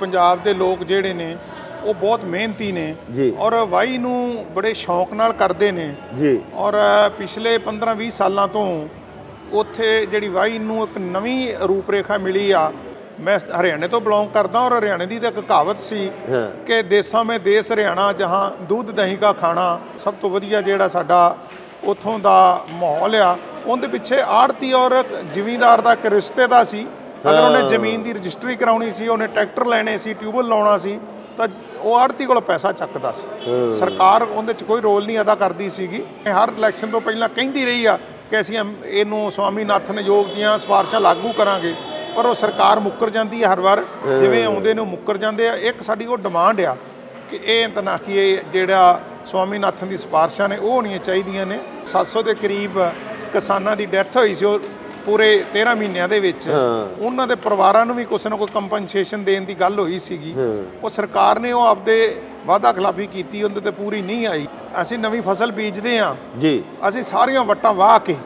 पंजाब के लोग जिहड़े ने वो बहुत मेहनती ने जी और वाही नूं बड़े शौक नाल करदे ने जी और पिछले 15-20 सालों तो उत्थे जिहड़ी वाही नूं एक नवीं रूपरेखा मिली आ। मैं हरियाणे तो बिलोंग करदा और हरियाणे की तो एक कहावत सी हाँ कि देसां में देस हरियाणा जहाँ दूध दही का खाना। सब तो वधिया जिहड़ा साडा उत्थों दा माहौल आ उहदे पिछे आड़ती और ਜ਼ਿਮੀਂਦਾਰ ਦਾ ਇੱਕ ਰਿਸ਼ਤੇ ਦਾ ਸੀ। अगर उन्हें ਜ਼ਮੀਨ ਦੀ ਰਜਿਸਟਰੀ ਕਰਾਉਣੀ ਸੀ, ਉਹਨੇ ਟਰੈਕਟਰ ਲੈਣੇ ਸੀ, ਟਿਊਬਲ ਲਾਉਣਾ ਸੀ ਤਾਂ ਉਹ ਆੜਤੀ ਕੋਲ ਪੈਸਾ ਚੱਕਦਾ ਸੀ। ਸਰਕਾਰ ਉਹਦੇ 'ਚ ਕੋਈ ਰੋਲ ਨਹੀਂ ਅਦਾ ਕਰਦੀ ਸੀਗੀ। ਹਰ ਇਲੈਕਸ਼ਨ ਤੋਂ ਪਹਿਲਾਂ ਕਹਿੰਦੀ ਰਹੀ ਆ ਕਿ ਅਸੀਂ ਇਹਨੂੰ ਸਵਾਮੀਨਾਥਨ ਯੋਗ ਦੀਆਂ ਸਿਫਾਰਸ਼ਾਂ ਲਾਗੂ ਕਰਾਂਗੇ, ਪਰ ਉਹ ਸਰਕਾਰ ਮੁੱਕਰ ਜਾਂਦੀ ਹੈ ਹਰ ਵਾਰ। ਜਿਵੇਂ ਆਉਂਦੇ ਨੇ ਉਹ ਮੁੱਕਰ ਜਾਂਦੇ ਆ। ਇੱਕ ਸਾਡੀ ਉਹ ਡਿਮਾਂਡ ਆ ਕਿ ਇਹ ਤਨਾਖੀ ਜਿਹੜਾ ਸਵਾਮੀਨਾਥਨ ਦੀ ਸਿਫਾਰਸ਼ਾਂ ਨੇ ਉਹ ਹੋਣੀਆਂ ਚਾਹੀਦੀਆਂ ਨੇ। 700 ਦੇ ਕਰੀਬ ਕਿਸਾਨਾਂ ਦੀ ਡੈਥ ਹੋਈ ਸੀ ਉਹ ਪੂਰੇ 13 ਮਹੀਨਿਆਂ ਦੇ ਵਿੱਚ। ਉਹਨਾਂ ਦੇ ਪਰਿਵਾਰਾਂ ਨੂੰ ਵੀ ਕੁਛ ਨਾ ਕੋਈ ਕੰਪਨਸੇਸ਼ਨ ਦੇਣ ਦੀ ਗੱਲ ਹੋਈ ਸੀਗੀ। ਉਹ ਸਰਕਾਰ ਨੇ ਉਹ ਆਪਦੇ ਵਾਅਦਾ ਖਿਲਾਫੀ ਕੀਤੀ, ਉਹਦੇ ਤੇ ਪੂਰੀ ਨਹੀਂ ਆਈ। ਅਸੀਂ ਨਵੀਂ ਫਸਲ ਬੀਜਦੇ ਹਾਂ ਜੀ, ਅਸੀਂ ਸਾਰੀਆਂ ਵੱਟਾਂ ਵਾਹ ਕੇ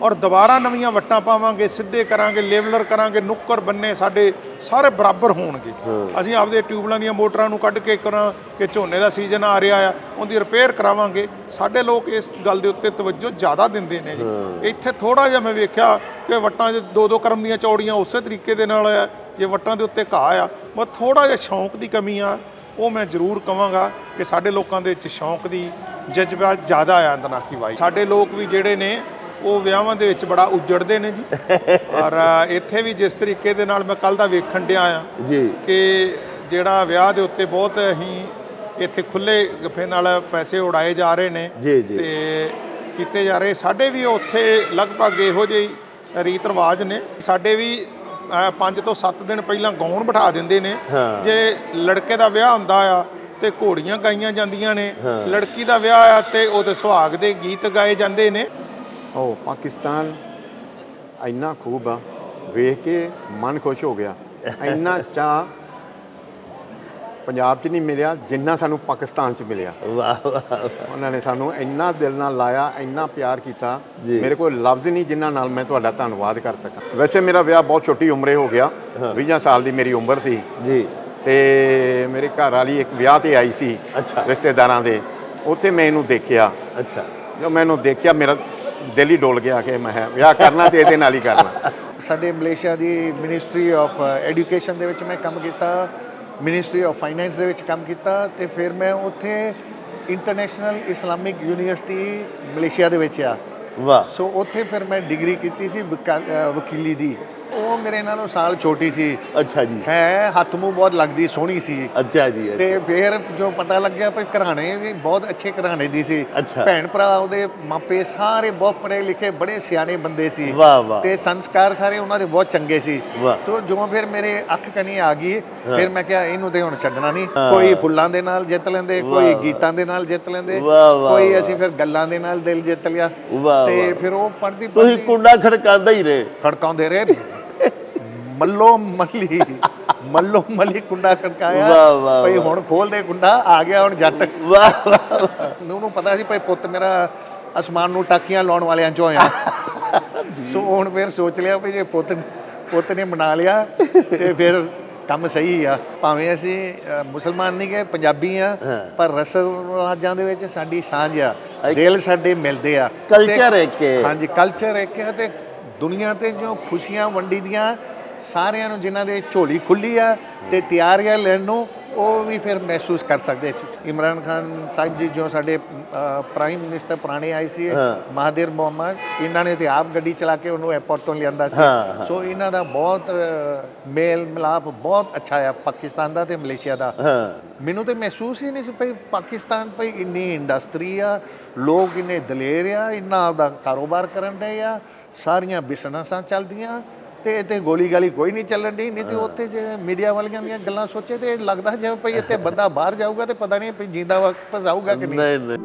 ਔਰ ਦੁਬਾਰਾ ਨਵੀਆਂ ਵੱਟਾਂ ਪਾਵਾਂਗੇ, ਸਿੱਧੇ ਕਰਾਂਗੇ, ਲੇਵਲਰ ਕਰਾਂਗੇ, ਨੁੱਕਰ ਬੰਨੇ ਸਾਡੇ ਸਾਰੇ ਬਰਾਬਰ ਹੋਣਗੇ। ਅਸੀਂ ਆਪਦੇ ਟਿਊਬਲਾਂ ਦੀਆਂ ਮੋਟਰਾਂ ਨੂੰ ਕੱਢ ਕੇ ਕਰਾਂ ਕਿ ਝੋਨੇ ਦਾ ਸੀਜ਼ਨ ਆ ਰਿਹਾ ਆ ਉਹਦੀ ਰਿਪੇਅਰ ਕਰਾਵਾਂਗੇ। ਸਾਡੇ ਲੋਕ ਇਸ ਗੱਲ ਦੇ ਉੱਤੇ ਤਵੱਜੋ ਜ਼ਿਆਦਾ ਦਿੰਦੇ ਨੇ ਜੀ। ਇੱਥੇ ਥੋੜ੍ਹਾ ਜਿਹਾ ਮੈਂ ਵੇਖਿਆ ਕਿ ਵੱਟਾਂ 'ਚ ਦੋ ਕਰਮ ਦੀਆਂ ਚੌੜੀਆਂ ਉਸੇ ਤਰੀਕੇ ਦੇ ਨਾਲ ਆ। ਜੇ ਵੱਟਾਂ ਦੇ ਉੱਤੇ ਘਾਹ ਆ, ਬਸ ਥੋੜ੍ਹਾ ਜਿਹਾ ਸ਼ੌਂਕ ਦੀ ਕਮੀ ਆ। ਉਹ ਮੈਂ ਜ਼ਰੂਰ ਕਹਾਂਗਾ ਕਿ ਸਾਡੇ ਲੋਕਾਂ ਦੇ ਵਿੱਚ ਸ਼ੌਂਕ ਦੀ ਜਜ਼ਬਾ ਜ਼ਿਆਦਾ ਆ ਤਨਾਖੀ ਵਾਈ। ਸਾਡੇ ਲੋਕ ਵੀ ਜਿਹੜੇ ਨੇ ਉਹ ਵਿਆਹਾਂ ਦੇ ਵਿੱਚ ਬੜਾ ਉੱਜੜਦੇ ਨੇ ਜੀ। ਔਰ ਇੱਥੇ ਵੀ ਜਿਸ ਤਰੀਕੇ ਦੇ ਨਾਲ ਮੈਂ ਕੱਲ ਦਾ ਵੇਖਣ ਡਿਆ ਆ ਜੀ ਕਿ ਜਿਹੜਾ ਵਿਆਹ ਦੇ ਉੱਤੇ ਬਹੁਤ ਹੀ ਇੱਥੇ ਖੁੱਲੇ ਗੱਫੇ ਨਾਲ ਪੈਸੇ ਉਡਾਏ ਜਾ ਰਹੇ ਨੇ ਤੇ ਕੀਤੇ ਜਾ ਰਹੇ। ਸਾਡੇ ਵੀ ਉੱਥੇ ਲਗਭਗ ਇਹੋ ਜਿਹੀ ਰੀਤ ਰਿਵਾਜ ਨੇ। ਸਾਡੇ ਵੀ 5 ਤੋਂ 7 ਦਿਨ ਪਹਿਲਾਂ ਗਾਉਣ ਬਿਠਾ ਦਿੰਦੇ ਨੇ। ਜੇ ਲੜਕੇ ਦਾ ਵਿਆਹ ਹੁੰਦਾ ਆ ਤੇ ਘੋੜੀਆਂ ਗਾਈਆਂ ਜਾਂਦੀਆਂ ਨੇ, ਲੜਕੀ ਦਾ ਵਿਆਹ ਆ ਤੇ ਉਹਦੇ ਸੁਹਾਗ ਦੇ ਗੀਤ ਗਾਏ ਜਾਂਦੇ ਨੇ। ਉਹ ਪਾਕਿਸਤਾਨ ਇੰਨਾ ਖੂਬ ਆ, ਵੇਖ ਕੇ ਮਨ ਖੁਸ਼ ਹੋ ਗਿਆ। ਇੰਨਾ ਚਾਅ ਪੰਜਾਬ 'ਚ ਨਹੀਂ ਮਿਲਿਆ ਜਿੰਨਾ ਸਾਨੂੰ ਪਾਕਿਸਤਾਨ 'ਚ ਮਿਲਿਆ। ਵਾਹ ਵਾਹ, ਉਹਨਾਂ ਨੇ ਸਾਨੂੰ ਇੰਨਾ ਦਿਲ ਨਾਲ ਲਾਇਆ, ਇੰਨਾ ਪਿਆਰ ਕੀਤਾ। ਮੇਰੇ ਕੋਲ ਲਫ਼ਜ਼ ਨਹੀਂ ਜਿਨ੍ਹਾਂ ਨਾਲ ਮੈਂ ਤੁਹਾਡਾ ਧੰਨਵਾਦ ਕਰ ਸਕਾਂ। ਵੈਸੇ ਮੇਰਾ ਵਿਆਹ ਬਹੁਤ ਛੋਟੀ ਉਮਰੇ ਹੋ ਗਿਆ, 20 ਸਾਲ ਦੀ ਮੇਰੀ ਉਮਰ ਸੀ ਜੀ। ਤੇ ਮੇਰੇ ਘਰ ਵਾਲੀ ਇੱਕ ਵਿਆਹ 'ਤੇ ਆਈ ਸੀ ਰਿਸ਼ਤੇਦਾਰਾਂ ਦੇ, ਉੱਥੇ ਮੈਂ ਇਹਨੂੰ ਦੇਖਿਆ। ਅੱਛਾ, ਜੋ ਮੈਨੂੰ ਦੇਖਿਆ ਮੇਰਾ ਦਿਲ ਹੀ ਡੋਲ ਗਿਆ ਕਿ ਮੈਂ ਵਿਆਹ ਕਰਨਾ ਤੇ ਇਹਦੇ ਨਾਲ ਹੀ ਕਰਨਾ। ਸਾਡੇ Malaysia the ministry of education ਦੇ ਵਿੱਚ ਮੈਂ ਕੰਮ ਕੀਤਾ, ਮਿਨਿਸਟਰੀ ਆਫ ਫਾਈਨੈਂਸ ਦੇ ਵਿੱਚ ਕੰਮ ਕੀਤਾ ਤੇ ਫਿਰ ਮੈਂ ਉੱਥੇ ਇੰਟਰਨੈਸ਼ਨਲ ਇਸਲਾਮਿਕ ਯੂਨੀਵਰਸਿਟੀ ਮਲੇਸ਼ੀਆ ਦੇ ਵਿੱਚ ਆ। ਵਾਹ। ਸੋ ਉੱਥੇ ਫਿਰ ਮੈਂ ਡਿਗਰੀ ਕੀਤੀ ਸੀ ਵਕੀਲੀ ਦੀ। ਉਹ ਮੇਰੇ ਨਾਲੋਂ ਸਾਲ ਛੋਟੀ ਸੀ। ਅੱਛਾ ਜੀ। ਹੈ ਹੱਥ ਮੂੰਹ ਬਹੁਤ ਲੱਗਦੀ, ਸੋਹਣੀ ਸੀ। ਅੱਛਾ ਜੀ। ਤੇ ਫਿਰ ਜੋ ਪਤਾ ਲੱਗਿਆ ਵੀ ਘਰਾਣੇ ਵੀ ਬਹੁਤ ਅੱਛੇ ਘਰਾਣੇ ਦੀ ਸੀ। ਭੈਣ ਭਰਾ ਉਹਦੇ ਮਾਪੇ ਸਾਰੇ ਬਹੁਤ ਪੜ੍ਹੇ ਲਿਖੇ, ਬੜੇ ਸਿਆਣੇ ਬੰਦੇ ਸੀ। ਵਾਹ ਵਾਹ। ਤੇ ਸੰਸਕਾਰ ਸਾਰੇ ਉਹਨਾਂ ਦੇ ਬਹੁਤ ਚੰਗੇ ਸੀ। ਤੋਂ ਜੋ ਫਿਰ ਮੇਰੇ ਅੱਖ ਕਨੀ ਆ ਗਈ, ਫਿਰ ਮੈਂ ਕਿਹਾ ਇਹਨੂੰ ਤੇ ਹੁਣ ਛੱਡਣਾ ਨਹੀਂ। ਕੋਈ ਫੁੱਲਾਂ ਦੇ ਨਾਲ ਜਿੱਤ ਲੈਂਦੇ, ਕੋਈ ਗੀਤਾਂ ਦੇ ਨਾਲ ਜਿੱਤ ਲੈਂਦੇ, ਕੋਈ ਅਸੀਂ ਫਿਰ ਗੱਲਾਂ ਦੇ ਨਾਲ ਦਿਲ ਜਿੱਤ ਲਿਆ। ਤੇ ਫਿਰ ਉਹ ਪੜ੍ਹਦੀ ਤੁਸੀਂ ਕੁੰਡਾ ਖੜਕਾਉਂਦਾ ਹੀ ਰਹੇ? ਖੜਕਾਉਂਦੇ ਰਹੇ, ਮੱਲੋ ਮੱਲੀ ਕੁੰਡਾ ਖੜਕਾਇਆ। ਭਈ ਹੁਣ ਖੋਲਦੇ ਕੁੰਡਾ, ਆ ਗਿਆ ਹੁਣ ਜੱਟ। ਵਾਹ। ਉਹਨੂੰ ਪਤਾ ਸੀ ਭਈ ਪੁੱਤ ਮੇਰਾ ਅਸਮਾਨ ਨੂੰ ਟਾਕੀਆਂ ਲਾਉਣ ਵਾਲਿਆਂ ਚੋਂ ਆ। ਸੋ ਹੁਣ ਫਿਰ ਸੋਚ ਲਿਆ ਵੀ ਜੇ ਪੁੱਤ ਨੇ ਮਨਾ ਲਿਆ ਤੇ ਫਿਰ ਕੰਮ ਸਹੀ ਆ। ਭਾਵੇਂ ਅਸੀਂ ਮੁਸਲਮਾਨ ਨਹੀਂ ਗਏ, ਪੰਜਾਬੀ ਆ, ਪਰ ਰਸਮ ਰਿਵਾਜ਼ਾਂ ਦੇ ਵਿੱਚ ਸਾਡੀ ਸਾਂਝ ਆ, ਦਿਲ ਸਾਡੇ ਮਿਲਦੇ ਆ। ਕਲਚਰ ਇੱਕ ਹੈ। ਹਾਂਜੀ, ਕਲਚਰ ਇੱਕ ਹੈ। ਤੇ ਦੁਨੀਆ ਤੇ ਜੋ ਖੁਸ਼ੀਆਂ ਵੰਡੀ ਦੀਆਂ ਸਾਰਿਆਂ ਨੂੰ, ਜਿਨ੍ਹਾਂ ਦੇ ਝੋਲੀ ਖੁੱਲੀ ਆ ਤੇ ਤਿਆਰੀਆਂ ਲੈਣ ਨੂੰ, ਉਹ ਵੀ ਫਿਰ ਮਹਿਸੂਸ ਕਰ ਸਕਦੇ। ਇਮਰਾਨ ਖਾਨ ਸਾਹਿਬ ਜੀ ਜੋ ਸਾਡੇ ਪ੍ਰਾਈਮ ਮਿਨਿਸਟਰ ਪੁਰਾਣੇ ਆਏ ਸੀ, ਮਹਾਦਿਰ ਮੁਹੰਮਦ, ਇਹਨਾਂ ਨੇ ਤੇ ਆਪ ਗੱਡੀ ਚਲਾ ਕੇ ਉਹਨੂੰ 에ਅਰਪੋਰਟ ਤੋਂ ਲਿਆਂਦਾ ਸੀ। ਸੋ ਇਹਨਾਂ ਦਾ ਬਹੁਤ ਮੇਲ ਮਿਲਾਪ ਬਹੁਤ ਅੱਛਾ ਆ, ਪਾਕਿਸਤਾਨ ਦਾ ਤੇ ਮਲੇਸ਼ੀਆ ਦਾ। ਮੈਨੂੰ ਤੇ ਮਹਿਸੂਸ ਹੀ ਨਹੀਂ ਸੀ ਭਈ ਪਾਕਿਸਤਾਨ ਭਈ ਇੰਨੀ ਇੰਡਸਟਰੀ ਆ, ਲੋਕ ਇੰਨੇ ਦਲੇਰ ਆ, ਇੰਨਾ ਆਪਦਾ ਕਾਰੋਬਾਰ ਕਰਨ ਡਏ ਆ, ਸਾਰੀਆਂ ਬਿਜ਼ਨਸਾਂ ਚੱਲਦੀਆਂ ਤੇ ਇੱਥੇ ਗੋਲੀ ਗਾਲੀ ਕੋਈ ਨਹੀਂ ਚੱਲਣ ਦੀ। ਨਹੀਂ ਤੇ ਉੱਥੇ ਜੇ ਮੀਡੀਆ ਵਾਲੀਆਂ ਦੀਆਂ ਗੱਲਾਂ ਸੋਚੇ ਤੇ ਲੱਗਦਾ ਜਿਵੇਂ ਭਈ ਇੱਥੇ ਬੰਦਾ ਬਾਹਰ ਜਾਊਗਾ ਤੇ ਪਤਾ ਨਹੀਂ ਭਈ ਜਿੰਦਾ ਵਾਪਸ ਆਊਗਾ ਕਿ ਨਹੀਂ।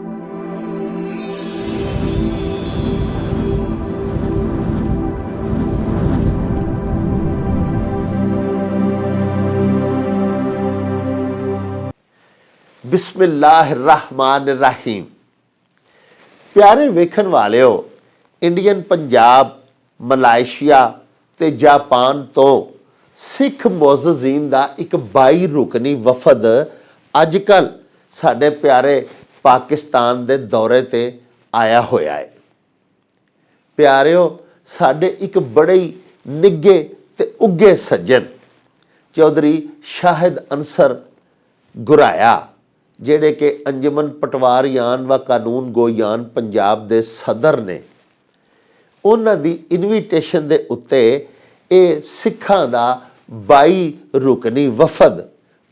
बिस्मिल्लाहिर्रहमानिर्रहीम। प्यारे वेखण वालिओ, इंडियन पंजाब, मलाइशिया ते जापान तो ਸਿੱਖ ਮੁਅੱਜ਼ਜ਼ੀਨ ਦਾ ਇੱਕ 22 ਰੁਕਨੀ ਵਫਦ ਅੱਜ ਕੱਲ੍ਹ ਸਾਡੇ ਪਿਆਰੇ ਪਾਕਿਸਤਾਨ ਦੇ ਦੌਰੇ ਤੇ ਆਇਆ ਹੋਇਆ ਹੈ। ਪਿਆਰਿਓ, ਸਾਡੇ ਇੱਕ ਬੜੇ ਹੀ ਨਿੱਘੇ ਤੇ ਉੱਘੇ ਸੱਜਣ ਚੌਧਰੀ ਸ਼ਾਹਿਦ ਅਨਸਰ ਗੁਰਾਇਆ, ਜਿਹੜੇ ਕਿ ਅੰਜਮਨ ਪਟਵਾਰੀਆਨ व ਕਾਨੂੰਨ ਗੋਇਆਨ ਪੰਜਾਬ ਦੇ ਸਦਰ ਨੇ, ਉਹਨਾਂ ਦੀ ਇਨਵੀਟੇਸ਼ਨ ਦੇ ਉੱਤੇ ਇਹ ਸਿੱਖਾਂ ਦਾ 22 ਰੁਕਨੀ ਵਫਦ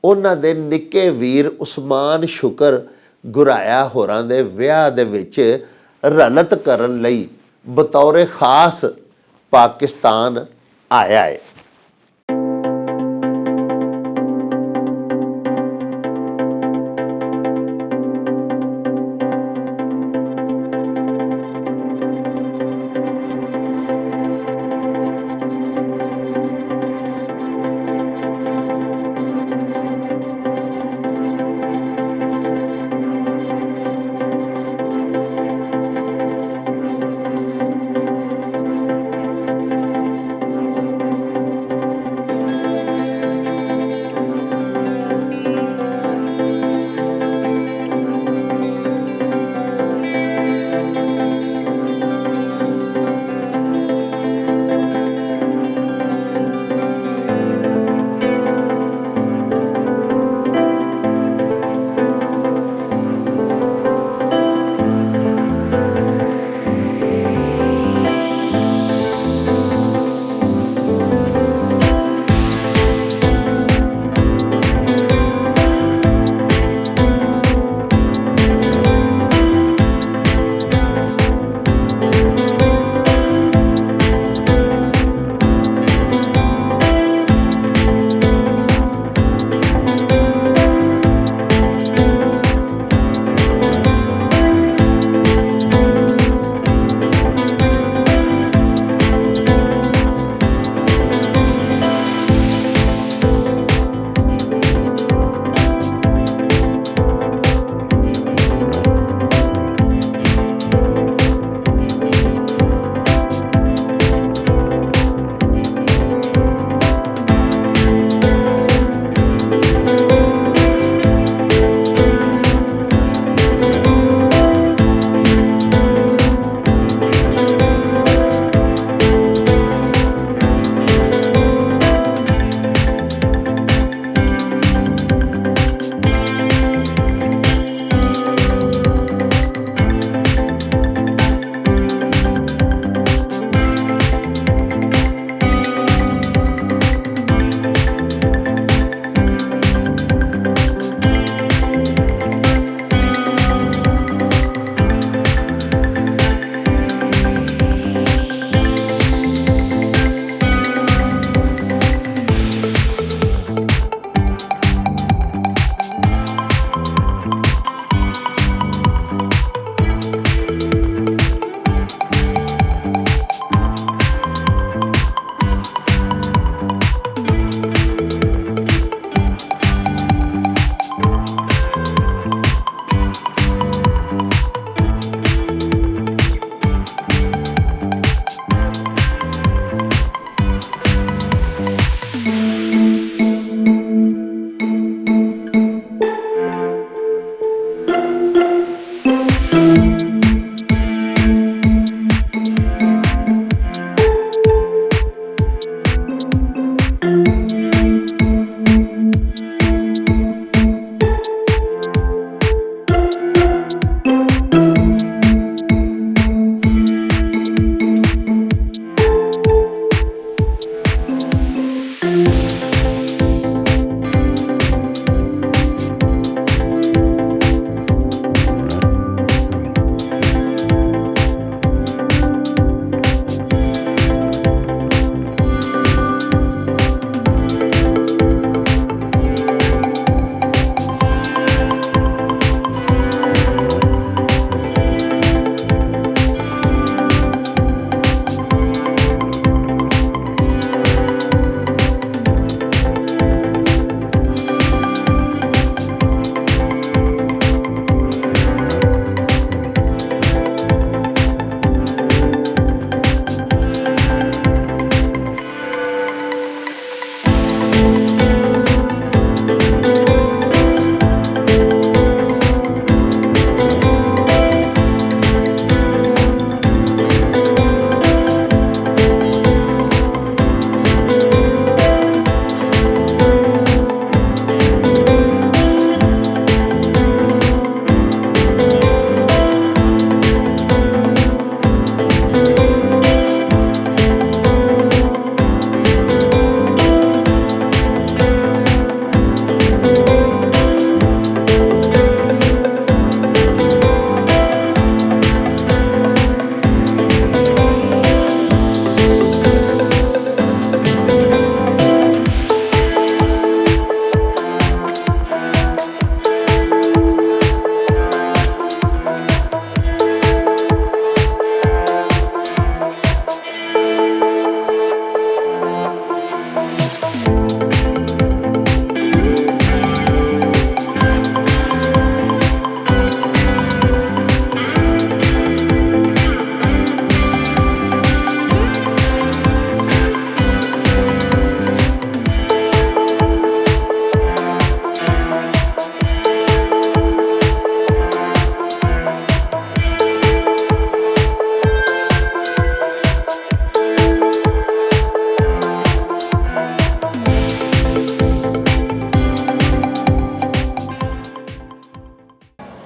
ਉਹਨਾਂ ਦੇ ਨਿੱਕੇ ਵੀਰ ਉਸਮਾਨ ਸ਼ੁਕਰ ਗੁਰਾਇਆ ਹੋਰਾਂ ਦੇ ਵਿਆਹ ਦੇ ਵਿੱਚ ਰਲਤ ਕਰਨ ਲਈ ਬਤੌਰ ਖਾਸ ਪਾਕਿਸਤਾਨ ਆਇਆ ਹੈ।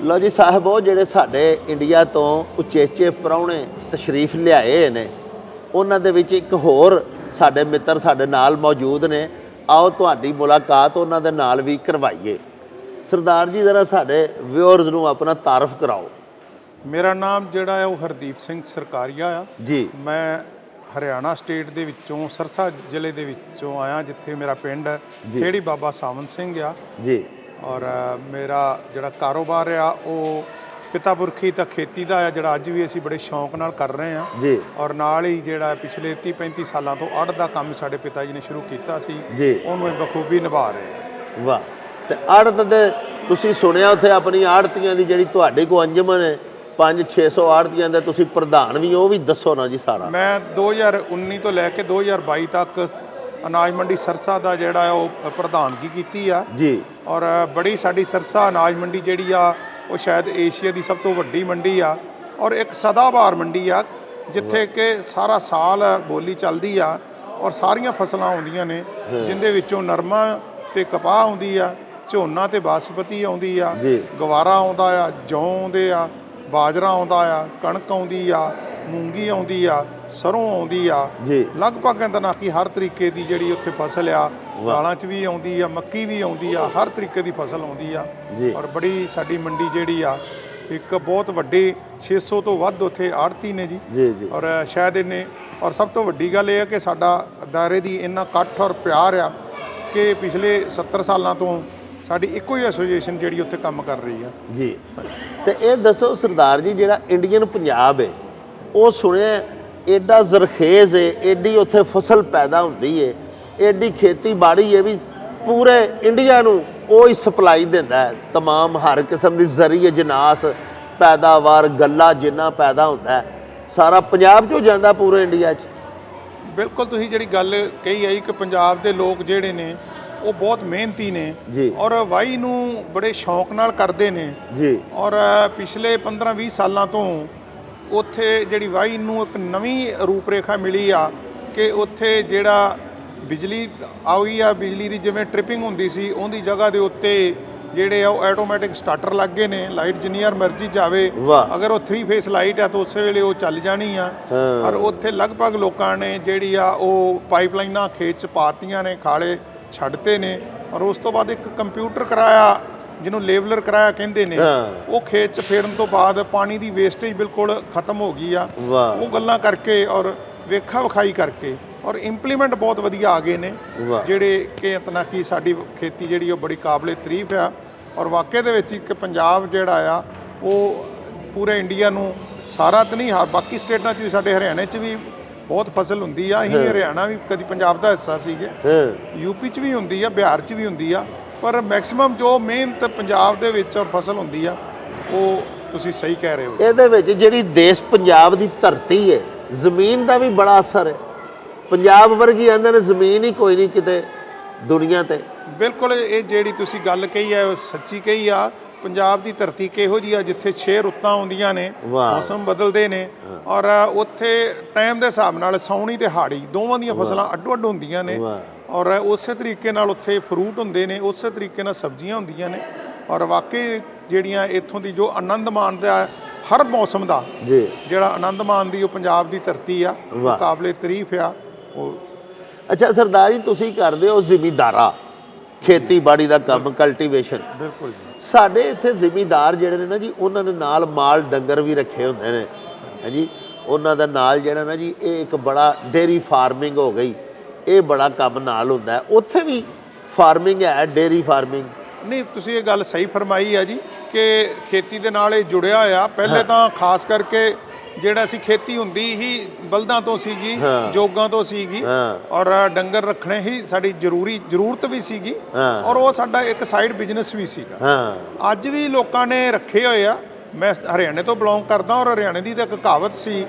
ਲਓ ਜੀ ਸਾਹਿਬ, ਉਹ ਜਿਹੜੇ ਸਾਡੇ ਇੰਡੀਆ ਤੋਂ ਉਚੇਚੇ ਪ੍ਰਾਹੁਣੇ ਤਸ਼ਰੀਫ ਲਿਆਏ ਨੇ, ਉਹਨਾਂ ਦੇ ਵਿੱਚ ਇੱਕ ਹੋਰ ਸਾਡੇ ਮਿੱਤਰ ਸਾਡੇ ਨਾਲ ਮੌਜੂਦ ਨੇ। ਆਓ ਤੁਹਾਡੀ ਮੁਲਾਕਾਤ ਉਹਨਾਂ ਦੇ ਨਾਲ ਵੀ ਕਰਵਾਈਏ। ਸਰਦਾਰ ਜੀ, ਜ਼ਰਾ ਸਾਡੇ ਵਿਊਅਰਸ ਨੂੰ ਆਪਣਾ ਤਾਰਫ ਕਰਾਓ। ਮੇਰਾ ਨਾਮ ਜਿਹੜਾ ਹੈ ਉਹ ਹਰਦੀਪ ਸਿੰਘ ਸਰਕਾਰੀਆ ਆ ਜੀ। ਮੈਂ ਹਰਿਆਣਾ ਸਟੇਟ ਦੇ ਵਿੱਚੋਂ ਸਰਸਾ ਜ਼ਿਲ੍ਹੇ ਦੇ ਵਿੱਚੋਂ ਆਇਆ, ਜਿੱਥੇ ਮੇਰਾ ਪਿੰਡ ਖੇੜੀ ਬਾਬਾ ਸਾਵੰਤ ਸਿੰਘ ਆ ਜੀ। ਔਰ ਮੇਰਾ ਜਿਹੜਾ ਕਾਰੋਬਾਰ ਆ ਉਹ ਪਿਤਾ ਪੁਰਖੀ ਤਾਂ ਖੇਤੀ ਦਾ ਆ, ਜਿਹੜਾ ਅੱਜ ਵੀ ਅਸੀਂ ਬੜੇ ਸ਼ੌਂਕ ਨਾਲ ਕਰ ਰਹੇ ਹਾਂ ਜੀ। ਔਰ ਨਾਲ ਹੀ ਜਿਹੜਾ ਪਿਛਲੇ 30-35 ਸਾਲਾਂ ਤੋਂ ਆੜ੍ਹ ਦਾ ਕੰਮ ਸਾਡੇ ਪਿਤਾ ਜੀ ਨੇ ਸ਼ੁਰੂ ਕੀਤਾ ਸੀ, ਜੀ। ਉਹਨੂੰ ਬਖੂਬੀ ਨਿਭਾ ਰਹੇ ਹਾਂ। ਵਾਹ। ਤੇ ਆੜਤ ਦੇ ਤੁਸੀਂ ਸੁਣਿਆ ਉੱਥੇ ਆਪਣੀ ਆੜਤੀਆਂ ਦੀ ਜਿਹੜੀ ਤੁਹਾਡੇ ਕੋਲ ਅੰਜਮਨ ਹੈ 500-600 ਆੜਤੀਆਂ ਦੇ ਤੁਸੀਂ ਪ੍ਰਧਾਨ ਵੀ, ਉਹ ਵੀ ਦੱਸੋ ਨਾ ਜੀ ਸਾਰਾ। ਮੈਂ 2019 ਤੋਂ ਲੈ ਕੇ 2022 ਤੱਕ ਅਨਾਜ ਮੰਡੀ ਸਰਸਾ ਦਾ ਜਿਹੜਾ ਹੈ ਉਹ ਪ੍ਰਧਾਨਗੀ ਕੀਤੀ ਆ ਜੀ। ਔਰ ਬੜੀ ਸਾਡੀ ਸਰਸਾ ਅਨਾਜ ਮੰਡੀ ਜਿਹੜੀ ਆ ਉਹ ਸ਼ਾਇਦ ਏਸ਼ੀਆ ਦੀ ਸਭ ਤੋਂ ਵੱਡੀ ਮੰਡੀ ਆ ਔਰ ਇੱਕ ਸਦਾਬਹਾਰ ਮੰਡੀ ਆ, ਜਿੱਥੇ ਕਿ ਸਾਰਾ ਸਾਲ ਬੋਲੀ ਚੱਲਦੀ ਆ ਔਰ ਸਾਰੀਆਂ ਫਸਲਾਂ ਆਉਂਦੀਆਂ ਨੇ, ਜਿੰਦੇ ਵਿੱਚੋਂ ਨਰਮਾ ਤੇ ਕਪਾਹ ਆਉਂਦੀ ਆ, ਝੋਨਾ ਤੇ ਬਾਸਮਤੀ ਆਉਂਦੀ ਆ, ਗਵਾਰਾ ਆਉਂਦਾ ਆ, ਜੌਂ ਆਉਂਦੇ ਆ, ਬਾਜਰਾ ਆਉਂਦਾ ਆ, ਕਣਕ ਆਉਂਦੀ ਆ, ਮੂੰਗੀ ਆਉਂਦੀ ਆ, ਸਰੋਂ ਆਉਂਦੀ ਆ, ਲਗਭਗ ਕਹਿੰਦਾ ਨਾ ਕਿ ਹਰ ਤਰੀਕੇ ਦੀ ਜਿਹੜੀ ਉੱਥੇ ਫਸਲ ਆ, ਦਾਲਾਂ 'ਚ ਵੀ ਆਉਂਦੀ ਆ, ਮੱਕੀ ਵੀ ਆਉਂਦੀ ਆ, ਹਰ ਤਰੀਕੇ ਦੀ ਫਸਲ ਆਉਂਦੀ ਆ। ਔਰ ਬੜੀ ਸਾਡੀ ਮੰਡੀ ਜਿਹੜੀ ਆ ਇੱਕ ਬਹੁਤ ਵੱਡੀ 600 ਤੋਂ ਵੱਧ ਉੱਥੇ ਆੜਤੀ ਨੇ ਜੀ। ਔਰ ਸ਼ਾਇਦ ਇਹਨੇ ਔਰ ਸਭ ਤੋਂ ਵੱਡੀ ਗੱਲ ਇਹ ਹੈ ਕਿ ਸਾਡਾ ਦਾਇਰੇ ਦੀ ਇੰਨਾ ਇਕੱਠ ਔਰ ਪਿਆਰ ਆ ਕਿ ਪਿਛਲੇ 70 ਸਾਲਾਂ ਤੋਂ ਸਾਡੀ ਇੱਕੋ ਹੀ ਐਸੋਸੀਏਸ਼ਨ ਜਿਹੜੀ ਉੱਥੇ ਕੰਮ ਕਰ ਰਹੀ ਆ ਜੀ। ਤੇ ਇਹ ਦੱਸੋ ਸਰਦਾਰ ਜੀ, ਜਿਹੜਾ ਇੰਡੀਅਨ ਪੰਜਾਬ ਹੈ ਉਹ ਸੁਣਿਆ ਐਡਾ ਜ਼ਰਖੇਜ਼ ਹੈ, ਐਡੀ ਉੱਥੇ ਫਸਲ ਪੈਦਾ ਹੁੰਦੀ ਹੈ, ਐਡੀ ਖੇਤੀਬਾੜੀ ਹੈ ਵੀ ਪੂਰੇ ਇੰਡੀਆ ਨੂੰ ਉਹ ਹੀ ਸਪਲਾਈ ਦਿੰਦਾ ਹੈ, ਤਮਾਮ ਹਰ ਕਿਸਮ ਦੀ ਜ਼ਰੀ ਅਜਨਾਸ ਪੈਦਾਵਾਰ ਗੱਲਾ ਜਿੰਨਾ ਪੈਦਾ ਹੁੰਦਾ ਹੈ ਸਾਰਾ ਪੰਜਾਬ 'ਚੋਂ ਜਾਂਦਾ ਪੂਰੇ ਇੰਡੀਆ 'ਚ। ਬਿਲਕੁਲ ਤੁਸੀਂ ਜਿਹੜੀ ਗੱਲ ਕਹੀ ਹੈ ਕਿ ਪੰਜਾਬ ਦੇ ਲੋਕ ਜਿਹੜੇ ਨੇ ਉਹ ਬਹੁਤ ਮਿਹਨਤੀ ਨੇ ਔਰ ਵਾਹੀ ਨੂੰ ਬੜੇ ਸ਼ੌਂਕ ਨਾਲ ਕਰਦੇ ਨੇ ਜੀ। ਔਰ ਪਿਛਲੇ 15-20 ਸਾਲਾਂ ਤੋਂ ਉੱਥੇ ਜਿਹੜੀ ਵਾਹੀ ਨੂੰ ਇੱਕ ਨਵੀਂ ਰੂਪਰੇਖਾ ਮਿਲੀ ਆ ਕਿ ਉੱਥੇ ਜਿਹੜਾ ਬਿਜਲੀ ਆਈ ਆ, ਬਿਜਲੀ ਦੀ ਜਿਵੇਂ ਟ੍ਰਿਪਿੰਗ ਹੁੰਦੀ ਸੀ ਉਹਦੀ ਜਗ੍ਹਾ ਦੇ ਉੱਤੇ ਜਿਹੜੇ ਆ ਉਹ ਆਟੋਮੈਟਿਕ ਸਟਾਰਟਰ ਲੱਗ ਗਏ ਨੇ। ਲਾਈਟ ਜਿੰਨੀ ਵਾਰ ਮਰਜ਼ੀ ਜਾਵੇ, ਅਗਰ ਉਹ 3 ਫੇਸ ਲਾਈਟ ਆ ਤਾਂ ਉਸੇ ਵੇਲੇ ਉਹ ਚੱਲ ਜਾਣੀ ਆ। ਔਰ ਉੱਥੇ ਲਗਭਗ ਲੋਕਾਂ ਨੇ ਜਿਹੜੀ ਆ ਉਹ ਪਾਈਪਲਾਈਨਾਂ ਖੇਤ 'ਚ ਪਾਤੀਆਂ ਨੇ, ਖਾਲੇ ਛੱਡਤੇ ਨੇ ਔਰ ਉਸ ਤੋਂ ਬਾਅਦ ਇੱਕ ਕੰਪਿਊਟਰ ਕਰਾਇਆ ਜਿਹਨੂੰ ਲੇਵਲਰ ਕਰਾਇਆ ਕਹਿੰਦੇ ਨੇ, ਉਹ ਖੇਤ 'ਚ ਫੇਰਨ ਤੋਂ ਬਾਅਦ ਪਾਣੀ ਦੀ ਵੇਸਟੇਜ ਬਿਲਕੁਲ ਖਤਮ ਹੋ ਗਈ ਆ। ਉਹ ਗੱਲਾਂ ਕਰਕੇ ਔਰ ਵੇਖਾ ਵਿਖਾਈ ਕਰਕੇ ਔਰ ਇੰਪਲੀਮੈਂਟ ਬਹੁਤ ਵਧੀਆ ਆ ਗਏ ਨੇ, ਜਿਹੜੇ ਕਿ ਇਤਨਾ ਕਿ ਸਾਡੀ ਖੇਤੀ ਜਿਹੜੀ ਉਹ ਬੜੀ ਕਾਬਲੇ ਤਾਰੀਫ ਆ। ਔਰ ਵਾਕਿਆ ਦੇ ਵਿੱਚ ਇੱਕ ਪੰਜਾਬ ਜਿਹੜਾ ਆ ਉਹ ਪੂਰੇ ਇੰਡੀਆ ਨੂੰ ਸਾਰਾ ਤਾਂ ਨਹੀਂ, ਬਾਕੀ ਸਟੇਟਾਂ 'ਚ ਵੀ, ਸਾਡੇ ਹਰਿਆਣੇ 'ਚ ਵੀ ਬਹੁਤ ਫਸਲ ਹੁੰਦੀ ਆ। ਅਸੀਂ ਹਰਿਆਣਾ ਵੀ ਕਦੀ ਪੰਜਾਬ ਦਾ ਹਿੱਸਾ ਸੀਗੇ, ਯੂਪੀ 'ਚ ਵੀ ਹੁੰਦੀ ਆ, ਬਿਹਾਰ 'ਚ ਵੀ ਹੁੰਦੀ ਆ, ਪਰ ਮੈਕਸਿਮਮ ਜੋ ਮਿਹਨਤ ਪੰਜਾਬ ਦੇ ਵਿੱਚ ਔਰ ਫਸਲ ਹੁੰਦੀ ਆ ਉਹ ਤੁਸੀਂ ਸਹੀ ਕਹਿ ਰਹੇ ਹੋ। ਇਹਦੇ ਵਿੱਚ ਜਿਹੜੀ ਦੇਸ਼ ਪੰਜਾਬ ਦੀ ਧਰਤੀ ਹੈ, ਜ਼ਮੀਨ ਦਾ ਵੀ ਬੜਾ ਅਸਰ ਹੈ। ਪੰਜਾਬ ਵਰਗੀ ਆਂਦੇ ਨੇ ਜ਼ਮੀਨ ਹੀ ਕੋਈ ਨਹੀਂ ਕਿਤੇ ਦੁਨੀਆ ਤੇ। ਬਿਲਕੁਲ, ਇਹ ਜਿਹੜੀ ਤੁਸੀਂ ਗੱਲ ਕਹੀ ਹੈ ਉਹ ਸੱਚੀ ਕਹੀ ਆ। ਪੰਜਾਬ ਦੀ ਧਰਤੀ ਕਿਹੋ ਜਿਹੀ ਆ ਜਿੱਥੇ 6 ਰੁੱਤਾਂ ਆਉਂਦੀਆਂ ਨੇ, ਮੌਸਮ ਬਦਲਦੇ ਨੇ ਔਰ ਉੱਥੇ ਟਾਈਮ ਦੇ ਹਿਸਾਬ ਨਾਲ ਸਾਉਣੀ ਤੇ ਹਾੜੀ ਦੋਵਾਂ ਦੀਆਂ ਫਸਲਾਂ ਅੱਡੋ ਅੱਡ ਹੁੰਦੀਆਂ ਨੇ ਔਰ ਉਸੇ ਤਰੀਕੇ ਨਾਲ ਉੱਥੇ ਫਰੂਟ ਹੁੰਦੇ ਨੇ, ਉਸੇ ਤਰੀਕੇ ਨਾਲ ਸਬਜ਼ੀਆਂ ਹੁੰਦੀਆਂ ਨੇ। ਔਰ ਵਾਕਈ ਜਿਹੜੀਆਂ ਇੱਥੋਂ ਦੀ ਜੋ ਆਨੰਦ ਮਾਣਦਾ ਹਰ ਮੌਸਮ ਦਾ ਜਿਹੜਾ ਆਨੰਦ ਮਾਣਦੀ ਉਹ ਪੰਜਾਬ ਦੀ ਧਰਤੀ ਆ, ਕਾਬਲੇ ਤਾਰੀਫ ਆ ਉਹ। ਅੱਛਾ ਸਰਦਾਰ ਜੀ, ਤੁਸੀਂ ਕਰਦੇ ਹੋ ਜ਼ਿਮੀਂਦਾਰਾ ਖੇਤੀਬਾੜੀ ਦਾ ਕੰਮ, ਕਲਟੀਵੇਸ਼ਨ। ਬਿਲਕੁਲ। ਸਾਡੇ ਇੱਥੇ ਜ਼ਿਮੀਂਦਾਰ ਜਿਹੜੇ ਨੇ ਨਾ ਜੀ, ਉਹਨਾਂ ਨੇ ਨਾਲ ਮਾਲ ਡੰਗਰ ਵੀ ਰੱਖੇ ਹੁੰਦੇ ਨੇ ਹੈ ਜੀ। ਉਹਨਾਂ ਦਾ ਨਾਲ ਜਿਹੜਾ ਨਾ ਜੀ, ਇਹ ਇੱਕ ਬੜਾ ਡੇਅਰੀ ਫਾਰਮਿੰਗ ਹੋ ਗਈ, ਇਹ ਬੜਾ ਕੰਮ ਨਾਲ ਹੁੰਦਾ ਹੈ। ਉੱਥੇ ਵੀ ਫਾਰਮਿੰਗ ਹੈ, ਡੇਅਰੀ ਫਾਰਮਿੰਗ। ਨਹੀਂ, ਤੁਸੀਂ ਇਹ ਗੱਲ ਸਹੀ ਫਰਮਾਈ ਆ ਜੀ ਕਿ ਖੇਤੀ ਦੇ ਨਾਲ ਇਹ ਜੁੜਿਆ ਹੋਇਆ। ਪਹਿਲੇ ਤਾਂ ਖਾਸ ਕਰਕੇ ਜਿਹੜਾ ਸੀ ਖੇਤੀ ਹੁੰਦੀ ਹੀ ਬਲਦਾਂ ਤੋਂ ਸੀਗੀ, ਜੋਗਾਂ ਤੋਂ ਸੀਗੀ ਔਰ ਡੰਗਰ ਰੱਖਣੇ ਹੀ ਸਾਡੀ ਜ਼ਰੂਰਤ ਵੀ ਸੀਗੀ ਔਰ ਉਹ ਸਾਡਾ ਇੱਕ ਸਾਈਡ ਬਿਜ਼ਨਸ ਵੀ ਸੀਗਾ। ਅੱਜ ਵੀ ਲੋਕਾਂ ਨੇ ਰੱਖੇ ਹੋਏ ਆ। ਮੈਂ ਹਰਿਆਣੇ ਤੋਂ ਬਿਲੋਂਗ ਕਰਦਾ ਔਰ ਹਰਿਆਣੇ ਦੀ ਤਾਂ ਇੱਕ ਕਹਾਵਤ ਸੀ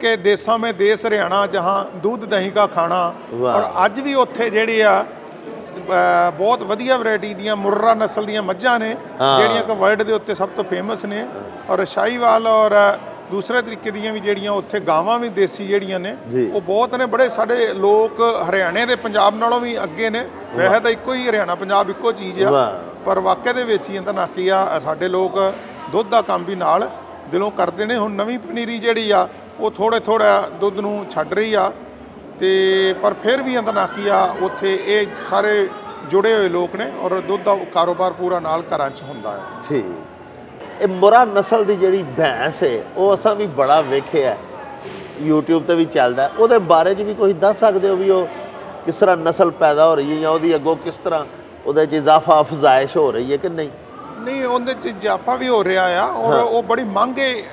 ਕਿ ਦੇਸਾਂ ਮੇਂ ਦੇਸ ਹਰਿਆਣਾ ਜਹਾਂ ਦੁੱਧ ਦਹੀਂ ਕਾ ਖਾਣਾ। ਔਰ ਅੱਜ ਵੀ ਉੱਥੇ ਜਿਹੜੇ ਆ ਬਹੁਤ ਵਧੀਆ ਵੈਰਾਈਟੀ ਦੀਆਂ ਮੁਰਰਾ ਨਸਲ ਦੀਆਂ ਮੱਝਾਂ ਨੇ ਜਿਹੜੀਆਂ ਕਿ ਵਰਲਡ ਦੇ ਉੱਤੇ ਸਭ ਤੋਂ ਫੇਮਸ ਨੇ ਔਰ ਸ਼ਾਹੀਵਾਲ ਔਰ ਦੂਸਰੇ ਤਰੀਕੇ ਦੀਆਂ ਵੀ ਜਿਹੜੀਆਂ ਉੱਥੇ ਗਾਵਾਂ ਵੀ ਦੇਸੀ ਜਿਹੜੀਆਂ ਨੇ ਉਹ ਬਹੁਤ ਨੇ। ਬੜੇ ਸਾਡੇ ਲੋਕ ਹਰਿਆਣੇ ਦੇ ਪੰਜਾਬ ਨਾਲੋਂ ਵੀ ਅੱਗੇ ਨੇ। ਵੈਸੇ ਤਾਂ ਇੱਕੋ ਹੀ ਹਰਿਆਣਾ ਪੰਜਾਬ ਇੱਕੋ ਚੀਜ਼ ਆ, ਪਰ ਵਾਕਿਆ ਦੇ ਵਿੱਚ ਹੀ ਅੰਦਰ ਨਾਕੀ ਆ ਸਾਡੇ ਲੋਕ ਦੁੱਧ ਦਾ ਕੰਮ ਵੀ ਨਾਲ ਦਿਲੋਂ ਕਰਦੇ ਨੇ। ਹੁਣ ਨਵੀਂ ਪਨੀਰੀ ਜਿਹੜੀ ਆ ਉਹ ਥੋੜਾ ਦੁੱਧ ਨੂੰ ਛੱਡ ਰਹੀ ਆ, ਤੇ ਪਰ ਫਿਰ ਵੀ ਅੰਤਨਾਕੀ ਆ ਉੱਥੇ ਇਹ ਸਾਰੇ ਜੁੜੇ ਹੋਏ ਲੋਕ ਨੇ ਔਰ ਦੁੱਧ ਦਾ ਕਾਰੋਬਾਰ ਪੂਰਾ ਨਾਲ ਘਰਾਂ 'ਚ ਹੁੰਦਾ ਹੈ। ਠੀਕ। ਇਹ ਮੁਰਾ ਨਸਲ ਦੀ ਜਿਹੜੀ ਭੈਂਸ ਹੈ ਉਹ ਅਸਾਂ ਵੀ ਬੜਾ ਵੇਖਿਆ, YouTube ਤੇ ਵੀ ਚੱਲਦਾ, ਉਹਦੇ ਬਾਰੇ 'ਚ ਵੀ ਕੁਝ ਦੱਸ ਸਕਦੇ ਹੋ ਵੀ ਉਹ ਕਿਸ ਤਰ੍ਹਾਂ ਨਸਲ ਪੈਦਾ ਹੋ ਰਹੀ ਹੈ ਜਾਂ ਉਹਦੀ ਅੱਗੋਂ ਕਿਸ ਤਰ੍ਹਾਂ ਉਹਦੇ 'ਚ ਇਜ਼ਾਫਾ ਅਫਜ਼ਾਇਸ਼ ਹੋ ਰਹੀ ਹੈ ਕਿ ਨਹੀਂ? ਨਹੀਂ, ਉਹਦੇ 'ਚ ਇਜ਼ਾਫਾ ਵੀ ਹੋ ਰਿਹਾ ਆ ਔਰ ਉਹ ਬੜੀ ਮਹਿੰਗੇ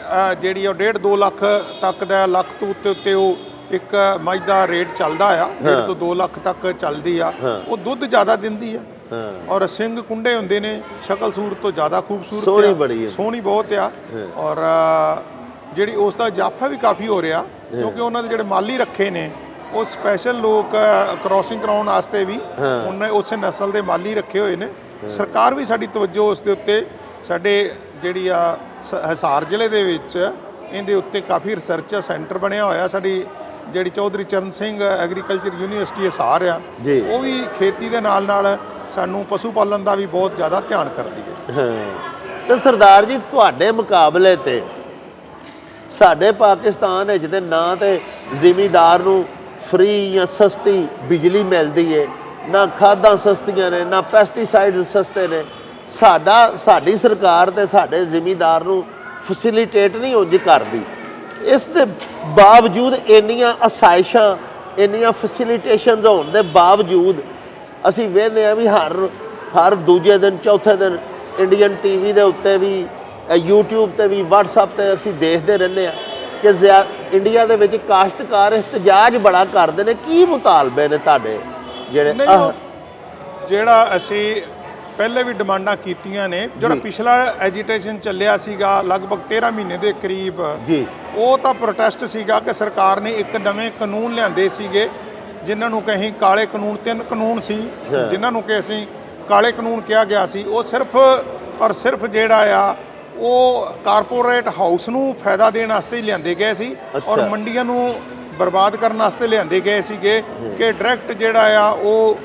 ਜਿਹੜੀ ਉਹ 1.5-2 ਲੱਖ ਤੱਕ ਦਾ, ਲੱਖ ਤੋਂ ਉੱਤੇ ਉਹ ਇੱਕ ਮੱਝ ਦਾ ਰੇਟ ਚੱਲਦਾ ਆ, 1.5 ਤੋਂ 2 ਲੱਖ ਤੱਕ ਚੱਲਦੀ ਆ। ਉਹ ਦੁੱਧ ਜ਼ਿਆਦਾ ਦਿੰਦੀ ਆ ਔਰ ਸਿੰਘ ਕੁੰਡੇ ਹੁੰਦੇ ਨੇ, ਸ਼ਕਲ ਸੂਰਤ ਤੋਂ ਜ਼ਿਆਦਾ ਖੂਬਸੂਰਤ, ਸੋਹਣੀ ਬੜੀ ਹੈ, ਸੋਹਣੀ ਬਹੁਤ ਆ। ਔਰ ਜਿਹੜੀ ਉਸ ਦਾ ਇਜ਼ਾਫਾ ਵੀ ਕਾਫੀ ਹੋ ਰਿਹਾ ਕਿਉਂਕਿ ਉਹਨਾਂ ਦੇ ਜਿਹੜੇ ਮਾਲੀ ਰੱਖੇ ਨੇ ਉਹ ਸਪੈਸ਼ਲ ਲੋਕ ਕ੍ਰਾਸਿੰਗ ਕਰਾਉਣ ਵਾਸਤੇ ਵੀ ਉਹਨੇ ਉਸੇ ਨਸਲ ਦੇ ਮਾਲੀ ਰੱਖੇ ਹੋਏ ਨੇ। ਸਰਕਾਰ ਵੀ ਸਾਡੀ ਤਵੱਜੋ ਉਸ ਦੇ ਉੱਤੇ, ਸਾਡੇ ਜਿਹੜੀ ਆ ਹਿਸਾਰ ਜ਼ਿਲ੍ਹੇ ਦੇ ਵਿੱਚ ਇਹਦੇ ਉੱਤੇ ਕਾਫੀ ਰਿਸਰਚ ਸੈਂਟਰ ਬਣਿਆ ਹੋਇਆ। ਸਾਡੀ ਜਿਹੜੀ ਚੌਧਰੀ ਚਰਨ ਸਿੰਘ ਐਗਰੀਕਲਚਰ ਯੂਨੀਵਰਸਿਟੀ ਹਿਸਾਰ ਆ, ਉਹ ਵੀ ਖੇਤੀ ਦੇ ਨਾਲ ਸਾਨੂੰ ਪਸ਼ੂ ਪਾਲਣ ਦਾ ਵੀ ਬਹੁਤ ਜ਼ਿਆਦਾ ਧਿਆਨ ਕਰਦੀ ਹੈ। ਤੇ ਸਰਦਾਰ ਜੀ ਤੁਹਾਡੇ ਮੁਕਾਬਲੇ ਤੇ ਸਾਡੇ ਪਾਕਿਸਤਾਨ ਵਿੱਚ ਤੇ ਨਾ ਤੇ ਜ਼ਿਮੀਂਦਾਰ ਨੂੰ ਫ੍ਰੀ ਜਾਂ ਸਸਤੀ ਬਿਜਲੀ ਮਿਲਦੀ ਹੈ, ਨਾ ਖਾਦਾਂ ਸਸਤੀਆਂ ਨੇ, ਨਾ ਪੈਸਟੀਸਾਈਡ ਸਸਤੇ ਨੇ। ਸਾਡੀ ਸਰਕਾਰ ਤੇ ਸਾਡੇ ਜ਼ਿਮੀਂਦਾਰ ਨੂੰ ਫੈਸਿਲੀਟੇਟ ਨਹੀਂ ਉਂਝ ਕਰਦੀ। ਇਸ ਦੇ ਬਾਵਜੂਦ ਇੰਨੀਆਂ ਅਸਾਇਸ਼ਾਂ, ਇੰਨੀਆਂ ਫੈਸਿਲੀਟੇਸ਼ਨਸ ਹੋਣ ਦੇ ਬਾਵਜੂਦ ਅਸੀਂ ਵੇਖਦੇ ਹਾਂ ਵੀ ਹਰ ਦੂਜੇ ਦਿਨ, ਚੌਥੇ ਦਿਨ ਇੰਡੀਅਨ ਟੀਵੀ ਦੇ ਉੱਤੇ ਵੀ, YouTube ਤੇ ਵੀ, WhatsApp ਤੇ ਅਸੀਂ ਦੇਖਦੇ ਰਹਿੰਦੇ ਹਾਂ ਕਿ ਇੰਡੀਆ ਦੇ ਵਿੱਚ ਕਾਸ਼ਤਕਾਰ ਇhtਜਾਜ ਬੜਾ ਕਰਦੇ ਨੇ। ਕੀ ਮੁਤਾਲਬੇ ਨੇ ਤੁਹਾਡੇ ਜਿਹੜੇ? ਜਿਹੜਾ ਅਸੀਂ ਪਹਿਲੇ ਵੀ ਡਿਮਾਂਡਾਂ ਕੀਤੀਆਂ ਨੇ, ਜਿਹੜਾ ਪਿਛਲਾ ਐਜੀਟੇਸ਼ਨ ਚੱਲਿਆ ਸੀਗਾ ਲਗਭਗ 13 ਮਹੀਨੇ ਦੇ ਕਰੀਬ ਜੀ, ਉਹ ਤਾਂ ਪ੍ਰੋਟੈਸਟ ਸੀਗਾ ਕਿ ਸਰਕਾਰ ਨੇ ਇੱਕ ਨਵੇਂ ਕਾਨੂੰਨ ਲਿਆਂਦੇ ਸੀਗੇ ਜਿਨ੍ਹਾਂ ਨੂੰ ਕਹੀਂ ਕਾਲੇ ਕਾਨੂੰਨ। 3 ਕਾਨੂੰਨ ਸੀ ਜਿਨ੍ਹਾਂ ਨੂੰ ਕਿ ਅਸੀਂ ਕਾਲੇ ਕਾਨੂੰਨ ਕਿਹਾ ਗਿਆ ਸੀ। ਉਹ ਸਿਰਫ ਔਰ ਸਿਰਫ ਜਿਹੜਾ ਆ ਉਹ ਕਾਰਪੋਰੇਟ ਹਾਊਸ ਨੂੰ ਫਾਇਦਾ ਦੇਣ ਵਾਸਤੇ ਹੀ ਲਿਆਂਦੇ ਗਏ ਸੀ ਔਰ ਮੰਡੀਆਂ ਨੂੰ ਬਰਬਾਦ ਕਰਨ ਵਾਸਤੇ ਲਿਆਂਦੇ ਗਏ ਸੀਗੇ ਕਿ ਡਾਇਰੈਕਟ ਜਿਹੜਾ ਆ ਉਹ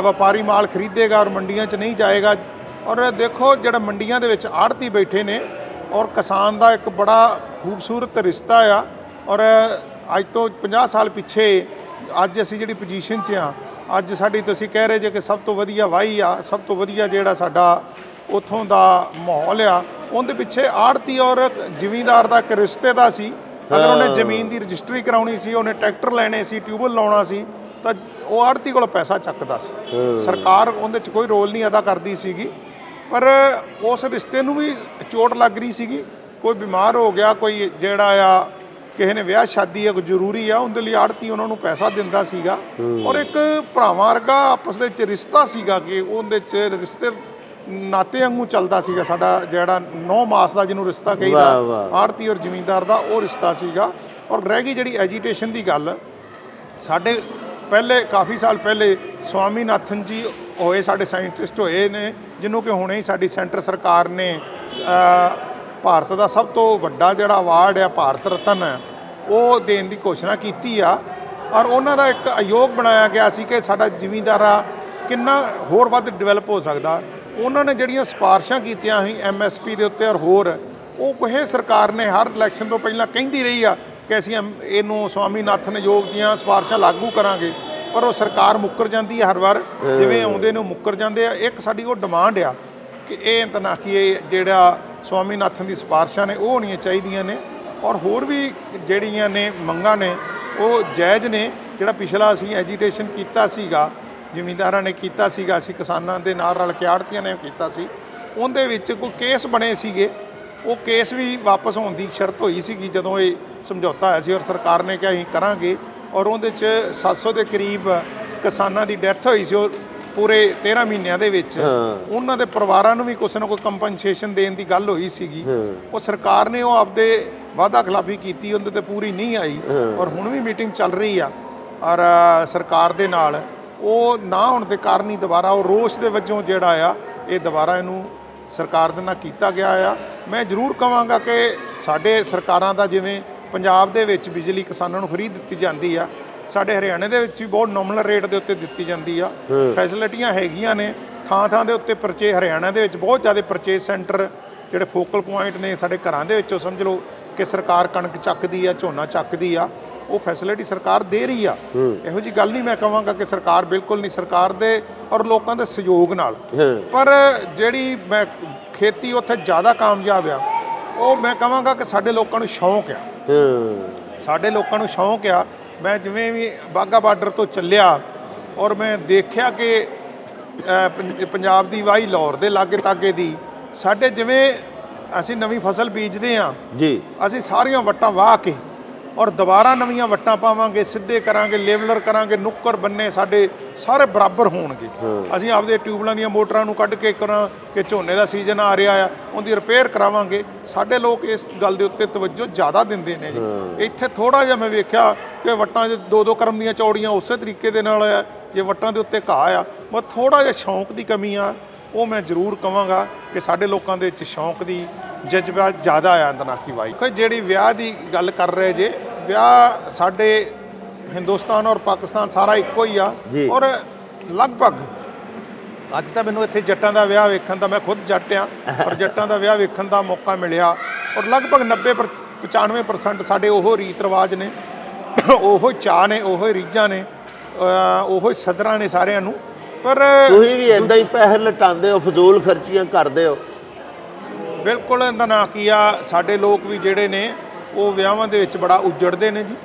ਵਪਾਰੀ ਮਾਲ ਖਰੀਦੇਗਾ ਔਰ ਮੰਡੀਆਂ 'ਚ ਨਹੀਂ ਜਾਏਗਾ। ਔਰ ਦੇਖੋ ਜਿਹੜਾ ਮੰਡੀਆਂ ਦੇ ਵਿੱਚ ਆੜ੍ਹਤੀ ਬੈਠੇ ਨੇ ਔਰ ਕਿਸਾਨ ਦਾ ਇੱਕ ਬੜਾ ਖੂਬਸੂਰਤ ਰਿਸ਼ਤਾ ਆ। ਔਰ ਅੱਜ ਤੋਂ 50 ਸਾਲ ਪਿੱਛੇ ਅੱਜ ਅਸੀਂ ਜਿਹੜੀ ਪੋਜੀਸ਼ਨ 'ਚ ਆ, ਅੱਜ ਸਾਡੀ ਤੁਸੀਂ ਕਹਿ ਰਹੇ ਜੇ ਕਿ ਸਭ ਤੋਂ ਵਧੀਆ ਵਾਹੀ ਆ, ਸਭ ਤੋਂ ਵਧੀਆ ਜਿਹੜਾ ਸਾਡਾ ਉੱਥੋਂ ਦਾ ਮਾਹੌਲ ਆ, ਉਹਦੇ ਪਿੱਛੇ ਆੜ੍ਹਤੀ ਔਰ ਜ਼ਿਮੀਂਦਾਰ ਦਾ ਇੱਕ ਰਿਸ਼ਤੇ ਦਾ ਸੀ। ਅਗਰ ਉਹਨੇ ਜ਼ਮੀਨ ਦੀ ਰਜਿਸਟਰੀ ਕਰਾਉਣੀ ਸੀ, ਉਹਨੇ ਟਰੈਕਟਰ ਲੈਣੇ ਸੀ, ਟਿਊਬਵੈੱਲ ਲਾਉਣਾ ਸੀ, ਤਾਂ ਉਹ ਆੜ੍ਹਤੀ ਕੋਲ ਪੈਸਾ ਚੱਕਦਾ ਸੀ। ਸਰਕਾਰ ਉਹਦੇ 'ਚ ਕੋਈ ਰੋਲ ਨਹੀਂ ਅਦਾ ਕਰਦੀ ਸੀਗੀ, ਪਰ ਉਸ ਰਿਸ਼ਤੇ ਨੂੰ ਵੀ ਚੋਟ ਲੱਗ ਰਹੀ ਸੀਗੀ। ਕੋਈ ਬਿਮਾਰ ਹੋ ਗਿਆ, ਕੋਈ ਜਿਹੜਾ ਆ ਕਿਸੇ ਨੇ ਵਿਆਹ ਸ਼ਾਦੀ ਆ, ਕੋਈ ਜ਼ਰੂਰੀ ਆ, ਉਹਦੇ ਲਈ ਆੜ੍ਹਤੀ ਉਹਨਾਂ ਨੂੰ ਪੈਸਾ ਦਿੰਦਾ ਸੀਗਾ ਔਰ ਇੱਕ ਭਰਾਵਾਂ ਵਰਗਾ ਆਪਸ ਦੇ ਵਿੱਚ ਰਿਸ਼ਤਾ ਸੀਗਾ ਕਿ ਉਹਦੇ 'ਚ ਰਿਸ਼ਤੇ ਨਾਤੇ ਵਾਂਗੂ ਚੱਲਦਾ ਸੀਗਾ। ਸਾਡਾ ਜਿਹੜਾ 9 ਮਾਸ ਦਾ ਜਿਹਨੂੰ ਰਿਸ਼ਤਾ ਕਹੀਦਾ ਆੜ੍ਹਤੀ ਔਰ ਜ਼ਮੀਂਦਾਰ ਦਾ, ਉਹ ਰਿਸ਼ਤਾ ਸੀਗਾ। ਔਰ ਰਹਿ ਗਈ ਜਿਹੜੀ ਐਜੀਟੇਸ਼ਨ ਦੀ ਗੱਲ, ਸਾਡੇ ਪਹਿਲੇ ਕਾਫੀ ਸਾਲ ਪਹਿਲੇ ਸਵਾਮੀਨਾਥਨ ਜੀ ਹੋਏ, ਸਾਡੇ ਸਾਇੰਟਿਸਟ ਹੋਏ ਨੇ ਜਿਹਨੂੰ ਕਿ ਹੁਣੇ ਹੀ ਸਾਡੀ ਸੈਂਟਰ ਸਰਕਾਰ ਨੇ ਭਾਰਤ ਦਾ ਸਭ ਤੋਂ ਵੱਡਾ ਜਿਹੜਾ ਅਵਾਰਡ ਆ ਭਾਰਤ ਰਤਨ ਉਹ ਦੇਣ ਦੀ ਘੋਸ਼ਣਾ ਕੀਤੀ ਆ। ਔਰ ਉਹਨਾਂ ਦਾ ਇੱਕ ਆਯੋਗ ਬਣਾਇਆ ਗਿਆ ਸੀ ਕਿ ਸਾਡਾ ਜ਼ਿਮੀਂਦਾਰਾ ਕਿੰਨਾ ਹੋਰ ਵੱਧ ਡਿਵੈਲਪ ਹੋ ਸਕਦਾ। ਉਹਨਾਂ ਨੇ ਜਿਹੜੀਆਂ ਸਿਫਾਰਸ਼ਾਂ ਕੀਤੀਆਂ ਸੀ MSP ਦੇ ਉੱਤੇ ਔਰ ਹੋਰ, ਉਹ ਕੋਹੇ ਸਰਕਾਰ ਨੇ ਹਰ ਇਲੈਕਸ਼ਨ ਤੋਂ ਪਹਿਲਾਂ ਕਹਿੰਦੀ ਰਹੀ ਆ ਕਿ ਅਸੀਂ ਇਹਨੂੰ ਸਵਾਮੀਨਾਥਨ ਆਯੋਗ ਦੀਆਂ ਸਿਫਾਰਸ਼ਾਂ ਲਾਗੂ ਕਰਾਂਗੇ, ਪਰ ਉਹ ਸਰਕਾਰ ਮੁੱਕਰ ਜਾਂਦੀ ਹੈ ਹਰ ਵਾਰ, ਜਿਵੇਂ ਆਉਂਦੇ ਨੇ ਉਹ ਮੁੱਕਰ ਜਾਂਦੇ ਆ। ਇੱਕ ਸਾਡੀ ਉਹ ਡਿਮਾਂਡ ਆ ਕਿ ਇਹ ਅੰਤਨਾਕੀ ਜਿਹੜਾ ਸਵਾਮੀਨਾਥਨ ਦੀ ਸਿਫਾਰਸ਼ਾਂ ਨੇ ਉਹ ਹੋਣੀਆਂ ਚਾਹੀਦੀਆਂ ਨੇ ਔਰ ਹੋਰ ਵੀ ਜਿਹੜੀਆਂ ਨੇ ਮੰਗਾਂ ਨੇ ਉਹ ਜਾਇਜ਼ ਨੇ। ਜਿਹੜਾ ਪਿਛਲਾ ਅਸੀਂ ਐਜੀਟੇਸ਼ਨ ਕੀਤਾ ਸੀਗਾ, ਜ਼ਿਮੀਂਦਾਰਾਂ ਨੇ ਕੀਤਾ ਸੀਗਾ, ਅਸੀਂ ਕਿਸਾਨਾਂ ਦੇ ਨਾਲ ਰਲ ਕੇ ਆੜ੍ਹਤੀਆਂ ਨੇ ਕੀਤਾ ਸੀ, ਉਹਦੇ ਵਿੱਚ ਕੋਈ ਕੇਸ ਬਣੇ ਸੀਗੇ, ਉਹ ਕੇਸ ਵੀ ਵਾਪਸ ਹੋਣ ਦੀ ਸ਼ਰਤ ਹੋਈ ਸੀਗੀ ਜਦੋਂ ਇਹ ਸਮਝੌਤਾ ਹੋਇਆ ਸੀ ਔਰ ਸਰਕਾਰ ਨੇ ਕਿਹਾ ਅਸੀਂ ਕਰਾਂਗੇ। ਔਰ ਉਹਦੇ 'ਚ 700 ਦੇ ਕਰੀਬ ਕਿਸਾਨਾਂ ਦੀ ਡੈਥ ਹੋਈ ਸੀ ਉਹ ਪੂਰੇ 13 ਮਹੀਨਿਆਂ ਦੇ ਵਿੱਚ। ਉਹਨਾਂ ਦੇ ਪਰਿਵਾਰਾਂ ਨੂੰ ਵੀ ਕੁਛ ਨਾ ਕੋਈ ਕੰਪਨਸੇਸ਼ਨ ਦੇਣ ਦੀ ਗੱਲ ਹੋਈ ਸੀਗੀ। ਉਹ ਸਰਕਾਰ ਨੇ ਉਹ ਆਪਦੇ ਵਾਅਦਾ ਖਿਲਾਫੀ ਕੀਤੀ, ਉਹਦੇ ਤੇ ਪੂਰੀ ਨਹੀਂ ਆਈ। ਔਰ ਹੁਣ ਵੀ ਮੀਟਿੰਗ ਚੱਲ ਰਹੀ ਆ ਔਰ ਸਰਕਾਰ ਦੇ ਨਾਲ, ਉਹ ਨਾ ਹੋਣ ਦੇ ਕਾਰਨ ਹੀ ਦੁਬਾਰਾ ਉਹ ਰੋਸ਼ ਦੇ ਵਜੋਂ ਜਿਹੜਾ ਆ ਇਹ ਦੁਬਾਰਾ ਇਹਨੂੰ ਸਰਕਾਰ ਦੇ ਨਾਲ ਕੀਤਾ ਗਿਆ ਆ। ਮੈਂ ਜ਼ਰੂਰ ਕਹਾਂਗਾ ਕਿ ਸਾਡੇ ਸਰਕਾਰਾਂ ਦਾ, ਜਿਵੇਂ ਪੰਜਾਬ ਦੇ ਵਿੱਚ ਬਿਜਲੀ ਕਿਸਾਨਾਂ ਨੂੰ ਫ੍ਰੀ ਦਿੱਤੀ ਜਾਂਦੀ ਆ, ਸਾਡੇ ਹਰਿਆਣੇ ਦੇ ਵਿੱਚ ਵੀ ਬਹੁਤ ਨੋਮੀਨਲ ਰੇਟ ਦੇ ਉੱਤੇ ਦਿੱਤੀ ਜਾਂਦੀ ਆ। ਫੈਸਿਲਿਟੀਆਂ ਹੈਗੀਆਂ ਨੇ ਥਾਂ ਥਾਂ ਦੇ ਉੱਤੇ। ਹਰਿਆਣਾ ਦੇ ਵਿੱਚ ਬਹੁਤ ਜ਼ਿਆਦਾ ਪਰਚੇਸ ਸੈਂਟਰ ਜਿਹੜੇ ਫੋਕਲ ਪੁਆਇੰਟ ਨੇ ਸਾਡੇ ਘਰਾਂ ਦੇ ਵਿੱਚੋਂ ਸਮਝ ਲਓ ਕਿ ਸਰਕਾਰ ਕਣਕ ਚੱਕਦੀ ਆ, ਝੋਨਾ ਚੱਕਦੀ ਆ, ਉਹ ਫੈਸਿਲਿਟੀ ਸਰਕਾਰ ਦੇ ਰਹੀ ਆ। ਇਹੋ ਜੀ ਗੱਲ ਨਹੀਂ ਮੈਂ ਕਹਾਂਗਾ ਕਿ ਸਰਕਾਰ ਬਿਲਕੁਲ ਨਹੀਂ, ਸਰਕਾਰ ਦੇ ਔਰ ਲੋਕਾਂ ਦੇ ਸਹਿਯੋਗ ਨਾਲ। ਪਰ ਜਿਹੜੀ ਮੈਂ ਖੇਤੀ ਉੱਥੇ ਜ਼ਿਆਦਾ ਕਾਮਯਾਬ ਆ, ਉਹ ਮੈਂ ਕਹਾਂਗਾ ਕਿ ਸਾਡੇ ਲੋਕਾਂ ਨੂੰ ਸ਼ੌਂਕ ਆ। ਸਾਡੇ ਲੋਕਾਂ ਨੂੰ ਸ਼ੌਂਕ ਆ। ਮੈਂ ਜਿਵੇਂ ਵੀ ਬਾਘਾ ਬਾਰਡਰ ਤੋਂ ਚੱਲਿਆ ਔਰ ਮੈਂ ਦੇਖਿਆ ਕਿ ਪੰਜਾਬ ਦੀ ਵਾਹੀ ਲਾਹੌਰ ਦੇ ਲਾਗੇ ਤਾਗੇ ਦੀ, ਸਾਡੇ ਜਿਵੇਂ ਅਸੀਂ ਨਵੀਂ ਫਸਲ ਬੀਜਦੇ ਹਾਂ ਜੀ, ਅਸੀਂ ਸਾਰੀਆਂ ਵੱਟਾਂ ਵਾਹ ਕੇ ਔਰ ਦੁਬਾਰਾ ਨਵੀਆਂ ਵੱਟਾਂ ਪਾਵਾਂਗੇ, ਸਿੱਧੇ ਕਰਾਂਗੇ, ਲੇਵਲਰ ਕਰਾਂਗੇ, ਨੁੱਕਰ ਬੰਨੇ ਸਾਡੇ ਸਾਰੇ ਬਰਾਬਰ ਹੋਣਗੇ। ਅਸੀਂ ਆਪਦੇ ਟਿਊਬਲਾਂ ਦੀਆਂ ਮੋਟਰਾਂ ਨੂੰ ਕੱਢ ਕੇ ਕਰਾਂ ਕਿ ਝੋਨੇ ਦਾ ਸੀਜ਼ਨ ਆ ਰਿਹਾ ਆ, ਉਹਦੀ ਰਿਪੇਅਰ ਕਰਾਵਾਂਗੇ। ਸਾਡੇ ਲੋਕ ਇਸ ਗੱਲ ਦੇ ਉੱਤੇ ਤਵੱਜੋ ਜ਼ਿਆਦਾ ਦਿੰਦੇ ਨੇ ਜੀ। ਇੱਥੇ ਥੋੜਾ ਜਿਹਾ ਮੈਂ ਵੇਖਿਆ ਕਿ ਵੱਟਾਂ 'ਚ 2-2 ਕਰਮ ਦੀਆਂ ਚੌੜੀਆਂ ਉਸੇ ਤਰੀਕੇ ਦੇ ਨਾਲ ਆ, ਜੇ ਵੱਟਾਂ ਦੇ ਉੱਤੇ ਘਾਹ ਆ, ਮੈਂ ਥੋੜਾ ਜਿਹਾ ਸ਼ੌਂਕ ਦੀ ਕਮੀ ਆ। ਉਹ ਮੈਂ ਜ਼ਰੂਰ ਕਹਾਂਗਾ ਕਿ ਸਾਡੇ ਲੋਕਾਂ ਦੇ ਵਿੱਚ ਸ਼ੌਂਕ ਦੀ ਜਜ਼ਬਾ ਜ਼ਿਆਦਾ ਆ ਤਨਾਕੀ ਵਾਈ। ਕੋਈ ਜਿਹੜੀ ਵਿਆਹ ਦੀ ਗੱਲ ਕਰ ਰਹੇ ਜੇ, ਵਿਆਹ ਸਾਡੇ ਹਿੰਦੁਸਤਾਨ ਔਰ ਪਾਕਿਸਤਾਨ ਸਾਰਾ ਇੱਕੋ ਹੀ ਆ। ਔਰ ਲਗਭਗ ਅੱਜ ਤਾਂ ਮੈਨੂੰ ਇੱਥੇ ਜੱਟਾਂ ਦਾ ਵਿਆਹ ਵੇਖਣ ਦਾ, ਮੈਂ ਖੁਦ ਜੱਟ ਆ, ਔਰ ਜੱਟਾਂ ਦਾ ਵਿਆਹ ਵੇਖਣ ਦਾ ਮੌਕਾ ਮਿਲਿਆ। ਔਰ ਲਗਭਗ 90-95% ਸਾਡੇ ਉਹ ਰੀਤ ਰਿਵਾਜ ਨੇ, ਉਹੋ ਚਾਅ ਨੇ, ਉਹੋ ਰੀਝਾਂ ਨੇ, ਉਹੋ ਸਦਰਾਂ ਨੇ ਸਾਰਿਆਂ ਨੂੰ। ਪਰ ਤੁਸੀਂ ਵੀ ਇਦਾਂ ਹੀ ਪੈਸੇ ਲਟਾਉਂਦੇ ਹੋ, ਫਜ਼ੂਲ ਖਰਚੀਆਂ ਕਰਦੇ ਹੋ? ਬਿਲਕੁਲ, ਇਹਦਾ ਨਾਂ ਕੀ ਆ, ਸਾਡੇ ਲੋਕ ਵੀ ਜਿਹੜੇ ਨੇ ਉਹ ਵਿਆਹਾਂ ਦੇ ਵਿੱਚ ਬੜਾ ਉਜੜਦੇ ਨੇ ਜੀ।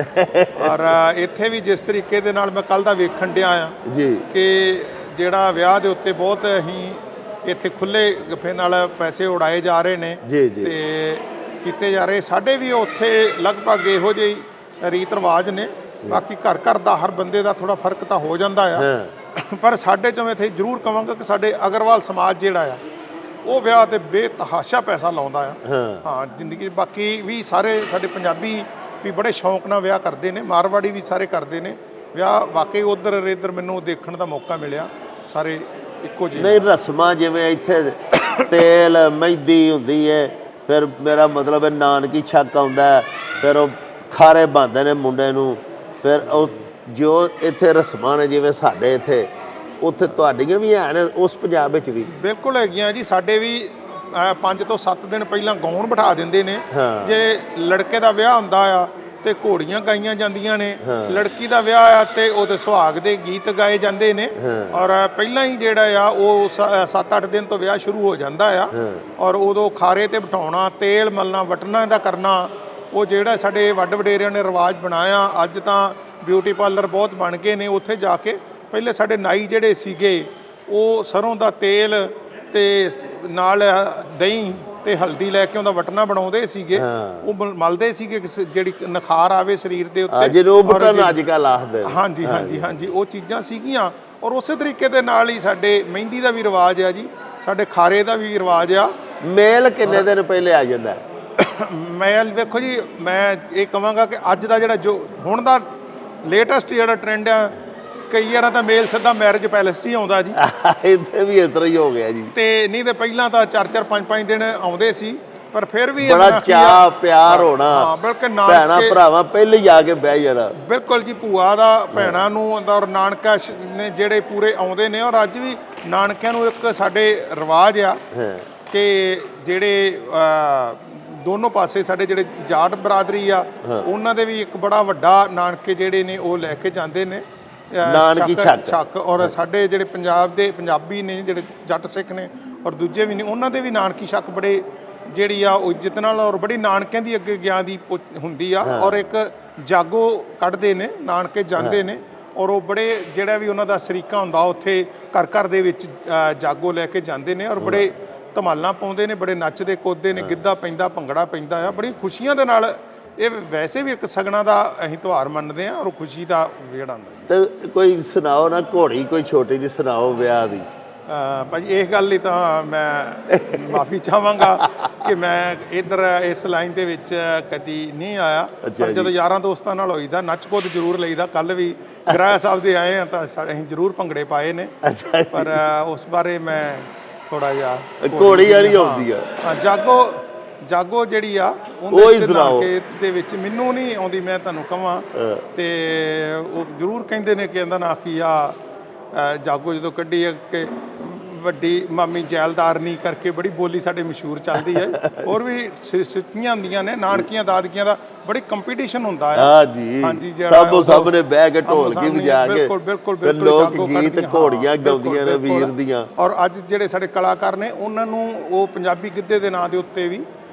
ਔਰ ਇੱਥੇ ਵੀ ਜਿਸ ਤਰੀਕੇ ਦੇ ਨਾਲ ਮੈਂ ਕੱਲ ਦਾ ਵੇਖਣ ਡਿਆ ਆ ਜੀ ਕਿ ਜਿਹੜਾ ਵਿਆਹ ਦੇ ਉੱਤੇ ਬਹੁਤ ਹੀ ਇੱਥੇ ਖੁੱਲੇ ਗੱਫੇ ਨਾਲ ਪੈਸੇ ਉਡਾਏ ਜਾ ਰਹੇ ਨੇ ਤੇ ਕੀਤੇ ਜਾ ਰਹੇ। ਸਾਡੇ ਵੀ ਉੱਥੇ ਲਗਭਗ ਇਹੋ ਜਿਹੀ ਰੀਤ ਰਿਵਾਜ ਨੇ। ਬਾਕੀ ਘਰ ਘਰ ਦਾ ਹਰ ਬੰਦੇ ਦਾ ਥੋੜਾ ਫਰਕ ਤਾਂ ਹੋ ਜਾਂਦਾ ਆ, ਪਰ ਸਾਡੇ 'ਚ ਮੈਂ ਇੱਥੇ ਜ਼ਰੂਰ ਕਹਾਂਗਾ ਕਿ ਸਾਡੇ ਅਗਰਵਾਲ ਸਮਾਜ ਜਿਹੜਾ ਆ ਉਹ ਵਿਆਹ ਤੇ ਬੇਤਹਾਸ਼ਾ ਪੈਸਾ ਲਾਉਂਦਾ ਆ। ਹਾਂ, ਜ਼ਿੰਦਗੀ ਬਾਕੀ ਵੀ ਸਾਰੇ ਸਾਡੇ ਪੰਜਾਬੀ ਵੀ ਬੜੇ ਸ਼ੌਂਕ ਨਾਲ ਵਿਆਹ ਕਰਦੇ ਨੇ, ਮਾਰਵਾੜੀ ਵੀ ਸਾਰੇ ਕਰਦੇ ਨੇ ਵਿਆਹ। ਵਾਕਈ ਉਧਰ ਇੱਧਰ ਮੈਨੂੰ ਦੇਖਣ ਦਾ ਮੌਕਾ ਮਿਲਿਆ, ਸਾਰੇ ਇੱਕੋ ਜਿਹੇ ਨਹੀਂ। ਰਸਮਾਂ ਜਿਵੇਂ ਇੱਥੇ ਤੇਲ ਮਹਿੰਦੀ ਹੁੰਦੀ ਹੈ, ਫਿਰ ਮੇਰਾ ਮਤਲਬ ਹੈ ਨਾਨਕੀ ਛੱਕ ਆਉਂਦਾ, ਫਿਰ ਉਹ ਖਾਰੇ ਬਣਦੇ ਨੇ ਮੁੰਡੇ ਨੂੰ, ਫਿਰ ਉਹ ਜੋ ਇੱਥੇ ਰਸਮਾਂ ਨੇ ਜਿਵੇਂ ਸਾਡੇ ਇੱਥੇ, ਉੱਥੇ ਤੁਹਾਡੀਆਂ ਵੀ ਹਨ ਉਸ ਪੰਜਾਬ ਵਿੱਚ ਵੀ? ਬਿਲਕੁਲ ਹੈਗੀਆਂ ਜੀ। ਸਾਡੇ ਵੀ 5 ਤੋਂ 7 ਦਿਨ ਪਹਿਲਾਂ ਗਾਉਣ ਬਿਠਾ ਦਿੰਦੇ ਨੇ। ਜੇ ਲੜਕੇ ਦਾ ਵਿਆਹ ਹੁੰਦਾ ਆ ਤੇ ਘੋੜੀਆਂ ਗਾਈਆਂ ਜਾਂਦੀਆਂ ਨੇ, ਲੜਕੀ ਦਾ ਵਿਆਹ ਆ ਤੇ ਉਹਦੇ ਸੁਹਾਗ ਦੇ ਗੀਤ ਗਾਏ ਜਾਂਦੇ ਨੇ। ਔਰ ਪਹਿਲਾਂ ਹੀ ਜਿਹੜਾ ਆ ਉਹ 7-8 ਦਿਨ ਤੋਂ ਵਿਆਹ ਸ਼ੁਰੂ ਹੋ ਜਾਂਦਾ ਆ। ਔਰ ਉਦੋਂ ਖਾਰੇ ਤੇ ਬਿਠਾਉਣਾ, ਤੇਲ ਮਲਣਾ, ਵਟਣਾ ਦਾ ਕਰਨਾ, ਉਹ ਜਿਹੜਾ ਸਾਡੇ ਵੱਡ ਵਡੇਰਿਆਂ ਨੇ ਰਿਵਾਜ ਬਣਾਇਆ। ਅੱਜ ਤਾਂ ਬਿਊਟੀ ਪਾਰਲਰ ਬਹੁਤ ਬਣ ਗਏ ਨੇ। ਉੱਥੇ ਜਾ ਕੇ ਪਹਿਲੇ ਸਾਡੇ ਨਾਈ ਜਿਹੜੇ ਸੀਗੇ ਉਹ ਸਰੋਂ ਦਾ ਤੇਲ ਤੇ ਨਾਲ ਦਹੀਂ ਤੇ ਹਲਦੀ ਲੈ ਕੇ ਉਹਦਾ ਵਟਣਾ ਬਣਾਉਂਦੇ ਸੀਗੇ, ਉਹ ਮਲਦੇ ਸੀਗੇ ਜਿਹੜੀ ਨਖਾਰ ਆਵੇ ਸਰੀਰ ਦੇ ਉੱਤੇ। ਜਿਹਨੂੰ ਬਟਨ ਅੱਜ ਕੱਲ੍ਹ ਆਖਦੇ। ਹਾਂਜੀ ਹਾਂਜੀ ਹਾਂਜੀ, ਉਹ ਚੀਜ਼ਾਂ ਸੀਗੀਆਂ। ਔਰ ਉਸੇ ਤਰੀਕੇ ਦੇ ਨਾਲ ਹੀ ਸਾਡੇ ਮਹਿੰਦੀ ਦਾ ਵੀ ਰਿਵਾਜ ਆ ਜੀ, ਸਾਡੇ ਖਾਰੇ ਦਾ ਵੀ ਰਿਵਾਜ ਆ। ਮੇਲ ਕਿੰਨੇ ਦਿਨ ਪਹਿਲੇ ਆ ਜਾਂਦਾ? ਮੈਲ ਵੇਖੋ ਜੀ, ਮੈਂ ਇਹ ਕਹਾਂਗਾ ਕਿ ਅੱਜ ਦਾ ਜਿਹੜਾ ਜੋ ਹੁਣ ਦਾ ਲੇਟੈਸਟ ਜਿਹੜਾ ਟ੍ਰੈਂਡ ਆ, ਕਈ ਵਾਰਾਂ ਤਾਂ ਮੇਲ ਸਿੱਧਾ ਮੈਰਿਜ ਪੈਲੇਸ 'ਚ ਹੀ ਆਉਂਦਾ ਜੀ। ਇੱਥੇ ਵੀ ਇਸ ਤਰ੍ਹਾਂ ਹੀ ਹੋ ਗਿਆ ਜੀ। ਤੇ ਨਹੀਂ ਤੇ ਪਹਿਲਾਂ ਤਾਂ 4-4 5-5 ਦਿਨ ਆਉਂਦੇ ਸੀ, ਪਰ ਫਿਰ ਵੀ ਬੜਾ ਚਾਅ ਪਿਆਰ ਹੋਣਾ। ਹਾਂ, ਬਲਕਿ ਭੈਣਾਂ ਭਰਾਵਾਂ ਪਹਿਲੇ ਹੀ ਆ ਕੇ ਬਹਿ ਜਾਣਾ। ਬਿਲਕੁਲ ਜੀ, ਭੂਆ ਦਾ ਭੈਣਾਂ ਨੂੰ ਔਰ ਨਾਨਕਾ ਨੇ ਜਿਹੜੇ ਪੂਰੇ ਆਉਂਦੇ ਨੇ। ਔਰ ਅੱਜ ਵੀ ਨਾਨਕਿਆਂ ਨੂੰ ਇੱਕ ਸਾਡੇ ਰਿਵਾਜ ਆ ਕਿ ਜਿਹੜੇ ਦੋਨੋਂ ਪਾਸੇ ਸਾਡੇ ਜਿਹੜੇ ਜਾਟ ਬਰਾਦਰੀ ਆ, ਉਹਨਾਂ ਦੇ ਵੀ ਇੱਕ ਬੜਾ ਵੱਡਾ ਨਾਨਕੇ ਜਿਹੜੇ ਨੇ ਉਹ ਲੈ ਕੇ ਜਾਂਦੇ ਨੇ ਨਾਨਕੀ ਛੱਕ। ਔਰ ਸਾਡੇ ਜਿਹੜੇ ਪੰਜਾਬ ਦੇ ਪੰਜਾਬੀ ਨੇ, ਜਿਹੜੇ ਜੱਟ ਸਿੱਖ ਨੇ ਔਰ ਦੂਜੇ ਵੀ ਨੇ, ਉਹਨਾਂ ਦੇ ਵੀ ਨਾਨਕੀ ਛੱਕ ਬੜੇ ਜਿਹੜੀ ਆ ਉਹ ਇੱਜ਼ਤ ਨਾਲ ਔਰ ਬੜੀ ਨਾਨਕਿਆਂ ਦੀ ਅੱਗੇ ਗਿਆ ਦੀ ਹੁੰਦੀ ਆ। ਔਰ ਇੱਕ ਜਾਗੋ ਕੱਢਦੇ ਨੇ, ਨਾਨਕੇ ਜਾਂਦੇ ਨੇ, ਔਰ ਉਹ ਬੜੇ ਜਿਹੜਾ ਵੀ ਉਹਨਾਂ ਦਾ ਸਰੀਕਾ ਹੁੰਦਾ ਉੱਥੇ ਘਰ ਘਰ ਦੇ ਵਿੱਚ ਜਾਗੋ ਲੈ ਕੇ ਜਾਂਦੇ ਨੇ। ਔਰ ਬੜੇ ਧਮਾਲਾਂ ਪਾਉਂਦੇ ਨੇ, ਬੜੇ ਨੱਚਦੇ ਕੁੱਦਦੇ ਨੇ, ਗਿੱਧਾ ਪੈਂਦਾ, ਭੰਗੜਾ ਪੈਂਦਾ ਆ, ਬੜੀ ਖੁਸ਼ੀਆਂ ਦੇ ਨਾਲ। ਇਹ ਵੈਸੇ ਵੀ ਇੱਕ ਸਗਨਾਂ ਦਾ ਅਸੀਂ ਤਿਉਹਾਰ ਮੰਨਦੇ ਹਾਂ, ਔਰ ਖੁਸ਼ੀ ਦਾ ਜਿਹੜਾ ਹੁੰਦਾ। ਤੇ ਕੋਈ ਸੁਣਾਓ ਨਾ ਘੋੜੀ, ਕੋਈ ਛੋਟੀ ਜਿਹੀ ਸੁਣਾਓ ਵਿਆਹ ਦੀ। ਭਾਜੀ ਇਸ ਗੱਲ ਲਈ ਤਾਂ ਮੈਂ ਮਾਫੀ ਚਾਹਾਂਗਾ ਕਿ ਮੈਂ ਇੱਧਰ ਇਸ ਲਾਈਨ ਦੇ ਵਿੱਚ ਕਦੀ ਨਹੀਂ ਆਇਆ। ਪਰ ਜਦੋਂ ਯਾਰਾਂ ਦੋਸਤਾਂ ਨਾਲ ਹੋਈਦਾ ਨੱਚ ਕੁੱਦ ਜ਼ਰੂਰ ਲਈਦਾ। ਕੱਲ ਵੀ ਗਰਾਇਆ ਸਾਹਿਬ ਦੇ ਆਏ ਆ ਤਾਂ ਅਸੀਂ ਜ਼ਰੂਰ ਭੰਗੜੇ ਪਾਏ ਨੇ, ਪਰ ਉਸ ਬਾਰੇ ਮੈਂ ਥੋੜਾ ਜਿਹਾ ਘੋੜੀ ਵਾਲੀ ਆਉਂਦੀ ਆ ਜਾਗੋ ਜਿਹੜੀ ਆ ਉਹਦੇ ਦੇ ਵਿੱਚ ਮੈਨੂੰ ਨਹੀਂ ਆਉਂਦੀ, ਮੈਂ ਤੁਹਾਨੂੰ ਕਹਾਂ। ਤੇ ਉਹ ਜ਼ਰੂਰ ਕਹਿੰਦੇ ਨੇ ਕਿ ਇਹਦਾ ਨਾਂ ਕੀ ਆ ਜਾਗੋ ਜਦੋਂ ਕੱਢੀ ਕਿ ਵੱਡੀ ਮਾਮੀ ਜੈਲਦਾਰਨੀ ਕਰਕੇ ਬੜੀ ਬੋਲੀ ਸਾਡੇ ਮਸ਼ਹੂਰ ਚੱਲਦੀ ਹੈ। ਹੋਰ ਵੀ ਸਿੱਟੀਆਂ ਹੁੰਦੀਆਂ ਨੇ, ਨਾਨਕੀਆਂ ਦਾਦਕੀਆਂ ਦਾ ਬੜੀ ਕੰਪੀਟੀਸ਼ਨ ਹੁੰਦਾ ਆ। ਹਾਂਜੀ ਸਭ ਨੇ ਬਹਿ ਕੇ ਢੋਲਕੀ ਵਜਾ ਕੇ ਫਿਰ ਲੋਕ ਗੀਤ ਘੋੜੀਆਂ ਗਾਉਂਦੀਆਂ ਨੇ ਵੀਰ ਦੀਆਂ। ਔਰ ਅੱਜ ਜਿਹੜੇ ਸਾਡੇ ਕਲਾਕਾਰ ਨੇ ਉਹਨਾਂ ਨੂੰ ਉਹ ਪੰਜਾਬੀ ਗਿੱਧੇ ਦੇ ਨਾਂ ਦੇ ਉੱਤੇ ਵੀ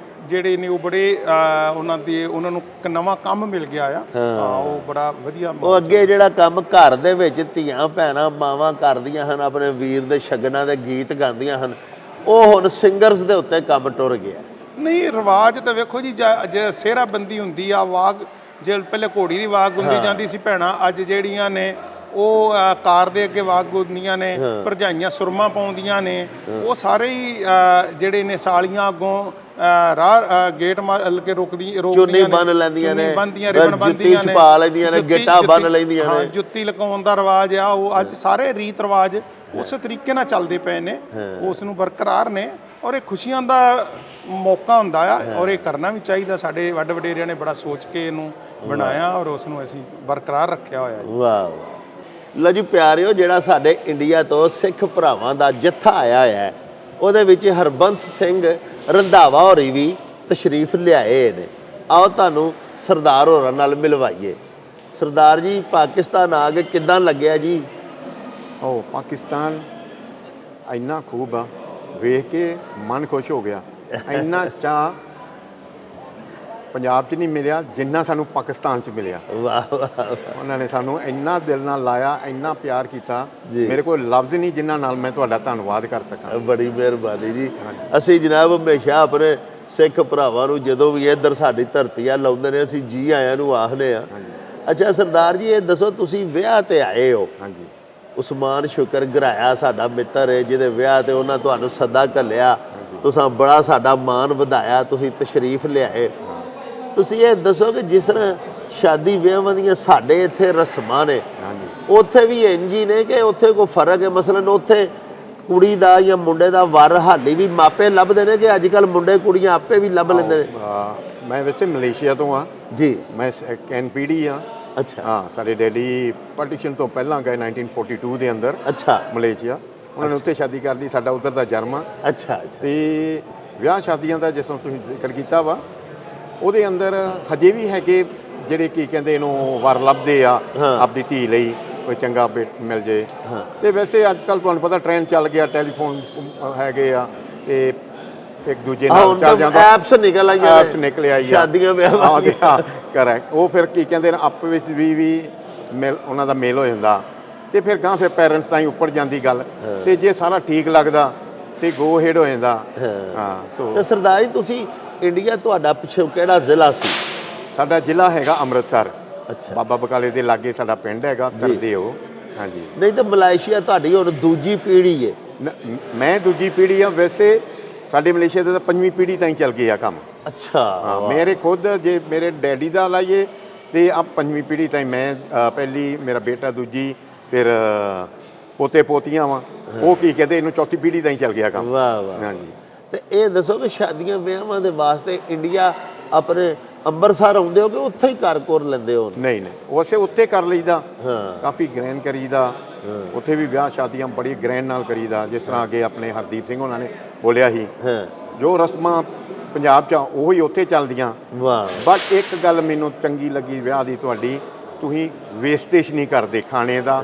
ਜਿਹੜੇ ਨੇ ਉਹ ਬੜੇ ਉਹਨਾਂ ਨੂੰ ਇੱਕ ਨਵਾਂ ਕੰਮ ਮਿਲ ਗਿਆ ਆ। ਉਹ ਬੜਾ ਵਧੀਆ। ਉਹ ਅੱਗੇ ਜਿਹੜਾ ਕੰਮ ਘਰ ਦੇ ਵਿੱਚ ਧੀਆਂ ਭੈਣਾਂ ਮਾਵਾਂ ਕਰਦੀਆਂ ਹਨ, ਆਪਣੇ ਵੀਰ ਦੇ ਸ਼ਗਨਾਂ ਦੇ ਗੀਤ ਗਾਉਂਦੀਆਂ ਹਨ, ਉਹ ਹੁਣ ਸਿੰਗਰਸ ਦੇ ਉੱਤੇ ਕੰਮ ਟੁਰ ਗਿਆ। ਨਹੀਂ, ਰਿਵਾਜ ਤਾਂ ਵੇਖੋ ਜੀ, ਜੇ ਸਿਹਰਾਬੰਦੀ ਹੁੰਦੀ ਆ, ਵਾਗ ਜੇ ਪਹਿਲੇ ਘੋੜੀ ਦੀ ਵਾਗ ਗੁੰਦੀ ਜਾਂਦੀ ਸੀ ਭੈਣਾਂ, ਅੱਜ ਜਿਹੜੀਆਂ ਨੇ ਉਹ ਕਾਰ ਦੇ ਅੱਗੇ ਵਾਗ ਗੁੰਦੀਆਂ ਨੇ, ਭਰਜਾਈਆਂ ਸੁਰਮਾ ਪਾਉਂਦੀਆਂ ਨੇ, ਉਹ ਸਾਰੇ ਹੀ ਜਿਹੜੇ ਨੇ ਸਾਲੀਆਂ ਅੱਗੋਂ ਰਾਹ ਗੇਟ ਮਾਰ ਕੇ ਰੋਕਦੀਆਂ ਚੁੰਨੀ ਬੰਨ ਲੈਂਦੀਆਂ ਨੇ, ਰਿਬਨ ਬੰਨਦੀਆਂ ਨੇ, ਪਾ ਲੈਂਦੀਆਂ ਨੇ, ਗਿੱਟਾ ਬੰਨ ਲੈਂਦੀਆਂ ਨੇ। ਜੁੱਤੀ ਲਗਾਉਣ ਦਾ ਰਿਵਾਜ ਆ, ਉਹ ਅੱਜ ਸਾਰੇ ਰੀਤ ਰਿਵਾਜ ਉਸੇ ਤਰੀਕੇ ਨਾਲ ਚੱਲਦੇ ਪਏ ਨੇ, ਉਸ ਨੂੰ ਬਰਕਰਾਰ ਨੇ। ਔਰ ਇਹ ਖੁਸ਼ੀਆਂ ਦਾ ਮੌਕਾ ਹੁੰਦਾ ਆ, ਔਰ ਇਹ ਕਰਨਾ ਵੀ ਚਾਹੀਦਾ। ਸਾਡੇ ਵੱਡ ਵਡੇਰਿਆਂ ਨੇ ਬੜਾ ਸੋਚ ਕੇ ਇਹਨੂੰ ਬਣਾਇਆ ਔਰ ਉਸ ਨੂੰ ਅਸੀਂ ਬਰਕਰਾਰ ਰੱਖਿਆ ਹੋਇਆ ਜੀ। ਵਾਹ ਵਾਹ। ਲਓ ਜੀ ਪਿਆਰਿਓ, ਜਿਹੜਾ ਸਾਡੇ ਇੰਡੀਆ ਤੋਂ ਸਿੱਖ ਭਰਾਵਾਂ ਦਾ ਜੱਥਾ ਆਇਆ ਹੈ, ਉਹਦੇ ਵਿੱਚ ਹਰਬੰਸ ਸਿੰਘ ਰੰਧਾਵਾ ਹੋਰੀ ਵੀ ਤਸ਼ਰੀਫ ਲਿਆਏ ਨੇ। ਆਓ ਤੁਹਾਨੂੰ ਸਰਦਾਰ ਹੋਰਾਂ ਨਾਲ ਮਿਲਵਾਈਏ। ਸਰਦਾਰ ਜੀ, ਪਾਕਿਸਤਾਨ ਆ ਕੇ ਕਿੱਦਾਂ ਲੱਗਿਆ ਜੀ? ਉਹ ਪਾਕਿਸਤਾਨ ਇੰਨਾ ਖੂਬ ਆ, ਵੇਖ ਕੇ ਮਨ ਖੁਸ਼ ਹੋ ਗਿਆ। ਇੰਨਾ ਚਾਅ ਪੰਜਾਬ 'ਚ ਨਹੀਂ ਮਿਲਿਆ ਜਿੰਨਾ ਸਾਨੂੰ ਪਾਕਿਸਤਾਨ 'ਚ ਮਿਲਿਆ। ਵਾਹ ਵਾਹ। ਉਹਨਾਂ ਨੇ ਸਾਨੂੰ ਇੰਨਾ ਦਿਲ ਨਾਲ ਲਾਇਆ, ਇੰਨਾ ਪਿਆਰ ਕੀਤਾ, ਮੇਰੇ ਕੋਲ ਲਫ਼ਜ਼ ਨਹੀਂ ਜਿਨ੍ਹਾਂ ਨਾਲ ਮੈਂ ਤੁਹਾਡਾ ਧੰਨਵਾਦ ਕਰ ਸਕਾਂ। ਬੜੀ ਮਿਹਰਬਾਨੀ ਜੀ। ਅਸੀਂ ਜਨਾਬ ਹਮੇਸ਼ਾ ਆਪਣੇ ਸਿੱਖ ਭਰਾਵਾਂ ਨੂੰ ਜਦੋਂ ਵੀ ਇੱਧਰ ਸਾਡੀ ਧਰਤੀ ਆ ਲਾਉਂਦੇ ਨੇ, ਅਸੀਂ ਜੀ ਆਇਆਂ ਨੂੰ ਆਖਦੇ ਆ। ਅੱਛਾ ਸਰਦਾਰ ਜੀ, ਇਹ ਦੱਸੋ ਤੁਸੀਂ ਵਿਆਹ ਤੇ ਆਏ ਹੋ? ਹਾਂਜੀ। ਉਸਮਾਨ ਸ਼ੁਕਰ ਗਰਾਇਆ ਸਾਡਾ ਮਿੱਤਰ ਹੈ, ਜਿਹਦੇ ਵਿਆਹ ਤੇ ਉਹਨਾਂ ਤੁਹਾਨੂੰ ਸੱਦਾ ਘੱਲਿਆ, ਤੁਸੀਂ ਬੜਾ ਸਾਡਾ ਮਾਣ ਵਧਾਇਆ, ਤੁਸੀਂ ਤਸ਼ਰੀਫ ਲਿਆਏ। ਤੁਸੀਂ ਇਹ ਦੱਸੋ ਕਿ ਜਿਸ ਤਰ੍ਹਾਂ ਸ਼ਾਦੀ ਵਿਆਹਾਂ ਦੀਆਂ ਸਾਡੇ ਇੱਥੇ ਰਸਮਾਂ ਨੇ, ਉੱਥੇ ਵੀ ਇੰਝ ਹੀ ਨੇ ਕਿ ਉੱਥੇ ਕੋਈ ਫਰਕ ਹੈ? ਮਸਲਨ ਉੱਥੇ ਕੁੜੀ ਦਾ ਜਾਂ ਮੁੰਡੇ ਦਾ ਵਰ ਹਾਲੀ ਵੀ ਮਾਪੇ ਲੱਭਦੇ ਨੇ ਕਿ ਅੱਜ ਕੱਲ੍ਹ ਮੁੰਡੇ ਕੁੜੀਆਂ ਆਪੇ ਵੀ ਲੱਭ ਲੈਂਦੇ ਨੇ? ਮੈਂ ਵੈਸੇ ਮਲੇਸ਼ੀਆ ਤੋਂ ਆ ਜੀ। ਮੈਂ ਐਨਪੀਡੀ ਆ। ਅੱਛਾ। ਹਾਂ, ਸਾਡੇ ਡੈਡੀ ਪਾਰਟੀਸ਼ਨ ਤੋਂ ਪਹਿਲਾਂ ਗਏ 1942 ਦੇ ਅੰਦਰ। ਅੱਛਾ। ਮਲੇਸ਼ੀਆ, ਉਹਨਾਂ ਨੇ ਉੱਥੇ ਸ਼ਾਦੀ ਕਰ ਲਈ, ਸਾਡਾ ਉੱਧਰ ਦਾ ਜਨਮ ਆ। ਅੱਛਾ। ਤੇ ਵਿਆਹ ਸ਼ਾਦੀਆਂ ਦਾ ਜਿਸ ਤਰ੍ਹਾਂ ਤੁਸੀਂ ਜ਼ਿਕਰ ਕੀਤਾ ਵਾ, ਉਹਦੇ ਅੰਦਰ ਹਜੇ ਵੀ ਹੈਗੇ ਜਿਹੜੇ ਕੀ ਕਹਿੰਦੇ ਇਹਨੂੰ ਵਰ ਲੱਭਦੇ ਆ ਆਪਣੀ ਧੀ ਲਈ, ਕੋਈ ਚੰਗਾ ਮਿਲ ਜੇ। ਤੇ ਵੈਸੇ ਅੱਜ ਕੱਲ੍ਹ ਤੁਹਾਨੂੰ ਪਤਾ ਟ੍ਰੈਂਡ ਚੱਲ ਗਿਆ, ਟੈਲੀਫੋਨ ਹੈਗੇ ਆ ਤੇ ਇੱਕ ਦੂਜੇ ਨਾਲ ਚੱਲ ਜਾਂਦਾ, ਐਪਸ ਨਿਕਲ ਆਈਆਂ, ਐਪਸ ਨਿਕਲ ਆਈ ਆ, ਸ਼ਾਦੀਆਂ ਵਿਆਹਾਂ ਆ ਗਿਆ। ਕਰੈਕਟ। ਉਹ ਫਿਰ ਕੀ ਕਹਿੰਦੇ ਨੇ ਆਪਸ ਵਿੱਚ ਵੀ ਮਿਲ, ਉਹਨਾਂ ਦਾ ਮੇਲ ਹੋ ਜਾਂਦਾ ਤੇ ਫਿਰ ਗਾਂ ਫਿਰ ਪੈਰੈਂਟਸ ਤਾਈਂ ਉੱਪਰ ਜਾਂਦੀ ਗੱਲ। ਤੇ ਜੇ ਸਾਰਾ ਠੀਕ ਲੱਗਦਾ ਤੇ ਗੋ ਹੈਡ ਹੋ ਜਾਂਦਾ। ਹਾਂ। ਸੋ ਸਰਦਾਰ ਜੀ, ਤੁਸੀਂ ਇੰਡੀਆ ਤੁਹਾਡਾ ਪਿੱਛੇ ਕਿਹੜਾ ਜ਼ਿਲ੍ਹਾ ਸੀ? ਸਾਡਾ ਜ਼ਿਲ੍ਹਾ ਹੈਗਾ ਅੰਮ੍ਰਿਤਸਰ। ਅੱਛਾ। ਬਾਬਾ ਬਕਾਲੇ ਦੇ ਲਾਗੇ ਸਾਡਾ ਪਿੰਡ ਹੈਗਾ ਤਰਦੇਓ। ਹਾਂਜੀ। ਨਹੀਂ ਤਾਂ ਮਲੇਸ਼ੀਆ ਤੁਹਾਡੀ ਹੁਣ ਦੂਜੀ ਪੀੜ੍ਹੀ ਹੈ? ਮੈਂ ਦੂਜੀ ਪੀੜ੍ਹੀ ਆ। ਵੈਸੇ ਸਾਡੇ ਮਲੇਸ਼ੀਆ ਦੇ ਤਾਂ 5ਵੀਂ ਪੀੜ੍ਹੀ ਤਾਈਂ ਚੱਲ ਗਿਆ ਕੰਮ। ਅੱਛਾ। ਹਾਂ, ਮੇਰੇ ਖੁਦ ਜੇ ਮੇਰੇ ਡੈਡੀ ਦਾ ਲਾਈਏ ਤੇ ਆ 5ਵੀਂ ਪੀੜ੍ਹੀ ਤਾਈਂ ਮੈਂ ਪਹਿਲੀ, ਮੇਰਾ ਬੇਟਾ ਦੂਜੀ, ਫਿਰ ਪੋਤੇ ਪੋਤੀਆਂ ਵਾ, ਉਹ ਕੀ ਕਹਿੰਦੇ ਇਹਨੂੰ ਚੌਥੀ ਪੀੜ੍ਹੀ ਤਾਈਂ ਚੱਲ ਗਿਆ ਕੰਮ। ਵਾਹ ਵਾਹ। ਹਾਂਜੀ। ਤੇ ਇਹ ਦੱਸੋ ਕਿ ਸ਼ਾਦੀਆਂ ਵਿਆਹਾਂ ਦੇ ਵਾਸਤੇ ਇੰਡੀਆ ਆਪਣੇ ਅੰਮ੍ਰਿਤਸਰ ਆਉਂਦੇ ਹੋ ਕਿ ਉੱਥੇ ਹੀ ਕਰ ਕੋਰ ਲੈਂਦੇ ਹੋ? ਨਹੀਂ ਨਹੀਂ, ਉਹ ਅਸੀਂ ਉੱਥੇ ਕਰ ਲਈਦਾ। ਕਾਫੀ ਗ੍ਰੈਂਡ ਕਰੀਦਾ। ਉੱਥੇ ਵੀ ਵਿਆਹ ਸ਼ਾਦੀਆਂ ਬੜੀ ਗ੍ਰੈਂਡ ਨਾਲ ਕਰੀਦਾ। ਜਿਸ ਤਰ੍ਹਾਂ ਅੱਗੇ ਆਪਣੇ ਹਰਦੀਪ ਸਿੰਘ ਉਹਨਾਂ ਨੇ ਬੋਲਿਆ ਸੀ, ਜੋ ਰਸਮਾਂ ਪੰਜਾਬ 'ਚ ਉਹੀ ਉੱਥੇ ਚੱਲਦੀਆਂ। ਵਾਹ। ਬਟ ਇੱਕ ਗੱਲ ਮੈਨੂੰ ਚੰਗੀ ਲੱਗੀ ਵਿਆਹ ਦੀ ਤੁਹਾਡੀ, ਤੁਸੀਂ ਵੇਸਟੇਜ ਨਹੀਂ ਕਰਦੇ ਖਾਣੇ ਦਾ।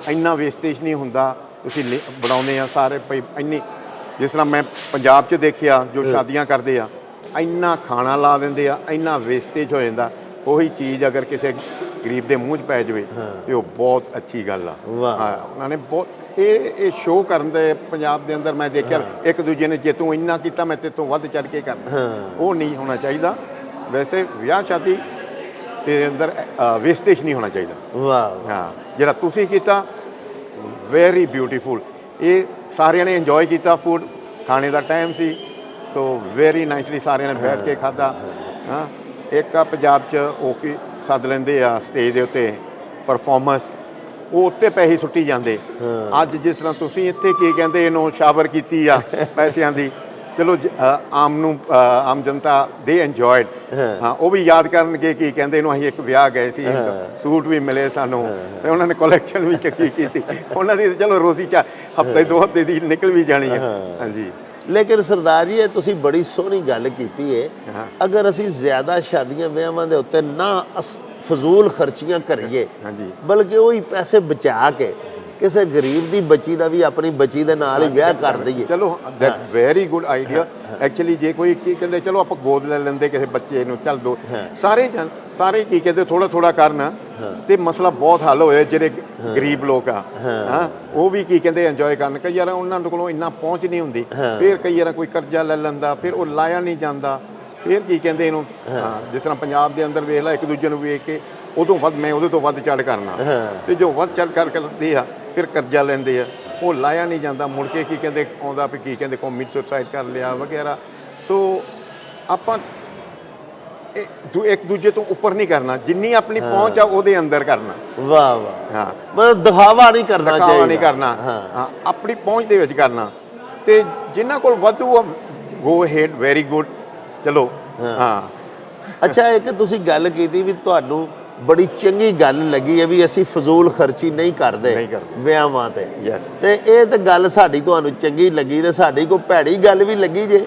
ਇੰਨਾ ਵੇਸਟੇਜ ਨਹੀਂ ਹੁੰਦਾ। ਤੁਸੀਂ ਬਣਾਉਂਦੇ ਆ ਸਾਰੇ ਪਈ ਇੰਨੀ, ਜਿਸ ਤਰ੍ਹਾਂ ਮੈਂ ਪੰਜਾਬ 'ਚ ਦੇਖਿਆ ਜੋ ਸ਼ਾਦੀਆਂ ਕਰਦੇ ਆ, ਇੰਨਾ ਖਾਣਾ ਲਾ ਦਿੰਦੇ ਆ, ਇੰਨਾ ਵੇਸਟੇਜ ਹੋ ਜਾਂਦਾ। ਉਹੀ ਚੀਜ਼ ਅਗਰ ਕਿਸੇ ਗਰੀਬ ਦੇ ਮੂੰਹ 'ਚ ਪੈ ਜਾਵੇ ਤੇ ਉਹ ਬਹੁਤ ਅੱਛੀ ਗੱਲ ਆ। ਹਾਂ, ਉਹਨਾਂ ਨੇ ਬਹੁਤ ਇਹ ਸ਼ੋਅ ਕਰਨ ਦੇ ਪੰਜਾਬ ਦੇ ਅੰਦਰ ਮੈਂ ਦੇਖਿਆ, ਇੱਕ ਦੂਜੇ ਨੇ ਜੇ ਤੂੰ ਇੰਨਾ ਕੀਤਾ ਮੈਂ ਤੇਰੇ ਤੋਂ ਵੱਧ ਚੜ੍ਹ ਕੇ ਕਰਨਾ, ਉਹ ਨਹੀਂ ਹੋਣਾ ਚਾਹੀਦਾ। ਵੈਸੇ ਵਿਆਹ ਸ਼ਾਦੀ ਦੇ ਅੰਦਰ ਵੇਸਟੇਜ ਨਹੀਂ ਹੋਣਾ ਚਾਹੀਦਾ। ਵਾਹ। ਹਾਂ, ਜਿਹੜਾ ਤੁਸੀਂ ਕੀਤਾ ਵੈਰੀ ਬਿਊਟੀਫੁਲ। ਇਹ ਸਾਰਿਆਂ ਨੇ ਇੰਜੋਏ ਕੀਤਾ। ਫੂਡ ਖਾਣੇ ਦਾ ਟਾਈਮ ਸੀ, ਸੋ ਵੈਰੀ ਨਾਈਸਲੀ ਸਾਰਿਆਂ ਨੇ ਬੈਠ ਕੇ ਖਾਧਾ। ਹਾਂ, ਇੱਕ ਆ ਪੰਜਾਬ 'ਚ ਉਹ ਕੀ ਸੱਦ ਲੈਂਦੇ ਆ ਸਟੇਜ ਦੇ ਉੱਤੇ ਪਰਫਾਰਮੈਂਸ, ਉਹ ਉੱਤੇ ਪੈਸੇ ਸੁੱਟੀ ਜਾਂਦੇ। ਅੱਜ ਜਿਸ ਤਰ੍ਹਾਂ ਤੁਸੀਂ ਇੱਥੇ ਕੀ ਕਹਿੰਦੇ ਇਹਨੂੰ ਸ਼ਾਵਰ ਕੀਤੀ ਆ ਪੈਸਿਆਂ ਦੀ, ਚਲੋ ਆਮ ਜਨਤਾ ਦੇ ਇੰਜੋਇਡ ਹਾਂ ਉਹ ਵੀ ਯਾਦ ਕਰਨਗੇ ਕੀ ਕਹਿੰਦੇ ਇਹਨੂੰ ਅਸੀਂ ਇੱਕ ਵਿਆਹ ਗਏ ਸੀ ਸੂਟ ਵੀ ਮਿਲੇ ਸਾਨੂੰ ਤੇ ਉਹਨਾਂ ਨੇ ਕਲੈਕਸ਼ਨ ਵੀ ਚੱਕੀ ਕੀਤੀ ਉਹਨਾਂ ਦੀ ਚਲੋ ਰੋਜ਼ੀ ਚਾ ਹਫਤੇ 2 ਹਫਤੇ ਦੀ ਨਿਕਲ ਵੀ ਜਾਣੀ ਹੈ ਹਾਂਜੀ ਲੇਕਿਨ ਸਰਦਾਰ ਜੀ ਇਹ ਤੁਸੀਂ ਬੜੀ ਸੋਹਣੀ ਗੱਲ ਕੀਤੀ ਹੈ ਅਗਰ ਅਸੀਂ ਜ਼ਿਆਦਾ ਸ਼ਾਦੀਆਂ ਵਿਆਹਾਂ ਦੇ ਉੱਤੇ ਨਾ ਫਜ਼ੂਲ ਖਰਚੀਆਂ ਕਰੀਏ ਹਾਂਜੀ ਬਲਕਿ ਉਹੀ ਪੈਸੇ ਬਚਾ ਕੇ ਕਿਸੇ ਗਰੀਬ ਦੀ ਬੱਚੀ ਦਾ ਵੀ ਆਪਣੀ ਬੱਚੀ ਦੇ ਨਾਲ ਹੀ ਵਿਆਹ ਕਰ ਦਈਏ ਚਲੋ that's very good idea actually ਜੇ ਕੋਈ ਕੀ ਕਹਿੰਦੇ ਚਲੋ ਆਪਾਂ ਗੋਦ ਲੈ ਲੈਂਦੇ ਕਿਸੇ ਬੱਚੇ ਨੂੰ ਚੱਲ ਦੋ ਸਾਰੇ ਕੀ ਕਹਿੰਦੇ ਥੋੜਾ ਥੋੜਾ ਕਰਨ ਤੇ ਮਸਲਾ ਬਹੁਤ ਹੱਲ ਹੋਇਆ ਜਿਹੜੇ ਗਰੀਬ ਲੋਕ ਆ ਹਾਂ ਉਹ ਵੀ ਕੀ ਕਹਿੰਦੇ ਇੰਜੋਏ ਕਰਨ ਕਈ ਵਾਰ ਉਹਨਾਂ ਕੋਲੋਂ ਇੰਨਾ ਪਹੁੰਚ ਨਹੀਂ ਹੁੰਦੀ ਫਿਰ ਕਈ ਵਾਰ ਕੋਈ ਕਰਜ਼ਾ ਲੈ ਲੈਂਦਾ ਫਿਰ ਉਹ ਲਾਇਆ ਨਹੀਂ ਜਾਂਦਾ ਫਿਰ ਕੀ ਕਹਿੰਦੇ ਇਹਨੂੰ ਜਿਸ ਤਰ੍ਹਾਂ ਪੰਜਾਬ ਦੇ ਅੰਦਰ ਵੇਖ ਲਾ ਇੱਕ ਦੂਜੇ ਨੂੰ ਵੇਖ ਕੇ ਉਦੋਂ ਵੱਧ ਮੈਂ ਉਹਦੇ ਤੋਂ ਵੱਧ ਚੜ੍ਹ ਕਰਨਾ ਤੇ ਜੋ ਵੱਧ ਚੜ੍ਹ ਕਰਦੇ ਆ ਫਿਰ ਕਰਜ਼ਾ ਲੈਂਦੇ ਆ ਉਹ ਲਾਇਆ ਨਹੀਂ ਜਾਂਦਾ ਮੁੜ ਕੇ ਕੀ ਕਹਿੰਦੇ ਆਉਂਦਾ ਵੀ ਕੀ ਕਹਿੰਦੇ ਕੌਮੀ ਸੁਸਾਈਡ ਕਰ ਲਿਆ ਵਗੈਰਾ ਸੋ ਆਪਾਂ ਇੱਕ ਦੂਜੇ ਤੋਂ ਉੱਪਰ ਨਹੀਂ ਕਰਨਾ ਜਿੰਨੀ ਆਪਣੀ ਪਹੁੰਚ ਆ ਉਹਦੇ ਅੰਦਰ ਕਰਨਾ ਵਾਹ ਵਾਹ ਹਾਂ ਮਤਲਬ ਦਿਖਾਵਾ ਨਹੀਂ ਕਰਨਾ ਚਾਹੀਦਾ ਨਹੀਂ ਕਰਨਾ ਹਾਂ ਆਪਣੀ ਪਹੁੰਚ ਦੇ ਵਿੱਚ ਕਰਨਾ ਤੇ ਜਿਨ੍ਹਾਂ ਕੋਲ ਵਾਧੂ ਗੋ ਹੈਡ ਵੈਰੀ ਗੁੱਡ ਚਲੋ ਹਾਂ ਅੱਛਾ ਇੱਕ ਤੁਸੀਂ ਗੱਲ ਕੀਤੀ ਵੀ ਤੁਹਾਨੂੰ ਬੜੀ ਚੰਗੀ ਗੱਲ ਲੱਗੀ ਹੈ ਵੀ ਅਸੀਂ ਫਜ਼ੂਲ ਖਰਚੀ ਨਹੀਂ ਕਰਦੇ ਵਿਆਹਾਂ ਤੇ ਤੇ ਇਹ ਤਾਂ ਗੱਲ ਸਾਡੀ ਤੁਹਾਨੂੰ ਚੰਗੀ ਲੱਗੀ ਤੇ ਸਾਡੀ ਕੋਈ ਭੈੜੀ ਗੱਲ ਵੀ ਲੱਗੀ ਜੇ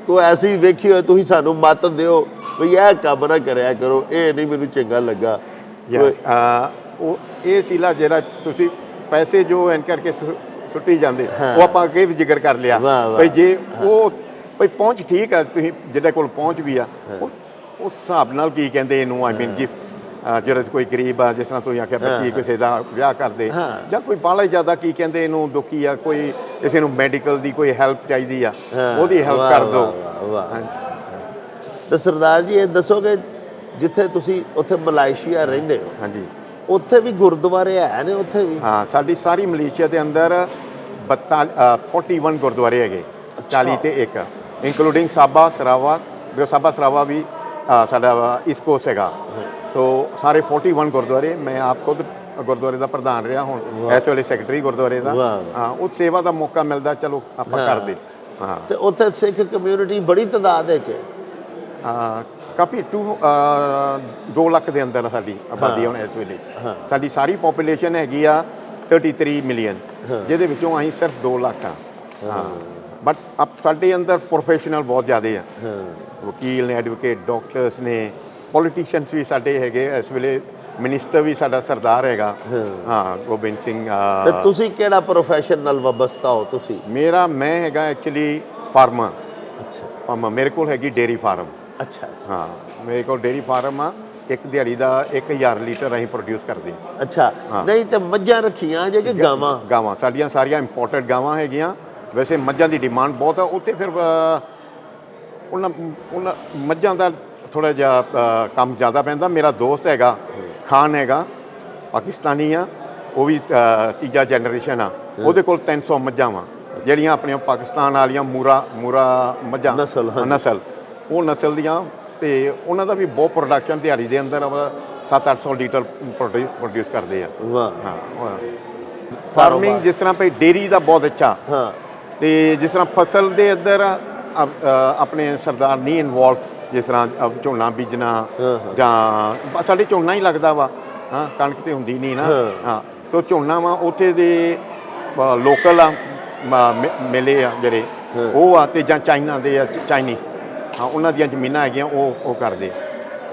ਕੋਈ ਐਸੀ ਵੇਖੀ ਹੋਏ ਤੁਸੀਂ ਸਾਨੂੰ ਮੱਤ ਦਿਓ ਵੀ ਇਹ ਕੰਮ ਨਾ ਕਰਿਆ ਕਰੋ ਇਹ ਨਹੀਂ ਮੈਨੂੰ ਚੰਗਾ ਲੱਗਾ ਉਹ ਇਹ ਸੀਲਾ ਜਿਹੜਾ ਤੁਸੀਂ ਪੈਸੇ ਜੋ ਐਨ ਕਰਕੇ ਸੁੱਟੀ ਜਾਂਦੇ ਉਹ ਆਪਾਂ ਅੱਗੇ ਵੀ ਜ਼ਿਕਰ ਕਰ ਲਿਆ ਭਈ ਜੇ ਉਹ ਭਈ ਪਹੁੰਚ ਠੀਕ ਆ ਤੁਸੀਂ ਜਿਹਦੇ ਕੋਲ ਪਹੁੰਚ ਵੀ ਆ ਉਸ ਹਿਸਾਬ ਨਾਲ ਕੀ ਕਹਿੰਦੇ ਇਹਨੂੰ ਆਈ ਮੀਨ ਗਿਫਟ ਜਿਹੜਾ ਕੋਈ ਗਰੀਬ ਆ ਜਿਸ ਤਰ੍ਹਾਂ ਤੁਸੀਂ ਆਖਿਆ ਬੱਚੀ ਕਿਸੇ ਦਾ ਵਿਆਹ ਕਰਦੇ ਜਾਂ ਕੋਈ ਬਾਹਲਾ ਹੀ ਜ਼ਿਆਦਾ ਕੀ ਕਹਿੰਦੇ ਇਹਨੂੰ ਦੁਖੀ ਆ ਕੋਈ ਕਿਸੇ ਨੂੰ ਮੈਡੀਕਲ ਦੀ ਕੋਈ ਹੈਲਪ ਚਾਹੀਦੀ ਆ ਉਹਦੀ ਹੈਲਪ ਕਰ ਦਿਓ ਤੇ ਸਰਦਾਰ ਜੀ ਇਹ ਦੱਸੋਗੇ ਜਿੱਥੇ ਤੁਸੀਂ ਉੱਥੇ ਮਲਾਈਸ਼ੀਆ ਰਹਿੰਦੇ ਹੋ ਹਾਂਜੀ ਉੱਥੇ ਵੀ ਗੁਰਦੁਆਰੇ ਹੈ ਨੇ ਉੱਥੇ ਵੀ ਹਾਂ ਸਾਡੀ ਸਾਰੀ ਮਲੇਸ਼ੀਆ ਦੇ ਅੰਦਰ 41 ਗੁਰਦੁਆਰੇ ਹੈਗੇ 40 ਤੇ 1 ਇੰਕਲੂਡਿੰਗ ਸਾਬਾ ਸਰਾਵਾ ਸਾਬਾ ਸਰਾਵਾ ਵੀ ਸਾਡਾ ਈਸਟ ਕੋਸਟ ਹੈਗਾ ਸੋ ਸਾਰੇ 41 ਗੁਰਦੁਆਰੇ ਮੈਂ ਆਪ ਖੁਦ ਗੁਰਦੁਆਰੇ ਦਾ ਪ੍ਰਧਾਨ ਰਿਹਾ ਹੁਣ ਇਸ ਵੇਲੇ ਸੈਕਟਰੀ ਗੁਰਦੁਆਰੇ ਦਾ ਹਾਂ ਉਹ ਸੇਵਾ ਦਾ ਮੌਕਾ ਮਿਲਦਾ ਚਲੋ ਆਪਾਂ ਕਰਦੇ ਹਾਂ ਤੇ ਉੱਥੇ ਸਿੱਖ ਕਮਿਊਨਿਟੀ ਬੜੀ ਤਾਦਾਦ ਵਿੱਚ ਕਾਫੀ 2 ਲੱਖ ਦੇ ਅੰਦਰ ਸਾਡੀ ਆਬਾਦੀ ਹੁਣ ਇਸ ਵੇਲੇ ਸਾਡੀ ਸਾਰੀ ਪੋਪੂਲੇਸ਼ਨ ਹੈਗੀ ਆ 33 ਮਿਲੀਅਨ ਜਿਹਦੇ ਵਿੱਚੋਂ ਅਸੀਂ ਸਿਰਫ 2 ਲੱਖ ਹਾਂ ਬਟ ਸਾਡੇ ਅੰਦਰ ਪ੍ਰੋਫੈਸ਼ਨਲ ਬਹੁਤ ਜ਼ਿਆਦੇ ਆ ਵਕੀਲ ਨੇ ਐਡਵੋਕੇਟ ਡਾਕਟਰਸ ਨੇ ਪੋਲੀਟੀਸ਼ੀਅਨਸ ਵੀ ਸਾਡੇ ਹੈਗੇ ਇਸ ਵੇਲੇ ਮਿਨਿਸਟਰ ਵੀ ਸਾਡਾ ਸਰਦਾਰ ਹੈਗਾ ਹਾਂ ਗੋਬਿੰਦ ਸਿੰਘ ਤੇ ਤੁਸੀਂ ਕਿਹੜਾ ਪ੍ਰੋਫੈਸ਼ਨ ਨਾਲ ਵਬਸਤਾ ਹੋ ਤੁਸੀਂ ਮੈਂ ਹੈਗਾ ਐਕਚੁਅਲੀ ਫਾਰਮਰ ਫਾਰਮਰ ਮੇਰੇ ਕੋਲ ਹੈਗੀ ਡੇਅਰੀ ਫਾਰਮ ਅੱਛਾ ਹਾਂ ਮੇਰੇ ਕੋਲ ਡੇਅਰੀ ਫਾਰਮ ਆ ਇੱਕ ਦਿਹਾੜੀ ਦਾ 1000 ਲੀਟਰ ਅਸੀਂ ਪ੍ਰੋਡਿਊਸ ਕਰਦੇ ਅੱਛਾ ਨਹੀਂ ਤੇ ਮੱਝਾਂ ਰੱਖੀਆਂ ਜੇ ਕਿ ਗਾਵਾਂ ਸਾਡੀਆਂ ਸਾਰੀਆਂ ਇੰਪੋਰਟਡ ਗਾਵਾਂ ਹੈਗੀਆਂ ਵੈਸੇ ਮੱਝਾਂ ਦੀ ਡਿਮਾਂਡ ਬਹੁਤ ਆ ਉੱਥੇ ਫਿਰ ਉਹਨਾਂ ਮੱਝਾਂ ਦਾ ਥੋੜਾ ਜਿਹਾ ਕੰਮ ਜ਼ਿਆਦਾ ਪੈਂਦਾ ਮੇਰਾ ਦੋਸਤ ਹੈਗਾ ਖਾਨ ਹੈਗਾ ਪਾਕਿਸਤਾਨੀ ਆ ਉਹ ਵੀ ਤੀਜਾ ਜਨਰੇਸ਼ਨ ਆ ਉਹਦੇ ਕੋਲ 300 ਮੱਝਾਂ ਵਾ ਜਿਹੜੀਆਂ ਆਪਣੀਆਂ ਪਾਕਿਸਤਾਨ ਵਾਲੀਆਂ ਮੂਰਾ ਮੱਝਾਂ ਨਸਲ ਉਹ ਨਸਲ ਦੀਆਂ ਤੇ ਉਹਨਾਂ ਦਾ ਵੀ ਬਹੁਤ ਪ੍ਰੋਡਕਸ਼ਨ ਦਿਹਾੜੀ ਦੇ ਅੰਦਰ 700-800 ਲੀਟਰ ਪ੍ਰੋਡਿਊਸ ਕਰਦੇ ਆ ਹਾਂ ਫਾਰਮਿੰਗ ਜਿਸ ਤਰ੍ਹਾਂ ਭਈ ਡੇਅਰੀ ਦਾ ਬਹੁਤ ਅੱਛਾ ਤੇ ਜਿਸ ਤਰ੍ਹਾਂ ਫਸਲ ਦੇ ਅੰਦਰ ਆਪਣੇ ਸਰਦਾਰ ਨਹੀਂ ਇਨਵੋਲਵ ਜਿਸ ਤਰ੍ਹਾਂ ਝੋਨਾ ਬੀਜਣਾ ਜਾਂ ਸਾਡੇ ਝੋਨਾ ਹੀ ਲੱਗਦਾ ਵਾ ਹਾਂ ਕਣਕ ਤੇ ਹੁੰਦੀ ਨਹੀਂ ਨਾ ਹਾਂ ਤੇ ਝੋਨਾ ਵਾ ਉੱਥੇ ਦੇ ਲੋਕਲ ਆ ਮੇਲੇ ਆ ਜਿਹੜੇ ਉਹ ਆ ਤੇ ਜਾਂ ਚਾਈਨਾ ਦੇ ਆ ਚਾਈਨੀਜ਼ ਹਾਂ ਉਹਨਾਂ ਦੀਆਂ ਜ਼ਮੀਨਾਂ ਹੈਗੀਆਂ ਉਹ ਕਰਦੇ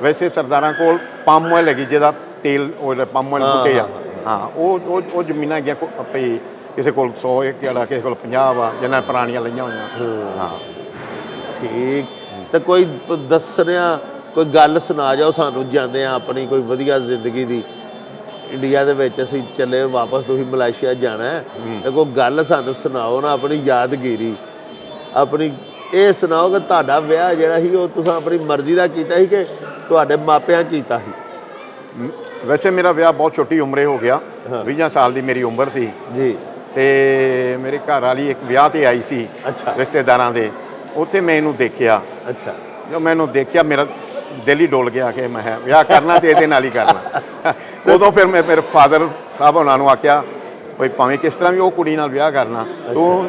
ਵੈਸੇ ਸਰਦਾਰਾਂ ਕੋਲ ਪਾਮ ਆਇਲ ਹੈਗੀ ਜਿਹਦਾ ਤੇਲ ਉਹ ਪਾਮ ਆਇਲ ਬੂਟੇ ਆ ਹਾਂ ਉਹ ਜ਼ਮੀਨਾਂ ਹੈਗੀਆਂ ਆਪੇ ਕਿਸੇ ਕੋਲ 100 ਏਕੜ ਕਿਸੇ ਕੋਲ 50 ਆ ਜਿਹਨਾਂ ਪੁਰਾਣੀਆਂ ਲਈਆਂ ਹੋਈਆਂ ਹਾਂ ਠੀਕ ਤੇ ਕੋਈ ਦੱਸ ਰਿਹਾ ਕੋਈ ਗੱਲ ਸੁਣਾ ਜਾਓ ਸਾਨੂੰ ਜਾਂਦੇ ਆ ਆਪਣੀ ਕੋਈ ਵਧੀਆ ਜ਼ਿੰਦਗੀ ਦੀ ਇੰਡੀਆ ਦੇ ਵਿੱਚ ਅਸੀਂ ਚੱਲੇ ਵਾਪਸ ਤੁਸੀਂ ਮਲੇਸ਼ੀਆ ਜਾਣਾ ਤੇ ਕੋਈ ਗੱਲ ਸਾਨੂੰ ਸੁਣਾਓ ਨਾ ਆਪਣੀ ਯਾਦਗਿਰੀ ਆਪਣੀ ਇਹ ਸੁਣਾਓ ਕਿ ਤੁਹਾਡਾ ਵਿਆਹ ਜਿਹੜਾ ਸੀ ਉਹ ਤੁਸੀਂ ਆਪਣੀ ਮਰਜ਼ੀ ਦਾ ਕੀਤਾ ਸੀ ਕਿ ਤੁਹਾਡੇ ਮਾਪਿਆਂ ਕੀਤਾ ਸੀ ਵੈਸੇ ਮੇਰਾ ਵਿਆਹ ਬਹੁਤ ਛੋਟੀ ਉਮਰੇ ਹੋ ਗਿਆ 20 ਸਾਲ ਦੀ ਮੇਰੀ ਉਮਰ ਸੀ ਜੀ ਤੇ ਮੇਰੇ ਘਰ ਵਾਲੀ ਇੱਕ ਵਿਆਹ ਤੇ ਆਈ ਸੀ ਰਿਸ਼ਤੇਦਾਰਾਂ ਦੇ ਉੱਥੇ ਮੈਂ ਇਹਨੂੰ ਦੇਖਿਆ ਜਦੋਂ ਮੈਨੂੰ ਦੇਖਿਆ ਮੇਰਾ ਦਿਲ ਹੀ ਡੋਲ ਗਿਆ ਕਿ ਮੈਂ ਵਿਆਹ ਕਰਨਾ ਤੇ ਇਹਦੇ ਨਾਲ ਹੀ ਕਰਨਾ ਉਦੋਂ ਫਿਰ ਮੈਂ ਮੇਰੇ ਫਾਦਰ ਸਾਹਿਬ ਉਹਨਾਂ ਨੂੰ ਆਖਿਆ ਬਈ ਭਾਵੇਂ ਕਿਸ ਤਰ੍ਹਾਂ ਵੀ ਉਹ ਕੁੜੀ ਨਾਲ ਵਿਆਹ ਕਰਨਾ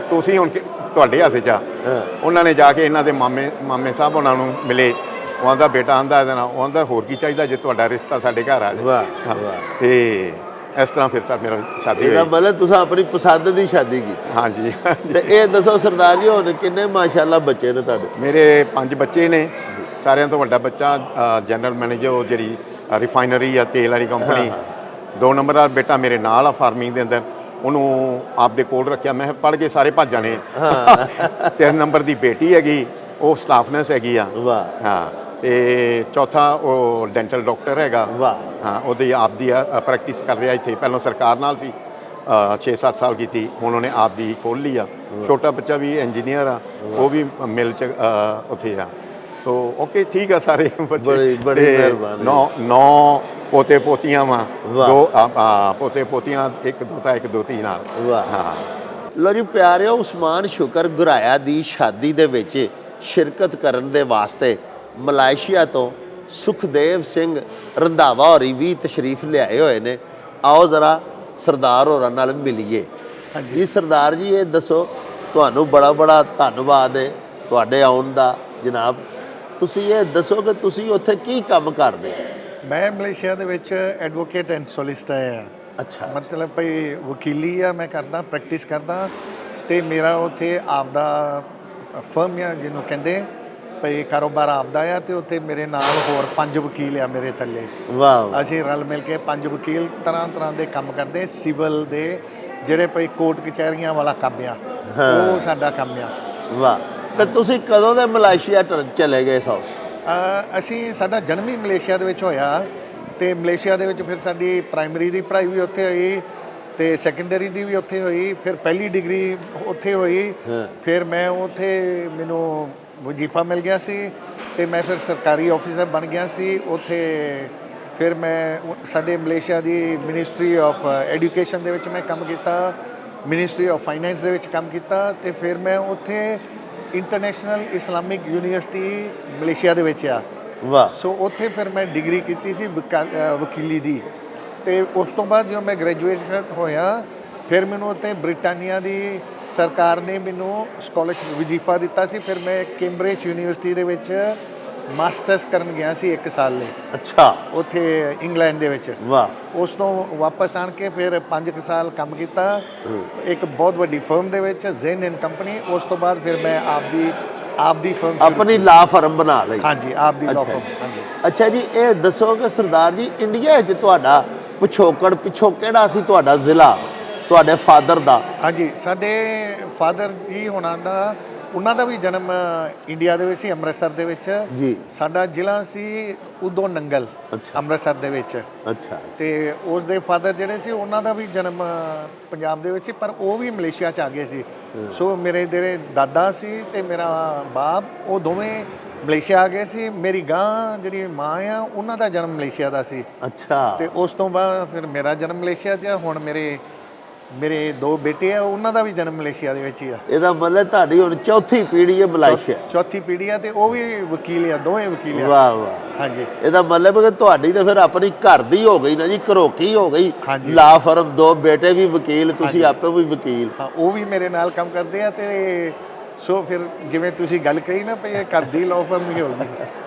ਤੁਸੀਂ ਹੁਣ ਤੁਹਾਡੇ ਹੱਥ 'ਚ ਆ। ਉਹਨਾਂ ਨੇ ਜਾ ਕੇ ਇਹਨਾਂ ਦੇ ਮਾਮੇ ਸਾਹਿਬ ਉਹਨਾਂ ਨੂੰ ਮਿਲੇ। ਉਹ ਆਂਦਾ ਬੇਟਾ ਆਂਦਾ ਇਹਦੇ ਨਾਲ, ਉਹ ਆਂਦਾ ਹੋਰ ਕੀ ਚਾਹੀਦਾ ਜੇ ਤੁਹਾਡਾ ਰਿਸ਼ਤਾ ਸਾਡੇ ਘਰ ਆ ਜਾਏ। ਵਾਹ ਹਾਂ। ਵਾਹ। ਤੇ ਇਸ ਤਰ੍ਹਾਂ ਫਿਰ ਸਰ ਮੇਰਾ ਸ਼ਾਦੀ ਇਹਦਾ ਹੋਈ। ਮਤਲਬ ਤੁਸੀਂ ਆਪਣੀ ਪਸੰਦ ਦੀ ਸ਼ਾਦੀ ਕੀਤੀ। ਹਾਂਜੀ ਤੇ ਇਹ ਦੱਸੋ ਸਰਦਾਰ ਜੀ ਹੁਣ ਕਿੰਨੇ ਮਾਸ਼ਾਅੱਲਾ ਬੱਚੇ ਨੇ ਤੁਹਾਡੇ? ਮੇਰੇ 5 ਬੱਚੇ ਨੇ। ਸਾਰਿਆਂ ਤੋਂ ਵੱਡਾ ਬੱਚਾ ਜਨਰਲ ਮੈਨੇਜਰ ਉਹ ਜਿਹੜੀ ਰਿਫਾਈਨਰੀ ਆ ਤੇਲ ਵਾਲੀ ਕੰਪਨੀ। 2 ਨੰਬਰ ਦਾ ਬੇਟਾ ਮੇਰੇ ਨਾਲ ਆ ਫਾਰਮਿੰਗ ਦੇ ਅੰਦਰ, ਉਹਨੂੰ ਆਪਦੇ ਕੋਲ ਰੱਖਿਆ। ਮੈਂ ਪੜ੍ਹ ਕੇ ਸਾਰੇ ਭੱਜ ਜਾਣੇ। 3 ਨੰਬਰ ਦੀ ਬੇਟੀ ਹੈਗੀ, ਉਹ ਸਟਾਫ ਨਰਸ ਹੈਗੀ ਆ। ਵਾਹ। ਹਾਂ। ਤੇ ਚੌਥਾ ਉਹ ਡੈਂਟਲ ਡਾਕਟਰ ਹੈਗਾ। ਵਾਹ। ਹਾਂ, ਉਹਦੀ ਆਪਦੀ ਪ੍ਰੈਕਟਿਸ ਕਰ ਰਿਹਾ ਇੱਥੇ। ਪਹਿਲਾਂ ਸਰਕਾਰ ਨਾਲ ਸੀ, 6-7 ਸਾਲ ਕੀਤੀ, ਹੁਣ ਉਹਨੇ ਆਪਦੀ ਖੋਲ੍ਹ ਲਈ ਆ। ਛੋਟਾ ਬੱਚਾ ਵੀ ਇੰਜੀਨੀਅਰ ਆ, ਉਹ ਵੀ ਮਿਲ 'ਚ ਉੱਥੇ ਆ। ਸੋ ਓਕੇ ਠੀਕ ਆ ਸਾਰੇ ਬੱਚੇ। ਬੜੀ ਮਿਹਰਬਾਨੀ। 9 ਪੋਤੇ ਪੋਤੀਆਂ ਵਾ। ਵਾਹ। 2 ਪੋਤੇ ਪੋਤੀਆਂ, 1 ਦੋਤਾ 1 ਦੋਤੀ ਨਾਲ। ਵਾਹ। ਹਾਂ। ਲੋ ਜੀ ਪਿਆਰਿਓ, ਉਸਮਾਨ ਸ਼ੁਕਰ ਗੁਰਾਇਆ ਦੀ ਸ਼ਾਦੀ ਦੇ ਵਿੱਚ ਸ਼ਿਰਕਤ ਕਰਨ ਦੇ ਵਾਸਤੇ ਮਲਾਇਸ਼ੀਆ ਤੋਂ ਸੁਖਦੇਵ ਸਿੰਘ ਰੰਧਾਵਾ ਹੋਰੀ ਵੀ ਤਸ਼ਰੀਫ ਲਿਆਏ ਹੋਏ ਨੇ। ਆਓ ਜ਼ਰਾ ਸਰਦਾਰ ਹੋਰਾਂ ਨਾਲ ਮਿਲੀਏ। ਜੀ ਸਰਦਾਰ ਜੀ, ਇਹ ਦੱਸੋ, ਤੁਹਾਨੂੰ ਬੜਾ ਧੰਨਵਾਦ ਹੈ ਤੁਹਾਡੇ ਆਉਣ ਦਾ ਜਨਾਬ। ਤੁਸੀਂ ਇਹ ਦੱਸੋ ਕਿ ਤੁਸੀਂ ਉੱਥੇ ਕੀ ਕੰਮ ਕਰਦੇ ਹੋ? ਮੈਂ ਮਲੇਸ਼ੀਆ ਦੇ ਵਿੱਚ ਐਡਵੋਕੇਟ ਐਂਡ ਸੋਲਿਸਟਰ ਆ। ਅੱਛਾ। ਮਤਲਬ ਭਈ ਵਕੀਲੀ ਆ ਮੈਂ ਕਰਦਾ, ਪ੍ਰੈਕਟਿਸ ਕਰਦਾ। ਤੇ ਮੇਰਾ ਉੱਥੇ ਆਪਦਾ ਫਰਮ ਆ, ਜਿਹਨੂੰ ਕਹਿੰਦੇ ਭਈ ਕਾਰੋਬਾਰ ਆਪਦਾ ਆ। ਤੇ ਉੱਥੇ ਮੇਰੇ ਨਾਲ ਹੋਰ 5 ਵਕੀਲ ਆ ਮੇਰੇ ਥੱਲੇ। ਵਾਹ। ਅਸੀਂ ਰਲ ਮਿਲ ਕੇ 5 ਵਕੀਲ ਤਰ੍ਹਾਂ ਦੇ ਕੰਮ ਕਰਦੇ। ਸਿਵਲ ਦੇ ਜਿਹੜੇ ਭਈ ਕੋਰਟ ਕਚਹਿਰੀਆਂ ਵਾਲਾ ਕੰਮ ਆ, ਉਹ ਸਾਡਾ ਕੰਮ ਆ। ਵਾਹ। ਤੇ ਤੁਸੀਂ ਕਦੋਂ ਦੇ ਮਲਾਇਸ਼ੀਆ ਚਲੇ ਗਏ ਸੋ? ਸਾਡਾ ਜਨਮ ਹੀ ਮਲੇਸ਼ੀਆ ਦੇ ਵਿੱਚ ਹੋਇਆ। ਤੇ ਮਲੇਸ਼ੀਆ ਦੇ ਵਿੱਚ ਫਿਰ ਸਾਡੀ ਪ੍ਰਾਇਮਰੀ ਦੀ ਪੜ੍ਹਾਈ ਵੀ ਉੱਥੇ ਹੋਈ, ਤੇ ਸੈਕੰਡਰੀ ਦੀ ਵੀ ਉੱਥੇ ਹੋਈ, ਫਿਰ ਪਹਿਲੀ ਡਿਗਰੀ ਉੱਥੇ ਹੋਈ। ਫਿਰ ਮੈਂ ਉੱਥੇ ਮੈਨੂੰ ਵਜ਼ੀਫਾ ਮਿਲ ਗਿਆ ਸੀ, ਤੇ ਮੈਂ ਫਿਰ ਸਰਕਾਰੀ ਆਫਿਸਰ ਬਣ ਗਿਆ ਸੀ ਉੱਥੇ। ਫਿਰ ਮੈਂ ਸਾਡੇ Malaysia the ministry of education ਦੇ ਵਿੱਚ ਮੈਂ ਕੰਮ ਕੀਤਾ, ਮਿਨਿਸਟਰੀ ਆਫ ਫਾਈਨੈਂਸ ਦੇ ਵਿੱਚ ਕੰਮ ਕੀਤਾ। ਤੇ ਫਿਰ ਮੈਂ ਉੱਥੇ ਇੰਟਰਨੈਸ਼ਨਲ ਇਸਲਾਮਿਕ ਯੂਨੀਵਰਸਿਟੀ ਮਲੇਸ਼ੀਆ ਦੇ ਵਿੱਚ ਆ। ਵਾਹ। ਸੋ ਉੱਥੇ ਫਿਰ ਮੈਂ ਡਿਗਰੀ ਕੀਤੀ ਸੀ ਵਕੀਲੀ ਦੀ। ਤੇ ਉਸ ਤੋਂ ਬਾਅਦ ਜਦੋਂ ਮੈਂ ਗ੍ਰੈਜੂਏਸ਼ਨ ਹੋਇਆ, ਫਿਰ ਮੈਨੂੰ ਉੱਥੇ ਬ੍ਰਿਟਾਨੀਆ ਦੀ ਸਰਕਾਰ ਨੇ ਮੈਨੂੰ ਸਕਾਲਰਸ਼ਿਪ ਵਜ਼ੀਫਾ ਦਿੱਤਾ ਸੀ। ਫਿਰ ਮੈਂ ਕੈਂਬਰਿਜ ਯੂਨੀਵਰਸਿਟੀ ਦੇ ਵਿੱਚ ਮਾਸਟਰਸ ਕਰਨ ਗਿਆ ਸੀ 1 ਸਾਲ ਲਈ। ਅੱਛਾ। ਉੱਥੇ ਇੰਗਲੈਂਡ ਦੇ ਵਿੱਚ। ਵਾਹ। ਉਸ ਤੋਂ ਵਾਪਸ ਆਣ ਕੇ ਫਿਰ 5 ਸਾਲ ਕੰਮ ਕੀਤਾ ਇੱਕ ਬਹੁਤ ਵੱਡੀ ਫਰਮ ਦੇ ਵਿੱਚ, ਜ਼ੇਨ ਐਂਡ ਕੰਪਨੀ। ਉਸ ਤੋਂ ਬਾਅਦ ਫਿਰ ਮੈਂ ਆਪਦੀ ਫਰਮ, ਆਪਣੀ ਲਾ ਫਰਮ ਬਣਾ ਲਈ। ਹਾਂਜੀ, ਆਪਦੀ ਲਾ ਫਰਮ। ਹਾਂਜੀ। ਅੱਛਾ ਜੀ, ਇਹ ਦੱਸੋ ਕਿ ਸਰਦਾਰ ਜੀ ਇੰਡੀਆ 'ਚ ਤੁਹਾਡਾ ਪਿੱਛੋਂ ਕਿਹੜਾ ਸੀ ਤੁਹਾਡਾ ਜ਼ਿਲ੍ਹਾ, ਤੁਹਾਡੇ ਫਾਦਰ ਦਾ? ਹਾਂਜੀ, ਸਾਡੇ ਫਾਦਰ ਜੀ ਉਹਨਾਂ ਦਾ ਵੀ ਜਨਮ ਇੰਡੀਆ ਦੇ ਵਿੱਚ ਸੀ, ਅੰਮ੍ਰਿਤਸਰ ਦੇ ਵਿੱਚ ਜੀ। ਸਾਡਾ ਜ਼ਿਲ੍ਹਾ ਸੀ ਉਦੋਂ ਨੰਗਲ, ਅੰਮ੍ਰਿਤਸਰ ਦੇ ਵਿੱਚ। ਅੱਛਾ। ਤੇ ਉਸ ਦੇ ਫਾਦਰ ਜਿਹੜੇ ਸੀ, ਉਹਨਾਂ ਦਾ ਵੀ ਜਨਮ ਪੰਜਾਬ ਦੇ ਵਿੱਚ ਸੀ, ਪਰ ਉਹ ਵੀ ਮਲੇਸ਼ੀਆ 'ਚ ਆ ਗਏ ਸੀ। ਸੋ ਮੇਰੇ ਜਿਹੜੇ ਦਾਦਾ ਸੀ ਤੇ ਮੇਰਾ ਬਾਪ, ਉਹ ਦੋਵੇਂ ਮਲੇਸ਼ੀਆ ਆ ਗਏ ਸੀ। ਮੇਰੀ ਗਾਂ ਜਿਹੜੀ ਮਾਂ ਆ, ਉਹਨਾਂ ਦਾ ਜਨਮ ਮਲੇਸ਼ੀਆ ਦਾ ਸੀ। ਅੱਛਾ। ਤੇ ਉਸ ਤੋਂ ਬਾਅਦ ਫਿਰ ਮੇਰਾ ਜਨਮ ਮਲੇਸ਼ੀਆ 'ਚ ਆ। ਹੁਣ ਮੇਰੇ 2 ਬੇਟੇ ਆ, ਉਹਨਾਂ ਦਾ ਵੀ ਜਨਮ ਮਲੇਸ਼ੀਆ ਦੇ ਵਿੱਚ ਹੀ ਆ। ਇਹਦਾ ਮਤਲਬ ਤੁਹਾਡੀ ਹੁਣ ਚੌਥੀ ਪੀੜ੍ਹੀ ਹੈ ਮਲੇਸ਼ੀਆ। ਚੌਥੀ ਪੀੜ੍ਹੀ ਆ, ਤੇ ਉਹ ਵੀ ਵਕੀਲ ਆ, ਦੋਵੇਂ ਵਕੀਲ ਆ। ਵਾਹ ਵਾਹ। ਹਾਂਜੀ। ਇਹਦਾ ਮਤਲਬ ਕਿ ਤੁਹਾਡੀ ਤਾਂ ਫਿਰ ਆਪਣੀ ਘਰ ਦੀ ਹੋ ਗਈ ਨਾ ਜੀ, ਘਰੋਕੀ ਹੋ ਗਈ। ਹਾਂਜੀ। ਲਾ ਫਰਮ, 2 ਬੇਟੇ ਵੀ ਵਕੀਲ, ਤੁਸੀਂ ਆਪੇ ਵੀ ਵਕੀਲ। ਹਾਂ, ਉਹ ਵੀ ਮੇਰੇ ਨਾਲ ਕੰਮ ਕਰਦੇ ਆ। ਤੇ ਸੋ ਫਿਰ ਜਿਵੇਂ ਤੁਸੀਂ ਗੱਲ ਕਹੀ ਨਾ, ਭਈ ਇਹ ਘਰ ਦੀ ਲਾਅ ਫਰਮ ਹੀ ਹੋਊਗੀ।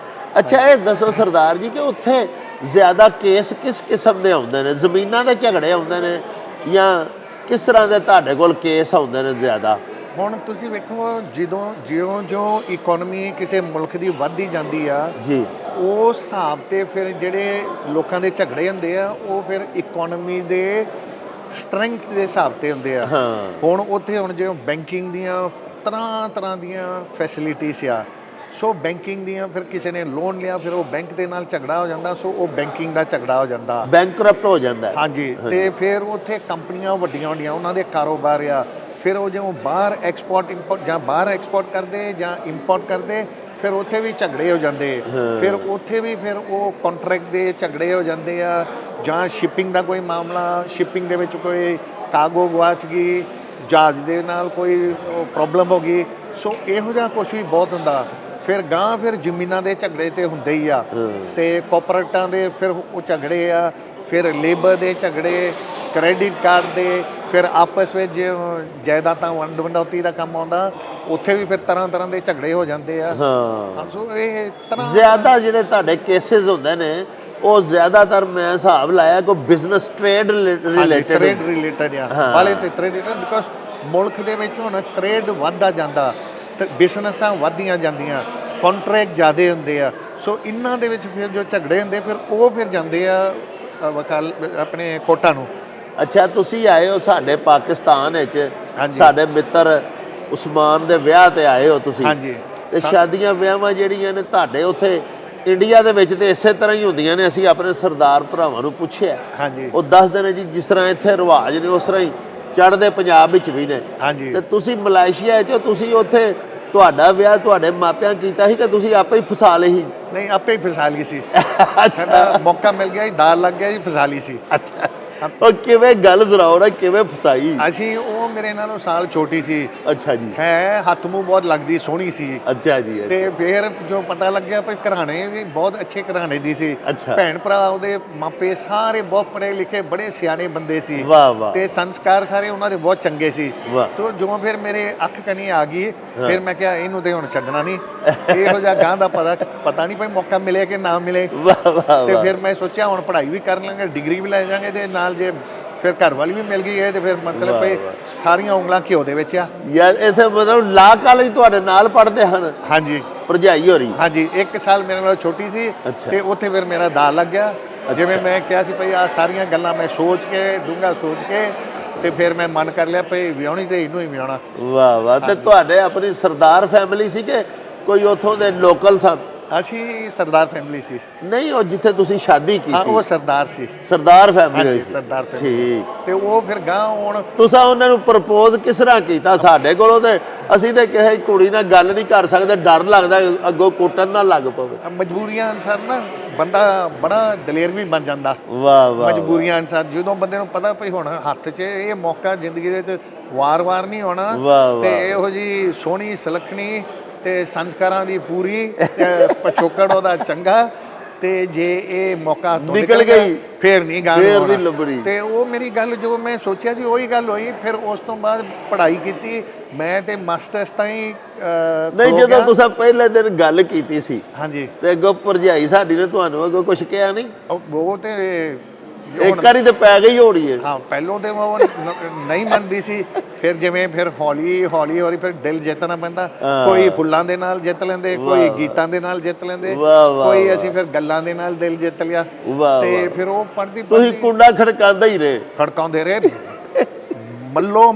ਅੱਛਾ, ਇਹ ਦੱਸੋ ਸਰਦਾਰ ਜੀ ਕਿ ਉੱਥੇ ਜ਼ਿਆਦਾ ਕੇਸ ਕਿਸ ਕਿਸਮ ਦੇ ਆਉਂਦੇ ਨੇ? ਜ਼ਮੀਨਾਂ ਦੇ ਝਗੜੇ ਆਉਂਦੇ ਨੇ ਜਾਂ ਕਿਸ ਤਰ੍ਹਾਂ ਦੇ ਤੁਹਾਡੇ ਕੋਲ ਕੇਸ ਆਉਂਦੇ ਨੇ ਜ਼ਿਆਦਾ? ਹੁਣ ਤੁਸੀਂ ਵੇਖੋ, ਜਿਉਂ ਇਕਨੋਮੀ ਕਿਸੇ ਮੁਲਕ ਦੀ ਵੱਧਦੀ ਜਾਂਦੀ ਆ ਜੀ, ਉਸ ਹਿਸਾਬ ਤੇ ਫਿਰ ਜਿਹੜੇ ਲੋਕਾਂ ਦੇ ਝਗੜੇ ਹੁੰਦੇ ਆ, ਉਹ ਫਿਰ ਇਕਨੋਮੀ ਦੇ ਸਟਰੈਂਥ ਦੇ ਹਿਸਾਬ ਤੇ ਹੁੰਦੇ ਆ। ਹੁਣ ਉੱਥੇ ਜਿਵੇਂ ਬੈਂਕਿੰਗ ਦੀਆਂ ਤਰ੍ਹਾਂ ਦੀਆਂ ਫੈਸਿਲਿਟੀਜ਼ ਆ। ਸੋ ਬੈਂਕਿੰਗ ਦੀਆਂ, ਫਿਰ ਕਿਸੇ ਨੇ ਲੋਨ ਲਿਆ, ਫਿਰ ਉਹ ਬੈਂਕ ਦੇ ਨਾਲ ਝਗੜਾ ਹੋ ਜਾਂਦਾ। ਸੋ ਉਹ ਬੈਂਕਿੰਗ ਦਾ ਝਗੜਾ ਹੋ ਜਾਂਦਾ, ਬੈਂਕਰਪਟ ਹੋ ਜਾਂਦਾ। ਹਾਂਜੀ। ਤੇ ਫਿਰ ਉੱਥੇ ਕੰਪਨੀਆਂ ਵੱਡੀਆਂ ਉਹਨਾਂ ਦੇ ਕਾਰੋਬਾਰ ਆ। ਫਿਰ ਉਹ ਜਿਵੇਂ ਬਾਹਰ ਐਕਸਪੋਰਟ ਕਰਦੇ ਜਾਂ ਇੰਪੋਰਟ ਕਰਦੇ, ਫਿਰ ਉੱਥੇ ਵੀ ਝਗੜੇ ਹੋ ਜਾਂਦੇ। ਫਿਰ ਉੱਥੇ ਵੀ ਫਿਰ ਉਹ ਕੰਟਰੈਕਟ ਦੇ ਝਗੜੇ ਹੋ ਜਾਂਦੇ ਆ। ਜਾਂ ਸ਼ਿਪਿੰਗ ਦਾ ਕੋਈ ਮਾਮਲਾ, ਸ਼ਿਪਿੰਗ ਦੇ ਵਿੱਚ ਕੋਈ ਕਾਰਗੋ ਗਵਾਚ ਗਈ, ਜਹਾਜ਼ ਦੇ ਨਾਲ ਕੋਈ ਪ੍ਰੋਬਲਮ ਹੋ ਗਈ। ਸੋ ਇਹੋ ਜਿਹਾ ਕੁਛ ਵੀ ਬਹੁਤ ਹੁੰਦਾ। ਫਿਰ ਜ਼ਮੀਨਾਂ ਦੇ ਝਗੜੇ ਤੇ ਹੁੰਦੇ ਹੀ ਆ, ਤੇ ਕਾਰਪੋਰੇਟਾਂ ਦੇ ਫਿਰ ਉਹ ਝਗੜੇ ਆ। ਫਿਰ ਲੇਬਰ ਦੇ ਝਗੜੇ, ਕ੍ਰੈਡਿਟ ਕਾਰਡ ਦੇ, ਫਿਰ ਆਪਸ ਵਿੱਚ ਜਾਇਦਾਦਾਂ ਵੰਡ ਵੰਡੌਤੀ ਦਾ ਕੰਮ ਆਉਂਦਾ, ਉੱਥੇ ਵੀ ਫਿਰ ਤਰ੍ਹਾਂ ਤਰ੍ਹਾਂ ਦੇ ਝਗੜੇ ਹੋ ਜਾਂਦੇ ਆ। ਹਾਂ, ਸੋ ਇਹ ਤਰ੍ਹਾਂ ਜ਼ਿਆਦਾ ਜਿਹੜੇ ਤੁਹਾਡੇ ਕੇਸਿਸ ਹੁੰਦੇ ਨੇ ਉਹ ਜ਼ਿਆਦਾਤਰ ਮੈਂ ਹਿਸਾਬ ਲਾਇਆ ਕੋਈ business trade related. Trade related ਆ ਵਾਲੇ ਤੇ ਟ੍ਰੇਡ ਬਿਕਾਜ਼ ਮੁਲਕ ਦੇ ਵਿੱਚ ਹੁਣ ਟ੍ਰੇਡ ਵੱਧਦਾ ਜਾਂਦਾ ਤੇ ਬਿਜ਼ਨਸਾਂ ਵੱਧਦੀਆਂ ਜਾਂਦੀਆਂ, ਕੰਟਰੈਕਟ ਜ਼ਿਆਦੇ ਹੁੰਦੇ ਆ। ਸੋ ਇਹਨਾਂ ਦੇ ਵਿੱਚ ਫਿਰ ਜੋ ਝਗੜੇ ਹੁੰਦੇ ਫਿਰ ਉਹ ਫਿਰ ਜਾਂਦੇ ਆ ਵਕਾਲ ਆਪਣੇ ਕੋਰਟਾਂ ਨੂੰ। ਅੱਛਾ, ਤੁਸੀਂ ਆਏ ਹੋ ਸਾਡੇ ਪਾਕਿਸਤਾਨ ਵਿੱਚ, ਹਾਂਜੀ। ਸਾਡੇ ਮਿੱਤਰ ਉਸਮਾਨ ਦੇ ਵਿਆਹ ਤੇ ਆਏ ਹੋ ਤੁਸੀਂ। ਹਾਂਜੀ। ਤੇ ਸ਼ਾਦੀਆਂ ਵਿਆਹਾਂ ਜਿਹੜੀਆਂ ਨੇ ਤੁਹਾਡੇ ਉੱਥੇ ਇੰਡੀਆ ਦੇ ਵਿੱਚ ਤੇ ਇਸੇ ਤਰ੍ਹਾਂ ਹੀ ਹੁੰਦੀਆਂ ਨੇ। ਅਸੀਂ ਆਪਣੇ ਸਰਦਾਰ ਭਰਾਵਾਂ ਨੂੰ ਪੁੱਛਿਆ, ਹਾਂਜੀ ਉਹ ਦੱਸਦੇ ਨੇ ਜੀ ਜਿਸ ਤਰ੍ਹਾਂ ਇੱਥੇ ਰਿਵਾਜ ਨੇ ਉਸ ਤਰ੍ਹਾਂ ਹੀ ਚੜ੍ਹਦੇ ਪੰਜਾਬ ਵਿੱਚ ਵੀ ਨੇ। ਹਾਂਜੀ। ਤੇ ਤੁਸੀਂ ਮਲਾਇਸ਼ੀਆ 'ਚ ਤੁਸੀਂ ਉੱਥੇ ਤੁਹਾਡਾ ਵਿਆਹ ਤੁਹਾਡੇ ਮਾਪਿਆਂ ਕੀਤਾ ਸੀ ਕਿ ਤੁਸੀਂ ਆਪੇ ਹੀ ਫਸਾ ਲਈ ਸੀ? ਨਹੀਂ, ਆਪੇ ਹੀ ਫਸਾ ਲਈ ਸੀ। ਸਾਡਾ ਮੌਕਾ ਮਿਲ ਗਿਆ ਜੀ, ਦਾਲ ਲੱਗ ਗਿਆ ਜੀ, ਫਸਾ ਲਈ ਸੀ। ਅੱਛਾ, ਉਹ ਕਿਵੇਂ ਗੱਲ ਜ਼ਰਾਓ ਨਾ, ਕਿਵੇਂ ਫਸਾਈ? ਅਸੀਂ ਉਹ ਮੇਰੇ ਨਾਲੋਂ ਸਾਲ ਛੋਟੀ ਸੀ, ਅੱਛਾ ਜੀ। ਹੈ ਹੱਥ ਮੂੰਹ ਬਹੁਤ ਲੱਗਦੀ, ਸੋਹਣੀ ਸੀ। ਅੱਛਾ ਜੀ। ਤੇ ਫਿਰ ਜੋ ਪਤਾ ਲੱਗਿਆ ਵੀ ਘਰਾਣੇ ਵੀ ਬਹੁਤ ਅੱਛੇ ਘਰਾਣੇ ਦੀ ਸੀ। ਅੱਛਾ। ਭੈਣ ਭਰਾ ਉਹਦੇ ਮਾਪੇ ਸਾਰੇ ਬਹੁਤ ਪੜ੍ਹੇ ਲਿਖੇ, ਬੜੇ ਸਿਆਣੇ ਬੰਦੇ ਸੀ। ਵਾਹ ਵਾਹ। ਤੇ ਸੰਸਕਾਰ ਸਾਰੇ ਉਹਨਾਂ ਦੇ ਬਹੁਤ ਚੰਗੇ ਸੀ। ਵਾਹ। ਤੋਂ ਜੋ ਫਿਰ ਮੇਰੇ ਅੱਖ ਕਨੀ ਆ ਗਈ, ਫਿਰ ਮੈਂ ਕਿਹਾ ਇਹਨੂੰ ਤੇ ਹੁਣ ਛੱਡਣਾ ਨਹੀਂ। ਇਹੋ ਜਿਹਾ ਗਾਂ ਦਾ ਪਤਾ ਨਹੀਂ ਭਾਈ ਮੌਕਾ ਮਿਲੇ ਕਿ ਨਾ ਮਿਲੇ। ਵਾਹ ਵਾਹ। ਤੇ ਫਿਰ ਮੈਂ ਸੋਚਿਆ ਹੁਣ ਪੜ੍ਹਾਈ ਵੀ ਕਰ ਲਾਂਗੇ, ਡਿਗਰੀ ਵੀ ਲੈ ਜਾਵਾਂਗੇ ਤੇ ਨਾਲ ਜੇ ਫਿਰ ਘਰ ਵਾਲੀ ਵੀ ਮਿਲ ਗਈ ਹੈ ਤੇ ਫਿਰ ਮਤਲਬ ਭਈ ਸਾਰੀਆਂ ਉਂਗਲਾਂ ਘਿਓ ਦੇ ਵਿੱਚ ਆ। ਯਾਰ ਇੱਥੇ ਮਤਲਬ ਲਾ ਕਾਲਜ ਤੁਹਾਡੇ ਨਾਲ ਪੜ੍ਹਦੇ ਹਨ? ਹਾਂਜੀ। ਭਰਜਾਈ ਹੋ ਰਹੀ? ਹਾਂਜੀ, 1 ਸਾਲ ਮੇਰੇ ਨਾਲ ਛੋਟੀ ਸੀ। ਅੱਛਾ। ਤੇ ਉੱਥੇ ਫਿਰ ਮੇਰਾ ਦਾਅ ਲੱਗ ਗਿਆ। ਜਿਵੇਂ ਮੈਂ ਕਿਹਾ ਸੀ ਭਈ ਆ ਸਾਰੀਆਂ ਗੱਲਾਂ ਮੈਂ ਸੋਚ ਕੇ ਡੂੰਘਾ ਸੋਚ ਕੇ ਤੇ ਫਿਰ ਮੈਂ ਮਨ ਕਰ ਲਿਆ ਭਈ ਵਿਆਹਣੀ ਤੇ ਇਹਨੂੰ ਹੀ ਵਿਆਹਣਾ। ਵਾਹ ਵਾਹ। ਤੇ ਤੁਹਾਡੇ ਆਪਣੀ ਸਰਦਾਰ ਫੈਮਿਲੀ ਸੀ ਕਿ ਕੋਈ ਉੱਥੋਂ ਦੇ ਲੋਕਲ ਸਨ? ਅਸੀਂ ਸਰਦਾਰ ਫੈਮਿਲੀ ਸੀ। ਨਹੀਂ, ਉਹ ਜਿੱਥੇ ਤੁਸੀਂ ਸ਼ਾਦੀ ਹਾਂ, ਕੀਤੀ? ਉਹ ਸਰਦਾਰ ਸੀ। ਸਰਦਾਰ ਫੈਮਿਲੀ ਹਾਂਜੀ, ਹੋਈ? ਸਰਦਾਰ ਫੈਮਿਲੀ। ਠੀਕ। ਤੇ ਉਹ ਫਿਰ ਗਾਂ ਹੁਣ ਤੁਸੀਂ ਉਹਨਾਂ ਨੂੰ ਪ੍ਰਪੋਜ਼ ਕਿਸ ਤਰ੍ਹਾਂ ਕੀਤਾ? ਸਾਡੇ ਕੋਲੋਂ ਤੇ ਅਸੀਂ ਤੇ ਕਿਸੇ ਕੁੜੀ ਨਾਲ ਗੱਲ ਨਹੀਂ ਕਰ ਸਕਦੇ, ਡਰ ਲੱਗਦਾ ਅੱਗੋਂ ਕੁੱਟਣ ਨਾ ਲੱਗ ਪਵੇ। ਮਜਬੂਰੀਆਂ ਅਨਸਾਰ ਨਾ ਬੰਦਾ ਬੜਾ ਦਲੇਰ ਵੀ ਬਣ ਜਾਂਦਾ। ਵਾਹ ਵਾਹ। ਮਜਬੂਰੀਆਂ ਅਨਸਾਰ ਜਦੋਂ ਬੰਦੇ ਨੂੰ ਪਤਾ ਭਈ ਹੁਣ ਹੱਥ 'ਚ ਇਹ ਮੌਕਾ ਜ਼ਿੰਦਗੀ ਦੇ ਵਿੱਚ ਵਾਰ-ਵਾਰ ਨਹੀਂ ਆਉਣਾ। ਵਾਹ ਤੇ ਵਾਹ। ਇਹੋ ਜੀ ਸੋਹਣੀ ਸੁਲੱਖਣੀ ਤੇ ਸੰਸਕਾਰਾਂ ਦੀ ਪੂਰੀ ਤੇ ਪਛੋਕੜ ਉਹਦਾ ਚੰਗਾ, ਤੇ ਜੇ ਇਹ ਮੌਕਾ ਤੋਂ ਨਿਕਲ ਗਈ ਫੇਰ ਨਹੀਂ ਗਾਣ ਫੇਰ ਨਹੀਂ ਲੱਭਣੀ। ਤੇ ਉਹ ਮੇਰੀ ਗੱਲ ਜੋ ਮੈਂ ਸੋਚਿਆ ਸੀ ਉਹੀ ਗੱਲ ਹੋਈ। ਫਿਰ ਉਸ ਤੋਂ ਬਾਅਦ ਪੜ੍ਹਾਈ ਕੀਤੀ ਮੈਂ ਤੇ ਮਾਸਟਰਸ ਤਾਈਂ ਨਹੀਂ, ਜਦੋਂ ਤੁਸੀਂ ਪਹਿਲੇ ਦਿਨ ਗੱਲ ਕੀਤੀ ਸੀ ਹਾਂਜੀ ਤੇ ਅੱਗੋਂ ਭਰਜਾਈ ਸਾਡੀ ਨੇ ਤੁਹਾਨੂੰ ਅੱਗੋਂ ਕੁਝ ਕਿਹਾ ਨਹੀਂ? ਉਹ ਤੇ ਇੱਕ ਵਾਰੀ ਤੇ ਪੈ ਗਈ ਹੋਣੀ ਹੈ। ਹਾਂ, ਪਹਿਲੋਂ ਤੇ ਉਹ ਨਹੀਂ ਮੰਨਦੀ ਸੀ। ਫਿਰ ਜਿਵੇਂ ਫਿਰ ਹੌਲੀ ਹੌਲੀ ਫਿਰ ਦਿਲ ਜਿੱਤਣਾ ਪੈਂਦਾ। ਕੋਈ ਫੁੱਲਾਂ ਦੇ ਨਾਲ ਜਿੱਤ ਲੈਂਦੇ, ਕੋਈ ਗੀਤਾਂ ਦੇ ਨਾਲ ਜਿੱਤ ਲੈਂਦੇ, ਕੋਈ ਅਸੀਂ ਫਿਰ ਗੱਲਾਂ ਦੇ ਨਾਲ ਦਿਲ ਜਿੱਤ ਲਿਆ। ਤੇ ਫਿਰ ਉਹ ਪੜ੍ਹਦੀ ਤੁਸੀਂ ਕੁੰਡਾ ਖੜਕਾਉਂਦਾ ਹੀ ਰਹੇ? ਖੜਕਾਉਂਦੇ ਰਹੇ, ਮੱਲੋ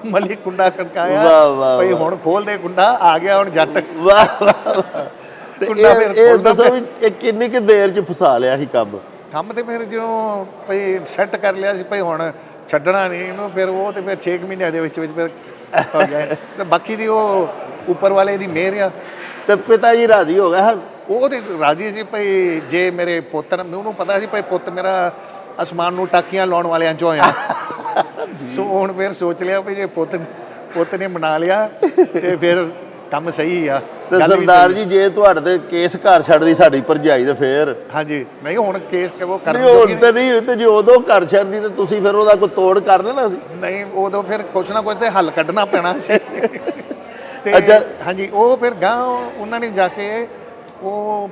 ਮੱਲੀ ਕੁੰਡਾ ਖੜਕਾਇਆ। ਭਈ ਹੁਣ ਖੋਲਦੇ ਕੁੰਡਾ, ਆ ਗਿਆ ਹੁਣ ਜੱਟ। ਵਾਹ ਵਾਹ। ਇਹ ਦੱਸੋ ਵੀ ਇਹ ਕਿੰਨੀ ਕੁ ਦੇਰ ਚ ਫਸਾ ਲਿਆ ਸੀ ਕੰਮ ਤੇ ਫਿਰ ਜਦੋਂ ਭਈ ਸੈੱਟ ਕਰ ਲਿਆ ਸੀ ਭਈ ਹੁਣ ਛੱਡਣਾ ਨਹੀਂ ਇਹਨੂੰ, ਫਿਰ ਉਹ ਤੇ ਫਿਰ 6 ਮਹੀਨਿਆਂ ਦੇ ਵਿੱਚ ਫਿਰ ਹੋ ਗਿਆ। ਤੇ ਬਾਕੀ ਦੀ ਉਹ ਉੱਪਰ ਵਾਲੇ ਦੀ ਮਿਹਰ ਆ। ਤੇ ਪਿਤਾ ਜੀ ਰਾਜ਼ੀ ਹੋ ਗਏ ਹਨ? ਉਹ ਤੇ ਰਾਜ਼ੀ ਸੀ ਭਈ ਜੇ ਮੇਰੇ ਪੁੱਤ ਉਹਨੂੰ ਪਤਾ ਸੀ ਭਈ ਪੁੱਤ ਮੇਰਾ ਅਸਮਾਨ ਨੂੰ ਟਾਕੀਆਂ ਲਾਉਣ ਵਾਲਿਆਂ ਚੋਂ ਆ। ਸੋ ਹੁਣ ਫਿਰ ਸੋਚ ਲਿਆ ਵੀ ਜੇ ਪੁੱਤ ਨੇ ਮਨਾ ਲਿਆ ਤੇ ਫਿਰ ਕੰਮ ਸਹੀ ਆ। ਤੇ ਸਰਦਾਰ ਜੀ ਜੇ ਤੁਹਾਡੇ ਤੇ ਕੇਸ ਘਰ ਛੱਡਦੀ ਸਾਡੀ ਭਰਜਾਈ ਤੇ ਫੇਰ? ਹਾਂਜੀ, ਨਹੀਂ ਹੁਣ ਕੇਸ ਉਹ ਕਰਨ ਹੁਣ ਤੇ ਨਹੀਂ, ਤੇ ਜੇ ਉਦੋਂ ਘਰ ਛੱਡਦੀ ਤੇ ਤੁਸੀਂ ਫਿਰ ਉਹਦਾ ਕੋਈ ਤੋੜ ਕਰ ਲੈਣਾ ਸੀ? ਨਹੀਂ, ਉਦੋਂ ਫਿਰ ਕੁਛ ਨਾ ਕੁਛ ਤੇ ਹੱਲ ਕੱਢਣਾ ਪੈਣਾ ਸੀ। ਅੱਛਾ। ਹਾਂਜੀ, ਉਹ ਫਿਰ ਗਾਂ ਉਹਨਾਂ ਨੇ ਜਾ ਕੇ ਉਹ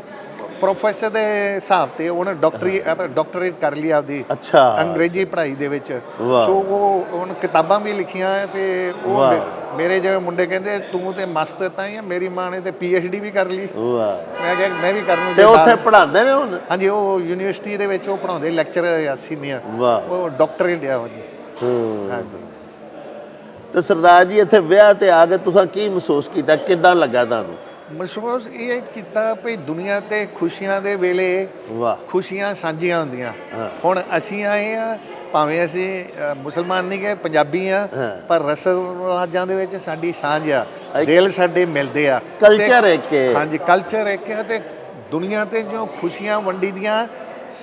ਪ੍ਰੋਫੈਸਰ ਦੇ ਹਿਸਾਬ ਤੇ ਉਹਨੇ ਡਾਕਟਰੇਟ ਕਰ ਲਈ ਆਪਦੀ। ਅੱਛਾ। ਅੰਗਰੇਜ਼ੀ ਪੜ੍ਹਾਈ ਦੇ ਵਿੱਚ। ਵਾਹ। ਸੋ ਉਹ ਹੁਣ ਕਿਤਾਬਾਂ ਵੀ ਲਿਖੀਆਂ ਤੇ ਉਹ ਮੇਰੇ ਜਿਹੜੇ ਮੁੰਡੇ ਕਹਿੰਦੇ ਤੂੰ ਤੇ ਮਸਤ ਤਾਂ ਹੀ ਆ, ਮੇਰੀ ਮਾਂ ਨੇ ਤੇ PhD ਵੀ ਕਰ ਲਈ। ਵਾਹ। ਮੈਂ ਕਿਹਾ ਮੈਂ ਵੀ ਕਰ ਲੂੰ। ਤੇ ਉੱਥੇ ਪੜ੍ਹਾਉਂਦੇ ਨੇ ਹੁਣ? ਹਾਂਜੀ, ਉਹ ਯੂਨੀਵਰਸਿਟੀ ਦੇ ਵਿੱਚ ਉਹ ਪੜ੍ਹਾਉਂਦੇ, ਲੈਕਚਰ ਆ ਸੀਨੀਅਰ। ਵਾਹ। ਉਹ ਡਾਕਟਰੇਟ ਆ ਉਹਦੀ। ਹਾਂਜੀ। ਤੇ ਸਰਦਾਰ ਜੀ ਇੱਥੇ ਵਿਆਹ ਤੇ ਆ ਕੇ ਤੁਸੀਂ ਕੀ ਮਹਿਸੂਸ ਕੀਤਾ, ਕਿੱਦਾਂ ਲੱਗਾ ਤੁਹਾਨੂੰ? ਮਹਿਸੂਸ ਇਹ ਕੀਤਾ ਭਈ ਦੁਨੀਆ ਤੇ ਖੁਸ਼ੀਆਂ ਦੇ ਵੇਲੇ ਵਾਹ, ਖੁਸ਼ੀਆਂ ਸਾਂਝੀਆਂ ਹੁੰਦੀਆਂ। ਹੁਣ ਅਸੀਂ ਆਏ ਆ, ਭਾਵੇਂ ਅਸੀਂ ਮੁਸਲਮਾਨ ਨਹੀਂ ਗਏ, ਪੰਜਾਬੀ ਆ, ਪਰ ਰਸਮ ਰਿਵਾਜ਼ਾਂ ਦੇ ਵਿੱਚ ਸਾਡੀ ਸਾਂਝ ਆ, ਦਿਲ ਸਾਡੇ ਮਿਲਦੇ ਆ। ਕਲਚਰ ਇੱਕ ਹੈ। ਹਾਂਜੀ, ਕਲਚਰ ਇੱਕ ਹੈ। ਤੇ ਦੁਨੀਆ ਤੇ ਜੋ ਖੁਸ਼ੀਆਂ ਵੰਡੀ ਦੀਆਂ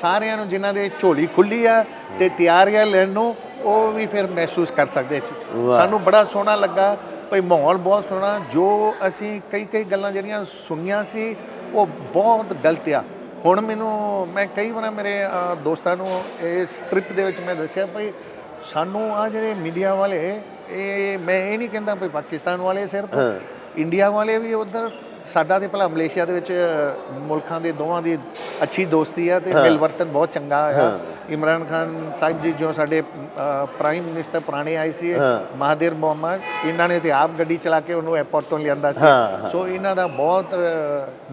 ਸਾਰਿਆਂ ਨੂੰ, ਜਿਨ੍ਹਾਂ ਦੇ ਝੋਲੀ ਖੁੱਲੀ ਆ ਤੇ ਤਿਆਰੀਆਂ ਲੈਣ ਨੂੰ, ਉਹ ਵੀ ਫਿਰ ਮਹਿਸੂਸ ਕਰ ਸਕਦੇ। ਸਾਨੂੰ ਬੜਾ ਸੋਹਣਾ ਲੱਗਾ ਭਈ ਮਾਹੌਲ ਬਹੁਤ ਸੋਹਣਾ। ਜੋ ਅਸੀਂ ਕਈ ਗੱਲਾਂ ਜਿਹੜੀਆਂ ਸੁਣੀਆਂ ਸੀ ਉਹ ਬਹੁਤ ਗਲਤ ਆ। ਹੁਣ ਮੈਂ ਕਈ ਵਾਰ ਮੇਰੇ ਦੋਸਤਾਂ ਨੂੰ ਇਸ ਟ੍ਰਿਪ ਦੇ ਵਿੱਚ ਮੈਂ ਦੱਸਿਆ ਭਈ ਸਾਨੂੰ ਆ ਜਿਹੜੇ ਮੀਡੀਆ ਵਾਲੇ, ਇਹ ਮੈਂ ਇਹ ਨਹੀਂ ਕਹਿੰਦਾ ਵੀ ਪਾਕਿਸਤਾਨ ਵਾਲੇ ਸਿਰਫ, ਇੰਡੀਆ ਵਾਲੇ ਵੀ ਉਧਰ, ਸਾਡਾ ਤੇ ਭਲਾ ਮਲੇਸ਼ੀਆ ਦੇ ਵਿੱਚ ਮੁਲਕਾਂ ਦੇ ਦੋਵਾਂ ਦੀ ਅੱਛੀ ਦੋਸਤੀ ਆ ਤੇ ਮਿਲਵਰਤਨ ਬਹੁਤ ਚੰਗਾ ਆ। ਇਮਰਾਨ ਖਾਨ ਸਾਹਿਬ ਜੀ ਜੋ ਸਾਡੇ ਪ੍ਰਾਈਮ ਮਿਨਿਸਟਰ ਪੁਰਾਣੇ ਆਏ ਸੀ, ਮਹਾਦਿਰ ਮੁਹੰਮਦ, ਇਹਨਾਂ ਨੇ ਤੇ ਆਪ ਗੱਡੀ ਚਲਾ ਕੇ ਉਹਨੂੰ 에ਅਰਪੋਰਟ ਤੋਂ ਲਿਆਂਦਾ ਸੀ। ਸੋ ਇਹਨਾਂ ਦਾ ਬਹੁਤ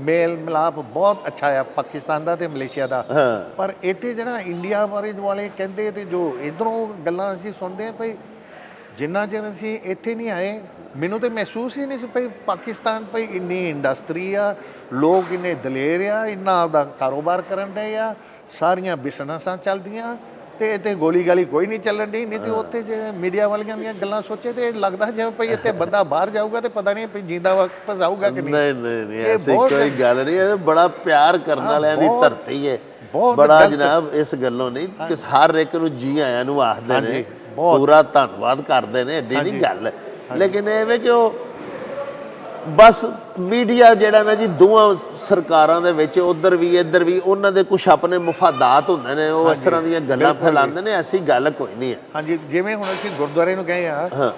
ਮੇਲ ਮਿਲਾਪ ਬਹੁਤ ਅੱਛਾ ਆ ਪਾਕਿਸਤਾਨ ਦਾ ਤੇ ਮਲੇਸ਼ੀਆ ਦਾ। ਪਰ ਇੱਥੇ ਜਿਹੜਾ ਇੰਡੀਆ ਬਾਰੇ ਵਾਲੇ ਕਹਿੰਦੇ ਤੇ ਜੋ ਇਧਰੋਂ ਗੱਲਾਂ ਅਸੀਂ ਸੁਣਦੇ ਆ ਭਈ ਜਿੰਨਾ ਚਿਰ ਅਸੀਂ ਇੱਥੇ ਨਹੀਂ ਆਏ, ਮੈਨੂੰ ਤਾਂ ਮਹਿਸੂਸ ਹੀ ਨਹੀਂ ਸੀ ਭਈ ਪਾਕਿਸਤਾਨ ਭਈ ਇੰਨੀ ਇੰਡਸਟਰੀ ਆ, ਲੋਕ ਇੰਨੇ ਦਲੇਰ ਆ, ਇੰਨਾ ਆਪਦਾ ਕਾਰੋਬਾਰ ਕਰਨ ਡਏ ਆ, ਸਾਰੀਆਂ ਬਿਜ਼ਨਸਾਂ ਚੱਲਦੀਆਂ ਤੇ ਇੱਥੇ ਗੋਲੀ ਗਾਲੀ ਕੋਈ ਨਹੀਂ ਚੱਲਣ ਡਈ। ਨਹੀਂ ਤੇ ਉੱਥੇ ਜੇ ਮੀਡੀਆ ਵਾਲੀਆਂ ਦੀਆਂ ਗੱਲਾਂ ਸੋਚੇ ਤੇ ਲੱਗਦਾ ਜਿਵੇਂ ਭਈ ਇੱਥੇ ਬੰਦਾ ਬਾਹਰ ਜਾਊਗਾ ਤੇ ਪਤਾ ਨਹੀਂ ਭਈ ਜਿੰਦਾ ਵਾਪਸ ਆਊਗਾ ਕਿ ਨਹੀਂ। ਨਹੀਂ ਐਸੀ ਕੋਈ ਗੱਲ ਨਹੀਂ, ਇਹ ਬੜਾ ਪਿਆਰ ਕਰਨ ਵਾਲਿਆਂ ਦੀ ਧਰਤੀ ਹੈ, ਬੜਾ ਜਨਾਬ ਇਸ ਗੱਲੋਂ ਨਹੀਂ ਕਿ ਹਰ ਇੱਕ ਨੂੰ ਜੀ ਆਇਆਂ ਨੂੰ ਆਖਦੇ ਨੇ, ਪੂਰਾ ਧੰਨਵਾਦ ਕਰਦੇ ਨੇ, ਐਡੀ ਨਹੀਂ ਗੱਲ। ਲੇਕਿਨ ਐਵੇਂ ਕਿ ਉਹ ਬਸ ਮੀਡੀਆ ਜਿਹੜਾ ਨਾ ਜੀ ਦੋਵਾਂ ਸਰਕਾਰਾਂ ਦੇ ਵਿੱਚ ਉਧਰ ਵੀ ਇੱਧਰ ਵੀ ਉਹਨਾਂ ਦੇ ਕੁਝ ਆਪਣੇ ਮਫਾਦਾਤ ਹੁੰਦੇ ਨੇ, ਉਹ ਇਸ ਤਰ੍ਹਾਂ ਦੀਆਂ ਗੱਲਾਂ ਫੈਲਾਉਂਦੇ ਨੇ, ਐਸੀ ਗੱਲ ਕੋਈ ਨਹੀਂ ਹੈ। ਹਾਂਜੀ, ਜਿਵੇਂ ਹੁਣ ਅਸੀਂ ਗੁਰਦੁਆਰੇ ਨੂੰ ਗਏ ਆ,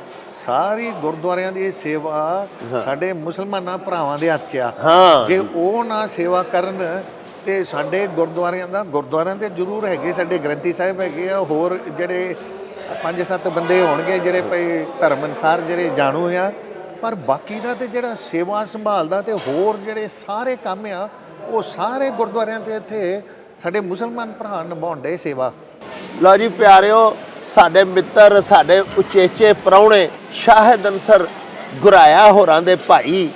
ਸਾਰੀ ਗੁਰਦੁਆਰਿਆਂ ਦੀ ਸੇਵਾ ਸਾਡੇ ਮੁਸਲਮਾਨਾਂ ਭਰਾਵਾਂ ਦੇ ਹੱਥ 'ਚ ਆ। ਜੇ ਉਹ ਨਾ ਸੇਵਾ ਕਰਨ ਤੇ ਸਾਡੇ ਗੁਰਦੁਆਰਿਆਂ ਤੇ ਜ਼ਰੂਰ ਹੈਗੇ, ਸਾਡੇ ਗ੍ਰੰਥੀ ਸਾਹਿਬ ਹੈਗੇ ਆ, ਹੋਰ ਜਿਹੜੇ 5-7 ਬੰਦੇ ਹੋਣਗੇ ਜਿਹੜੇ ਭਈ ਧਰਮ ਅਨੁਸਾਰ ਜਿਹੜੇ ਜਾਣੂ ਆ, ਪਰ ਬਾਕੀ ਦਾ ਤੇ ਜਿਹੜਾ ਸੇਵਾ ਸੰਭਾਲ ਦਾ ਤੇ ਹੋਰ ਜਿਹੜੇ ਸਾਰੇ ਕੰਮ ਆ, ਉਹ ਸਾਰੇ ਗੁਰਦੁਆਰਿਆਂ ਤੇ ਇੱਥੇ ਸਾਡੇ ਮੁਸਲਮਾਨ ਭਰਾ ਨਿਭਾਉਂਦੇ ਸੇਵਾ। ਲਓ ਜੀ ਪਿਆਰਿਓ, ਸਾਡੇ ਮਿੱਤਰ, ਸਾਡੇ ਉਚੇਚੇ ਪ੍ਰਾਹੁਣੇ ਸ਼ਾਹਿਦ ਅਨਸਰ ਗੁਰਾਇਆ ਹੋਰਾਂ ਦੇ ਭਾਈ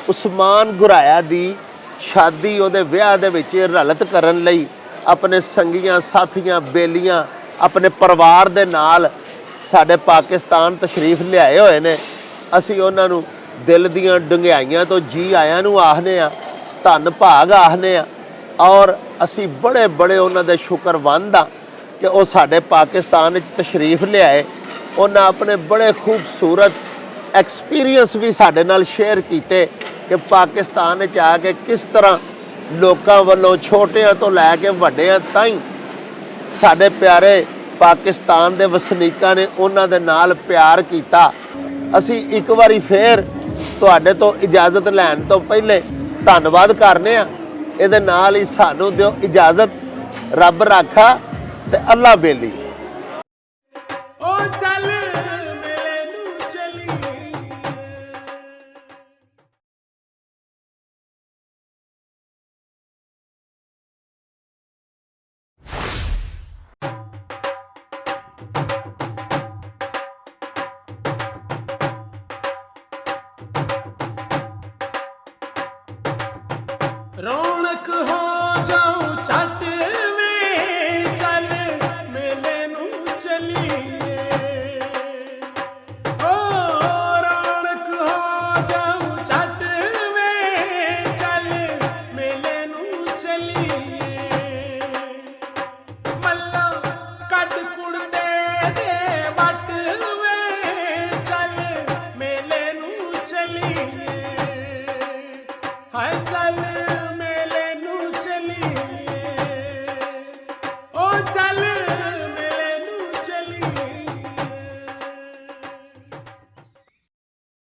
ਉਸਮਾਨ ਗੁਰਾਇਆ ਦੀ ਸ਼ਾਦੀ, ਉਹਦੇ ਵਿਆਹ ਦੇ ਵਿੱਚ ਰਲਤ ਕਰਨ ਲਈ ਆਪਣੇ ਸੰਗੀਆਂ ਸਾਥੀਆਂ ਬੇਲੀਆਂ ਆਪਣੇ ਪਰਿਵਾਰ ਦੇ ਨਾਲ ਸਾਡੇ ਪਾਕਿਸਤਾਨ ਤਸ਼ਰੀਫ ਲਿਆਏ ਹੋਏ ਨੇ। ਅਸੀਂ ਉਹਨਾਂ ਨੂੰ ਦਿਲ ਦੀਆਂ ਡੂੰਘਾਈਆਂ ਤੋਂ ਜੀ ਆਇਆਂ ਨੂੰ ਆਖਦੇ ਹਾਂ, ਧੰਨ ਭਾਗ ਆਖਦੇ ਹਾਂ, ਔਰ ਅਸੀਂ ਬੜੇ ਉਹਨਾਂ ਦੇ ਸ਼ੁਕਰਵੰਦ ਹਾਂ ਕਿ ਉਹ ਸਾਡੇ ਪਾਕਿਸਤਾਨ ਵਿੱਚ ਤਸ਼ਰੀਫ ਲਿਆਏ। ਉਹਨਾਂ ਆਪਣੇ ਬੜੇ ਖੂਬਸੂਰਤ ਐਕਸਪੀਰੀਅੰਸ ਵੀ ਸਾਡੇ ਨਾਲ ਸ਼ੇਅਰ ਕੀਤੇ ਕਿ ਪਾਕਿਸਤਾਨ ਵਿੱਚ ਆ ਕੇ ਕਿਸ ਤਰ੍ਹਾਂ ਲੋਕਾਂ ਵੱਲੋਂ ਛੋਟਿਆਂ ਤੋਂ ਲੈ ਕੇ ਵੱਡਿਆਂ ਤਾਈਂ ਸਾਡੇ ਪਿਆਰੇ ਪਾਕਿਸਤਾਨ ਦੇ ਵਸਨੀਕਾਂ ਨੇ ਉਹਨਾਂ ਦੇ ਨਾਲ ਪਿਆਰ ਕੀਤਾ। ਅਸੀਂ ਇੱਕ ਵਾਰੀ ਫੇਰ ਤੁਹਾਡੇ ਤੋਂ ਇਜਾਜ਼ਤ ਲੈਣ ਤੋਂ ਪਹਿਲੇ ਧੰਨਵਾਦ ਕਰਨੇ ਆ। ਇਹਦੇ ਨਾਲ ਹੀ ਸਾਨੂੰ ਦਿਓ ਇਜਾਜ਼ਤ, ਰੱਬ ਰਾਖਾ ਤੇ ਅੱਲਾ ਬੇਲੀ। रौनक हो जाऊं चट